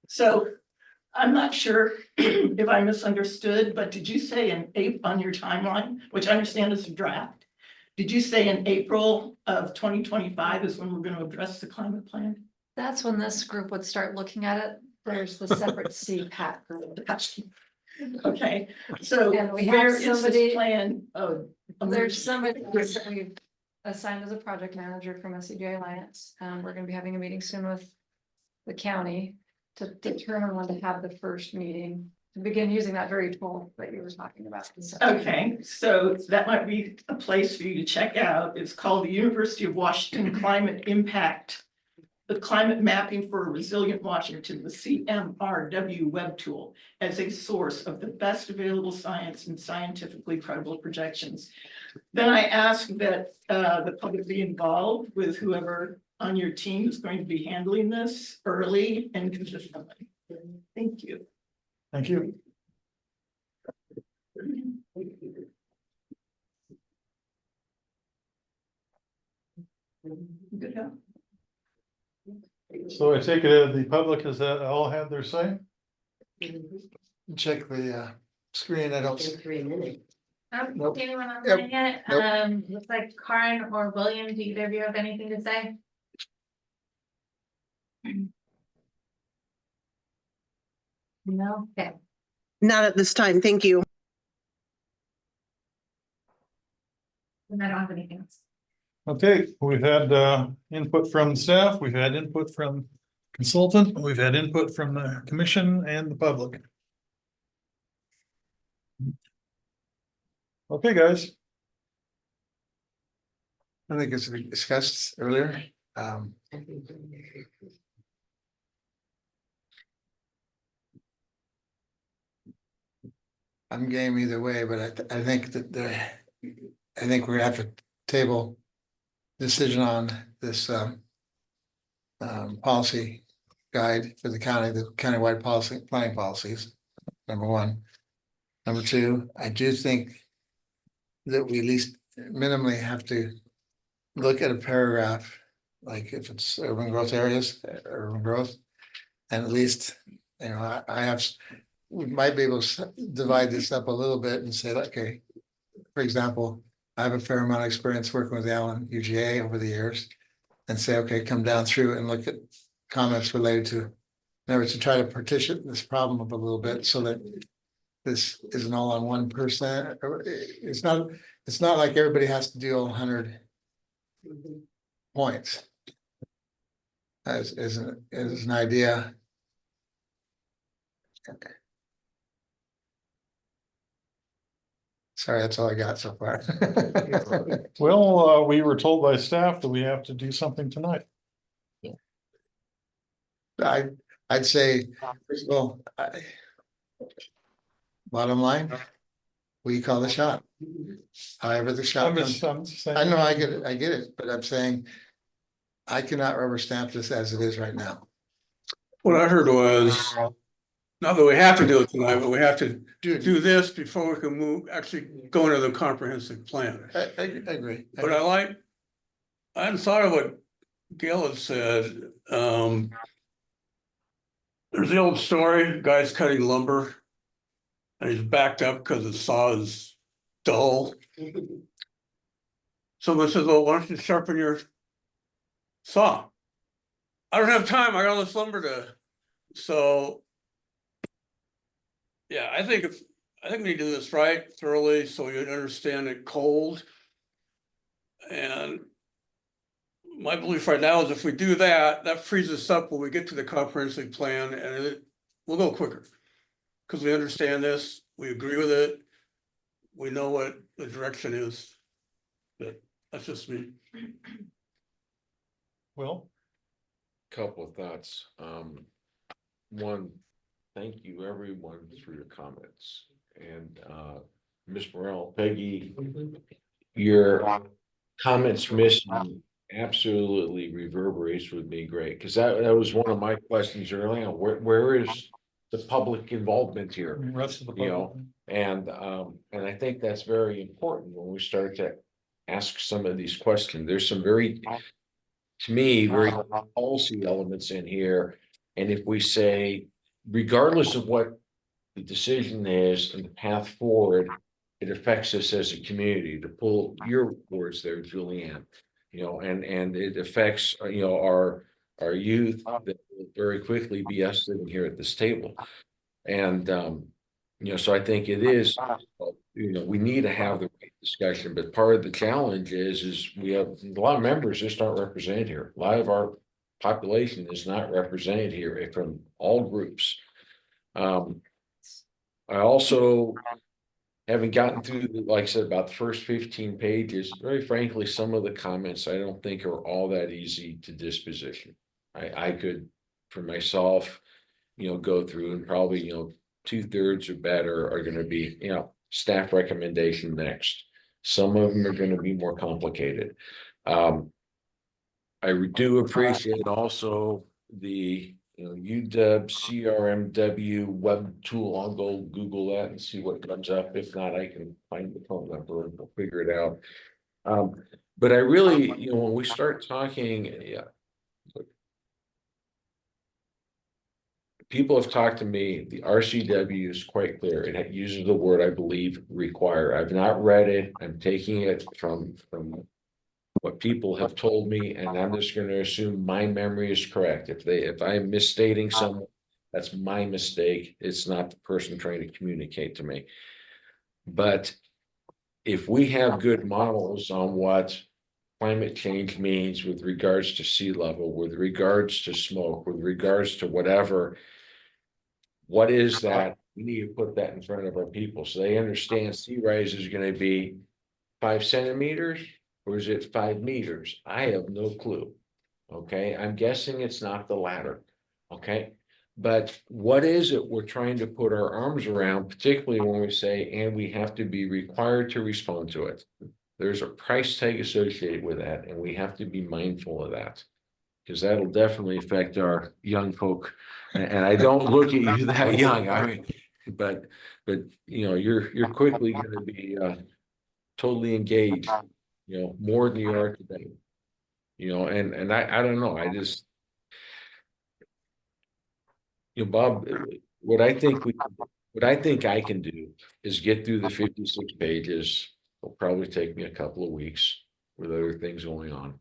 So I'm not sure if I misunderstood, but did you say in April on your timeline, which I understand is a draft? Did you say in April of 2025 is when we're going to address the climate plan? That's when this group would start looking at it. There's the separate CPAC group. Okay, so And we have where is somebody- this plan? Oh, There's somebody that we've assigned as a project manager from SCJ Alliance. We're gonna be having a meeting soon with the county to determine when to have the first meeting, to begin using that very tool that you were talking about. Okay, so that might be a place for you to check out. It's called the University of Washington Climate Impact, the Climate Mapping for a Resilient Washington, the CMRW web tool, as a source of the best available science and scientifically credible projections. Then I ask that the public be involved with whoever on your team is going to be handling this early and consistently. Thank you. Thank you. Good help. So I take it the public has all had their say? Check the screen, I don't. In 3 minutes. Nope. Do anyone Yep. online yet? Nope. Looks like Karen or William, do either of you have anything to say? No, okay. Not at this time, thank you. And I don't have anything else. Okay, we've had input from staff, we've had input from consultant, we've had input from the commission and the public. Okay, guys. I think as we discussed earlier, I'm game either way, but I think that I think we're gonna have to table decision on this policy guide for the county, the countywide policy, planning policies, number one. Number two, I do think that we at least minimally have to look at a paragraph, like if it's urban growth areas, urban growth. And at least, you know, I have, we might be able to divide this up a little bit and say, okay, for example, I have a fair amount of experience working with Allen UGA over the years. And say, okay, come down through and look at comments related to, in other words, to try to partition this problem up a little bit so that this isn't all on one person. It's not like everybody has to do 100 points. As an idea. Sorry, that's all I got so far. Well, we were told by staff that we have to do something tonight. I'd say, first of all, bottom line, we call the shot. However the shot comes. I know, I get it, but I'm saying I cannot rubber stamp this as it is right now. What I heard was, not that we have to do it tonight, but we have to do this before we can actually go into the comprehensive plan. I agree. But I hadn't thought of what Gail had said. There's the old story, guy's cutting lumber. And he's backed up because the saw is dull. Someone says, well, why don't you sharpen your saw? I don't have time, I got all this lumber to, so. Yeah, I think we need to do this right thoroughly, so you understand it cold. And my belief right now is if we do that, that frees us up when we get to the comprehensive plan and we'll go quicker. Because we understand this, we agree with it, we know what the direction is. But that's just me. Well, Couple of thoughts. One, thank you everyone for your comments. And Ms. Morel, Peggy, your comments missing absolutely reverberates with me great. Because that was one of my questions early on. Where is the public involvement here? Rest of the You know, and I think that's very important when we start to ask some of these questions. There's some very, to me, very policy elements in here. And if we say, regardless of what the decision is and the path forward, it affects us as a community, to pull your words there, Julianne, you know, and it affects, you know, our youth that will very quickly be us sitting here at this table. And, you know, so I think it is, you know, we need to have the right discussion, but part of the challenge is we have a lot of members just aren't represented here. A lot of our population is not represented here from all groups. I also haven't gotten through, like I said, about the first 15 pages. Very frankly, some of the comments I don't think are all that easy to disposition. I could, for myself, you know, go through and probably, you know, 2/3 or better are going to be, you know, staff recommendation next. Some of them are going to be more complicated. I do appreciate also the, you know, UW CRMW web tool. I'll go Google that and see what comes up. If not, I can find the phone number and we'll figure it out. But I really, you know, when we start talking, yeah, people have talked to me, the RCW is quite clear, and it uses the word, I believe, require. I've not read it. I'm taking it from what people have told me, and I'm just going to assume my memory is correct. If I'm misstating some, That's my mistake. It's not the person trying to communicate to me. But if we have good models on what climate change means with regards to sea level, with regards to smoke, with regards to whatever, what is that? We need to put that in front of our people so they understand sea rise is going to be 5 centimeters or is it 5 meters? I have no clue. Okay, I'm guessing it's not the latter. Okay, but what is it we're trying to put our arms around, particularly when we say, and we have to be required to respond to it? There's a price tag associated with that, and we have to be mindful of that. Because that'll definitely affect our young folk. And I don't look at you that young, I mean, but you know, you're quickly gonna be totally engaged, you know, more than you are today. You know, and I don't know, I just. You know, Bob, what I think I can do is get through the 56 pages. It'll probably take me a couple of weeks with other things going on.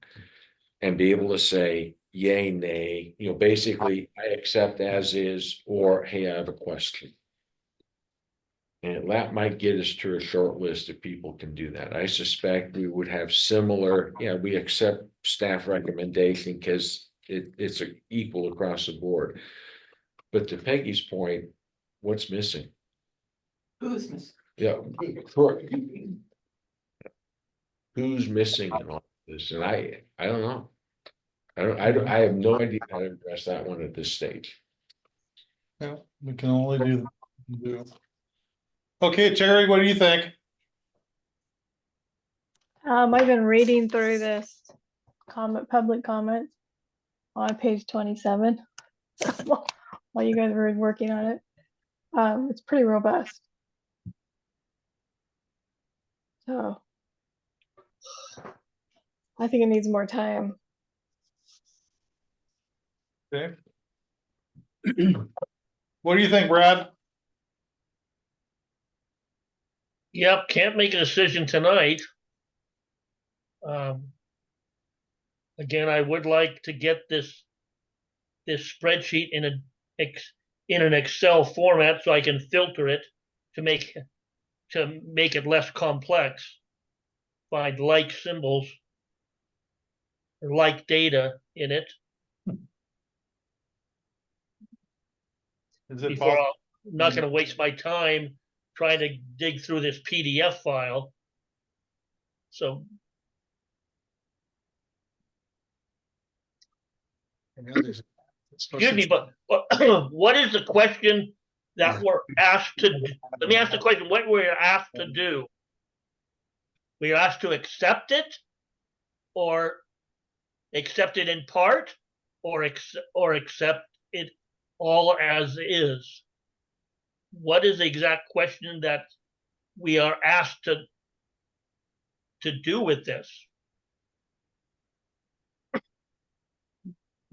And be able to say yay, nay, you know, basically I accept as is, or hey, I have a question. And that might get us to a short list if people can do that. I suspect we would have similar, yeah, we accept staff recommendation because it's equal across the board. But to Peggy's point, what's missing? Who's missing? Yeah, who's missing in all this? And I don't know. I have no idea how to address that one at this stage. Yeah, we can only do. Okay, Terry, what do you think? I've been reading through this public comment on page 27 while you guys were working on it. It's pretty robust. So I think it needs more time. Okay. What do you think, Brad? Yep, can't make a decision tonight. Again, I would like to get this spreadsheet in an Excel format so I can filter it to make it less complex. Find like symbols or like data in it Is it before possible? I'm not going to waste my time trying to dig through this PDF file. So excuse me, but what is the question that we're asked to? Let me ask the question: what we're asked to do? We're asked to accept it, or accept it in part, or accept it all as is. What is the exact question that we are asked to do with this?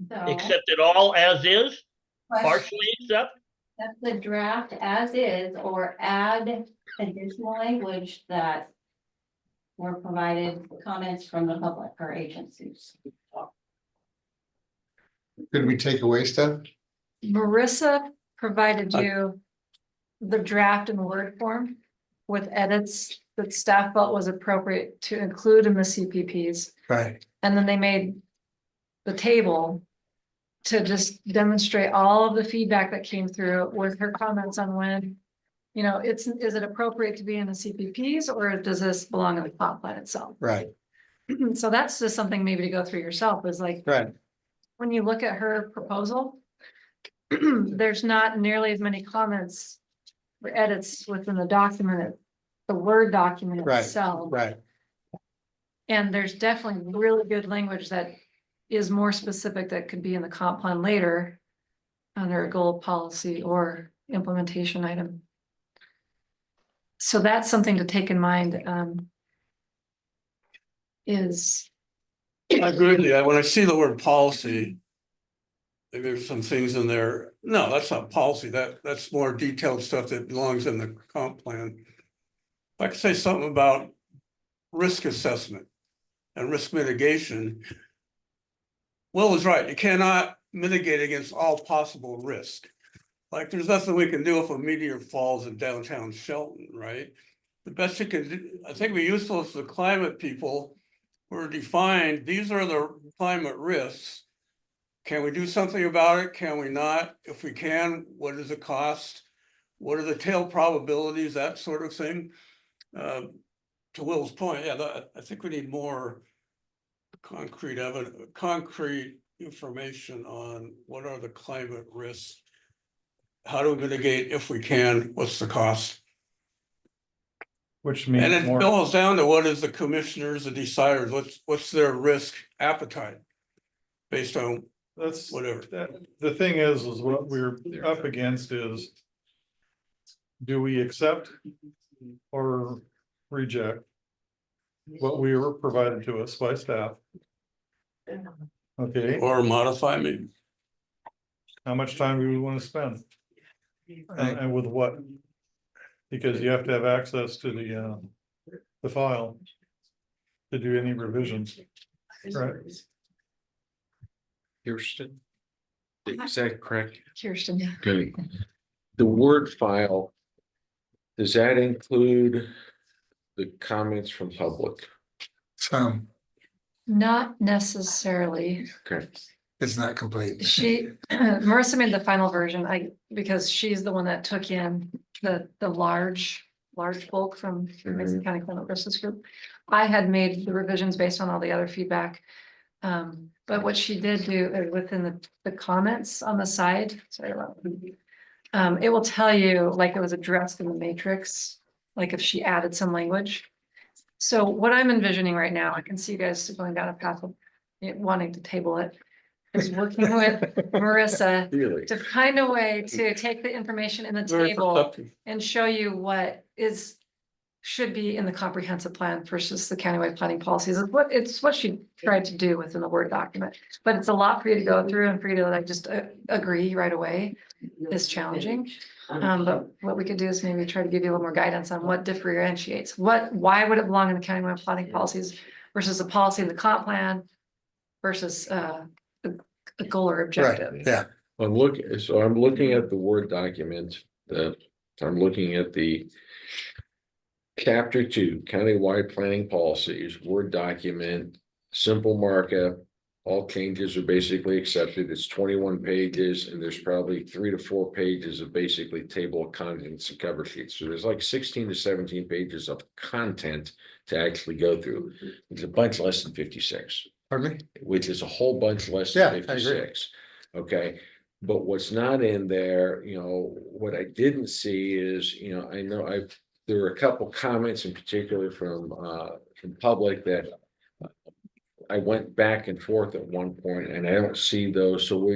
So, Accept it all as is, question, partially accept. accept the draft as is, or add additional language that were provided comments from the public or agencies. Could we take away stuff? Marissa provided you the draft in Word form with edits that staff felt was appropriate to include in the CPPs. Right. And then they made the table to just demonstrate all of the feedback that came through with her comments on when, you know, is it appropriate to be in the CPPs or does this belong in the comp plan itself? Right. So that's just something maybe to go through yourself is like, Right. when you look at her proposal, there's not nearly as many comments or edits within the document, the Word document itself. Right. And there's definitely really good language that is more specific that could be in the comp plan later under a goal policy or implementation item. So that's something to take in mind, is. I agree with you. When I see the word policy, maybe there's some things in there. No, that's not policy. That's more detailed stuff that belongs in the comp plan. If I could say something about risk assessment and risk mitigation. Will is right. You cannot mitigate against all possible risk. like, there's nothing we can do if a meteor falls in downtown Shelton, right? The best you can do, I think we useful as the climate people, were defined, these are the climate risks. Can we do something about it? Can we not? If we can, what does it cost? What are the tail probabilities, that sort of thing? To Will's point, yeah, I think we need more concrete evidence, concrete information on what are the climate risks. How do we mitigate if we can? What's the cost? Which And means it more, boils down to what is the commissioners, the deciders, what's their risk appetite? Based on that's, whatever. the thing is what we're up against is, do we accept or reject what we were provided to us by staff? Okay, Or modify maybe. how much time do we want to spend? And with what? Because you have to have access to the file to do any revisions, right? Kirsten? Is that correct? Kirsten, yeah. Okay. The Word file, does that include the comments from public? Some, Not necessarily. Okay. it's not complete. She, Marissa made the final version, because she's the one that took in the large bulk from Mason County Climate Risks Group. I had made the revisions based on all the other feedback. But what she did do within the comments on the side, sorry about that. It will tell you like it was addressed in the matrix, like if she added some language. So what I'm envisioning right now, I can see you guys going down a path of wanting to table it. Is working with Marissa Really? to find a way to take the information in the table and show you what should be in the comprehensive plan versus the countywide planning policies. It's what she tried to do within the Word document, but it's a lot for you to go through and for you to like just agree right away is challenging. But what we could do is maybe try to give you a little more guidance on what differentiates, why would it belong in the countywide planning policies versus a policy in the comp plan versus a goal or Right, objective. yeah. I'm looking at the Word document, I'm looking at the Chapter 2, countywide planning policies, Word document, simple markup. All changes are basically accepted. It's 21 pages and there's probably 3 to 4 pages of basically table of contents and cover sheets. So there's like 16 to 17 pages of content to actually go through. It's a bunch less than 56. Pardon me? Which is a whole bunch less Yeah, I than agree. 56. Okay, but what's not in there, what I didn't see is, there were a couple comments in particular from public that I went back and forth at one point, and I don't see those. So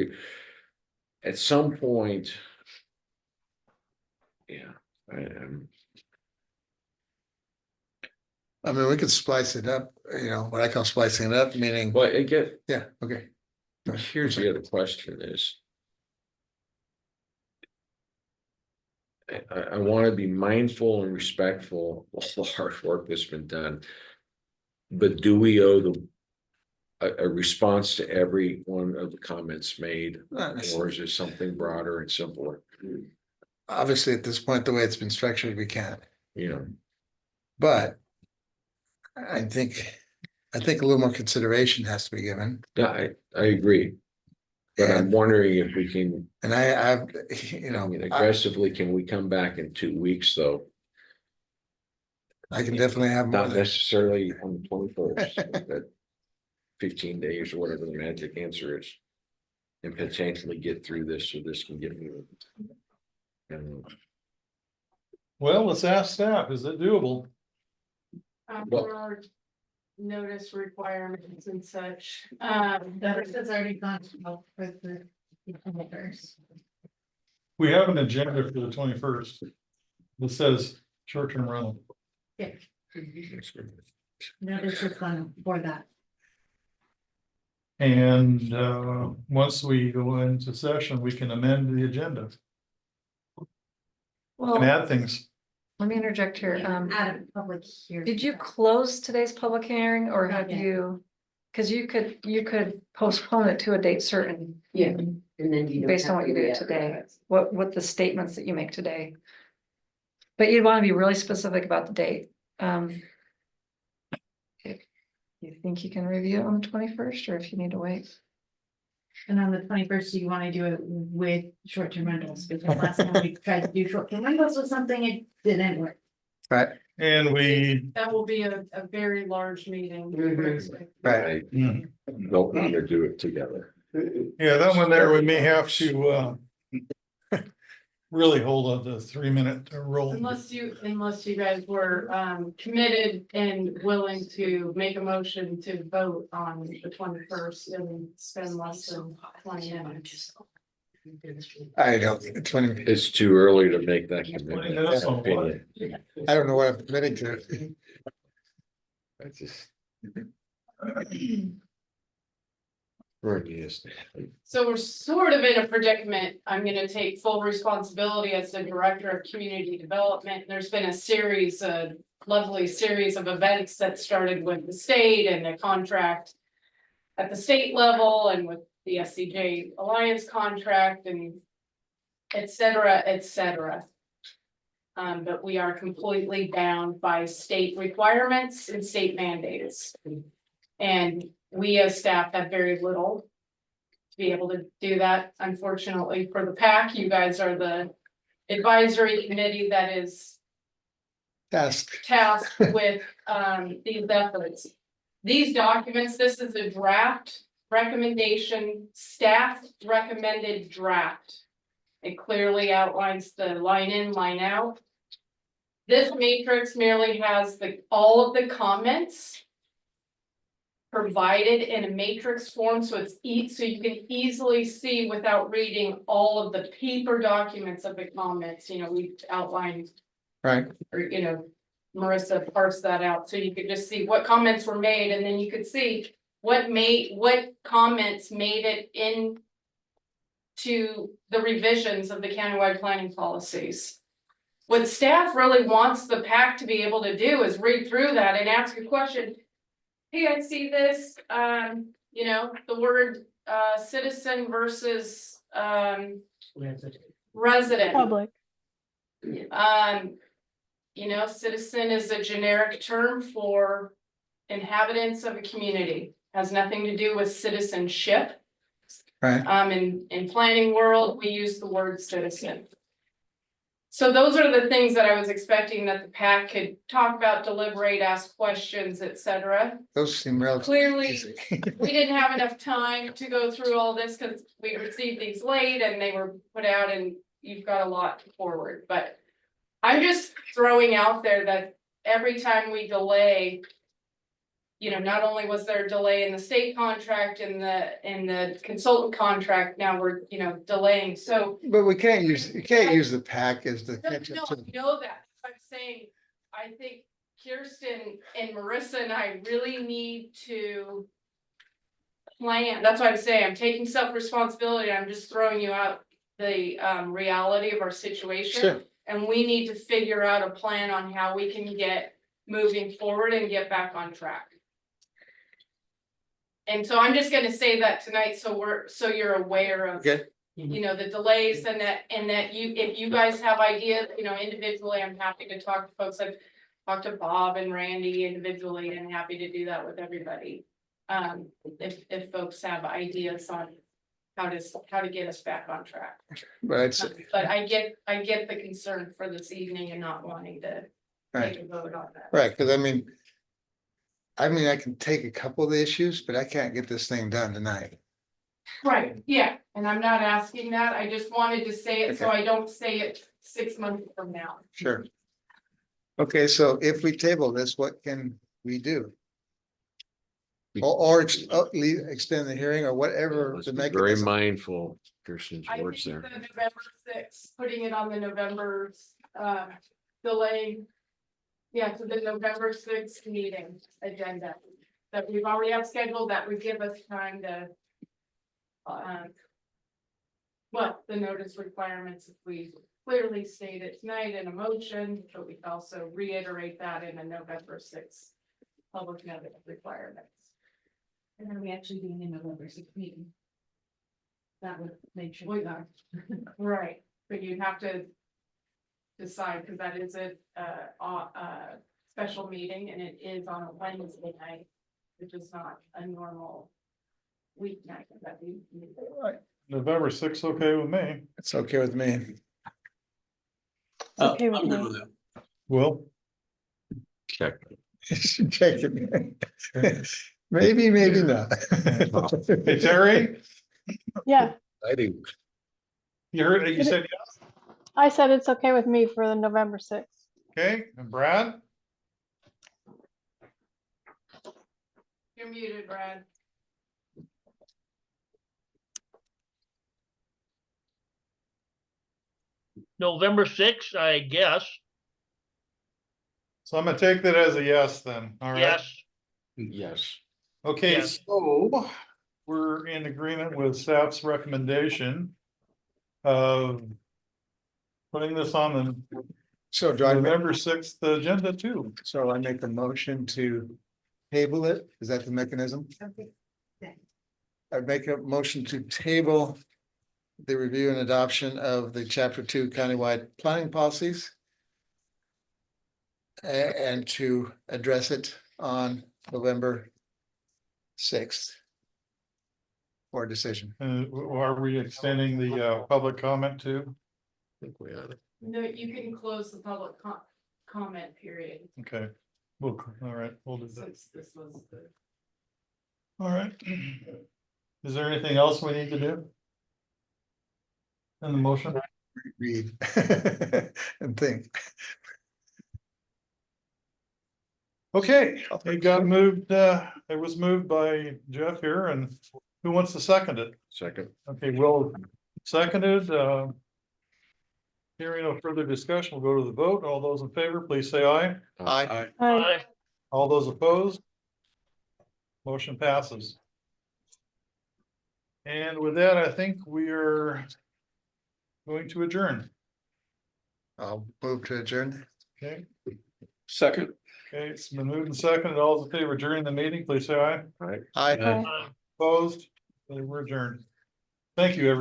at some point, yeah, I mean, we could splice it up, what I call splicing it up, meaning, but I get. yeah, okay. Here's the other question is. I want to be mindful and respectful of the hard work that's been done. But do we owe a response to every one of the comments made, or is it something broader and simpler? Obviously, at this point, the way it's been structured, we can't. But I think a little more consideration has to be given. yeah, I agree. But I'm wondering if we can. And Aggressively, can we come back in 2 weeks, though? I can definitely have more. Not necessarily on the 21st, but 15 days or whatever the magic answer is. And potentially get through this so this can get moving. Well, let's ask staff, is it doable? Well- There are notice requirements and such, That has already gone out for the others. We have an agenda for the 21st. That says short-term rental. Notice is gone for that. And once we go into session, we can amend the agenda and Well, add things. let me interject here. Out of public hearing. Did you close today's public hearing or have Not yet. you? Because you could postpone it to a date certain. Yeah. And then you don't based on have what you to do re-advertise. today, what the statements that you make today. But you'd want to be really specific about the date. If you think you can review it on the 21st, or if you need to wait. And on the 21st, you want to do it with short-term rentals, because last time we tried to do short-term rentals with something, it didn't work. Right, And we, That will be a very large meeting. right. I don't want to do it together. yeah, that one there, we may have to, really hold on the 3-minute rule. Unless you guys were committed and willing to make a motion to vote on the 21st and spend less than 20 minutes. I don't, think it's 20, It's too early to make that commitment. minutes on what? opinion. I don't know what I'm committing to. I just. Yes. So we're sort of in a predicament. I'm gonna take full responsibility as the director of community development. There's been a series, a lovely series of events that started with the state and the contract at the state level and with the SCJ Alliance contract and et cetera, et cetera. But we are completely bound by state requirements and state mandates. And we as staff have very little to be able to do that. Unfortunately for the PAC, you guys are the advisory committee that is Task. tasked with these efforts. These documents, this is a draft recommendation, staff recommended draft. It clearly outlines the line in, line out. This matrix merely has all of the comments provided in a matrix form, so it's so you can easily see without reading all of the paper documents of the comments. You know, we've outlined, Right, or you know, Marissa parsed that out, so you could just see what comments were made, and then you could see what comments made it in to the revisions of the countywide planning policies. What staff really wants the PAC to be able to do is read through that and ask a question. Hey, I see this, you know, the word citizen versus resident. Public. You know, citizen is a generic term for inhabitants of a community, has nothing to do with citizenship. right. In planning world, we use the word citizen. So those are the things that I was expecting that the PAC could talk about, deliberate, ask questions, et cetera. Those seem relatively Clearly, easy. we didn't have enough time to go through all this because we received these late and they were put out and you've got a lot to forward, but I'm just throwing out there that every time we delay, you know, not only was there a delay in the state contract and the consultant contract, now we're, you know, delaying, so. But you can't use the PAC as the. No, I know that, I'm saying, I think Kirsten and Marissa and I really need to plan, that's why I'm saying, I'm taking self-responsibility, I'm just throwing you out the reality of our situation. Sure. And we need to figure out a plan on how we can get moving forward and get back on track. And so I'm just gonna say that tonight, so you're aware of, Okay. you know, the delays and that if you guys have ideas, you know, individually, I'm happy to talk to folks. I've talked to Bob and Randy individually and happy to do that with everybody. If folks have ideas on how to get us back on track. But But I get the concern for this evening and not wanting to right, take a vote on that. right, because I can take a couple of the issues, but I can't get this thing done tonight. Right, yeah, and I'm not asking that, I just wanted to say it so I don't say it 6 months from now. Sure. Okay, so if we table this, what can we do? Or extend the hearing or whatever Let's to be make very it. mindful, Kirsten's I think words the there. November 6th, putting it on the November, delay. Yeah, to the November 6th meeting agenda that we've already have scheduled, that would give us time to. Well, the notice requirements, if we clearly state it tonight in a motion, but we can also reiterate that in a November 6th public notice requirements. And are we actually doing a November 6th meeting? That would make sure. Right, but you'd have to decide, because that is a special meeting and it is on a Wednesday night, which is not a normal weeknight that we. November sixth, okay with me. It's okay with me. okay with I'm good me. with that. Will, Check. Check it. Maybe, maybe not. hey Terry, Yeah, I do. you heard, you said, I said it's okay with me for the November 6th. okay, and Brad? You're muted, Brad. November sixth, I guess. So I'm gonna take that as a yes then, all right? Yes, Yes. Okay, Yes. so we're in agreement with staff's recommendation of putting this on So the do I, November sixth agenda too. so I make a motion to table it? Is that the mechanism? I make a motion to table the review and adoption of the chapter 2 countywide planning policies. And to address it on November 6th. For decision. Are we extending the public comment too? I think we ought to. No, you can close the public comment period, Okay, well, all right, we'll do that. since this was the. All right. Is there anything else we need to do? In the motion? Read and think. Okay, it got moved, it was moved by Jeff here, and who wants to second it? Second. Okay, Will seconded, hearing no further discussion, we'll go to the vote. All those in favor, please say aye. Aye. aye. All those opposed? Motion passes. And with that, I think we are going to adjourn. I'll move to adjourn. Okay, Second. okay, it's been moved and seconded. All those in favor of adjourning the meeting, please say aye. All right. Aye. Aye. Opposed? Okay, we're adjourned. Thank you, everyone.